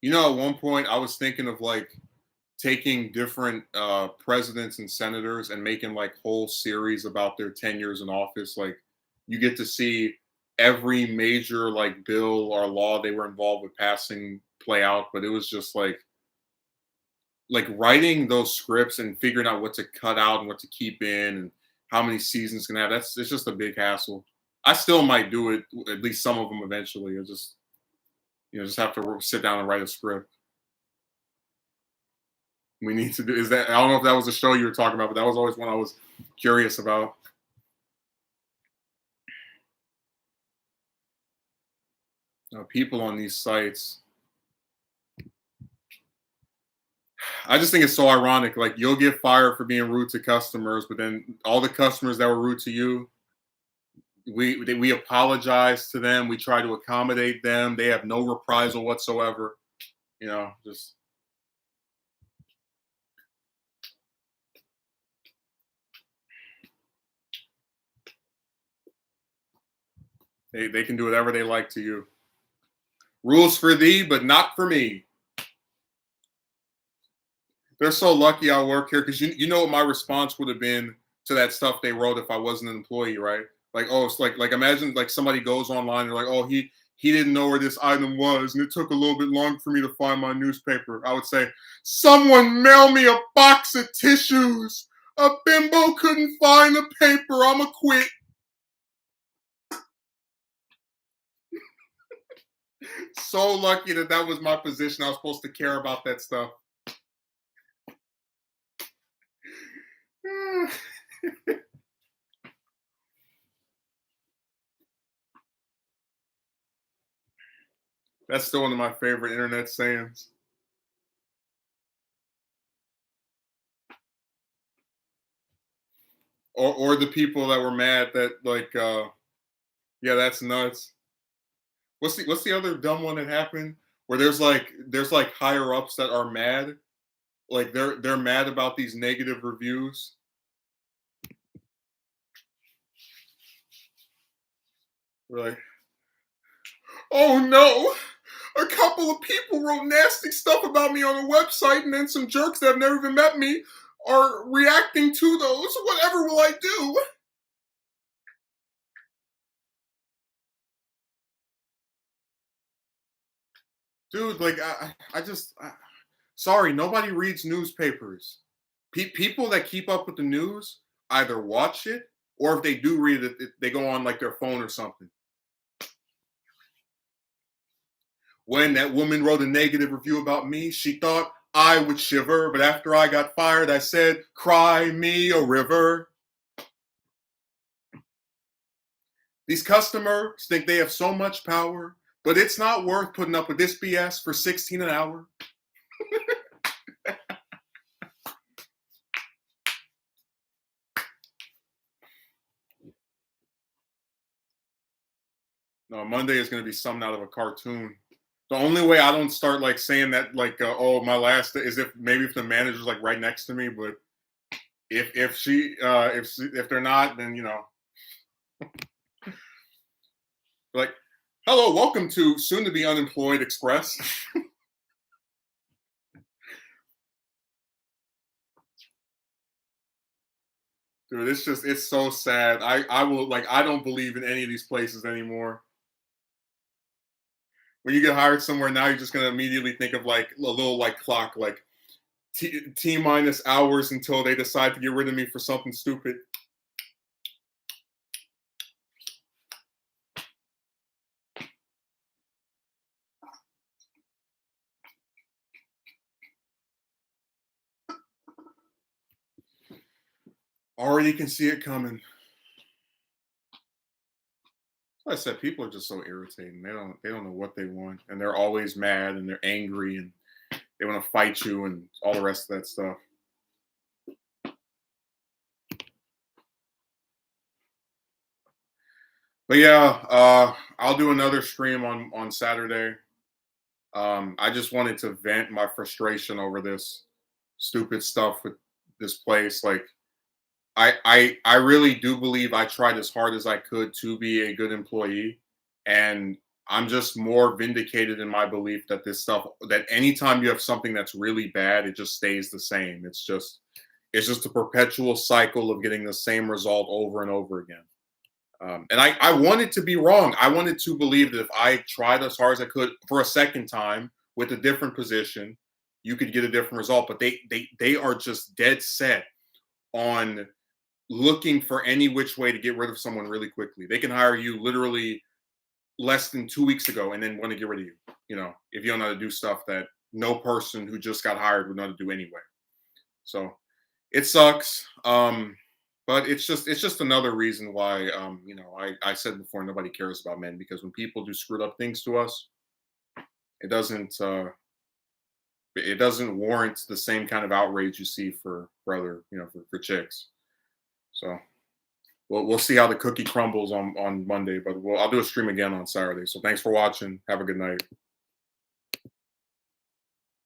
At one point I was thinking of like taking different presidents and senators and making like whole series about their tenures in office. Like you get to see every major like bill or law they were involved with passing play out, but it was just like writing those scripts and figuring out what to cut out and what to keep in and how many seasons can have. It's just a big hassle. I still might do it, at least some of them eventually. I just just have to sit down and write a script. We need to do is that I don't know if that was a show you were talking about, but that was always one I was curious about. People on these sites. I just think it's so ironic. Like you'll get fired for being rude to customers, but then all the customers that were rude to you, we apologize to them. We try to accommodate them. They have no reprisal whatsoever. Just they can do whatever they like to you. Rules for thee, but not for me. They're so lucky I work here because you know what my response would have been to that stuff they wrote if I wasn't an employee, right? Like, oh, it's like imagine like somebody goes online and they're like, oh, he didn't know where this item was, and it took a little bit longer for me to find my newspaper. I would say, someone mail me a box of tissues. A bimbo couldn't find the paper. I'ma quit. So lucky that was my position. I was supposed to care about that stuff. That's still one of my favorite internet sayings. Or the people that were mad that like yeah, that's nuts. What's the other dumb one that happened where there's like higher ups that are mad, like they're mad about these negative reviews. We're like, oh no, a couple of people wrote nasty stuff about me on a website, and then some jerks that have never even met me are reacting to those. Whatever will I do? Dude, like sorry, nobody reads newspapers. People that keep up with the news either watch it or if they do read it, they go on like their phone or something. When that woman wrote a negative review about me, she thought I would shiver, but after I got fired, I said, cry me a river. These customers think they have so much power, but it's not worth putting up with this BS for 16 an hour. No, Monday is going to be something out of a cartoon. The only way I don't start like saying that, like, oh, my last day is if the manager's like right next to me, but if they're not, then like, hello, welcome to soon to be unemployed Express. Dude, it's so sad. I don't believe in any of these places anymore. When you get hired somewhere now, you're just gonna immediately think of like a little like clock, like T minus hours until they decide to get rid of me for something stupid. Already can see it coming. Like I said, people are just so irritating. They don't know what they want, and they're always mad and they're angry and they want to fight you and all the rest of that stuff. But yeah, I'll do another stream on Saturday. I just wanted to vent my frustration over this stupid stuff with this place. Like, I really do believe I tried as hard as I could to be a good employee, and I'm just more vindicated in my belief that this stuff, that anytime you have something that's really bad, it just stays the same. It's just a perpetual cycle of getting the same result over and over again. And I wanted to be wrong. I wanted to believe that if I tried as hard as I could for a second time with a different position, you could get a different result. But they are just dead set on looking for any which way to get rid of someone really quickly. They can hire you literally less than 2 weeks ago and then want to get rid of you. If you don't know how to do stuff that no person who just got hired would know how to do anyway. So it sucks. But it's just another reason why I said before, nobody cares about men, because when people do screwed up things to us, it doesn't warrant the same kind of outrage you see for other, for chicks. So we'll see how the cookie crumbles on Monday, but I'll do a stream again on Saturday. So thanks for watching. Have a good night.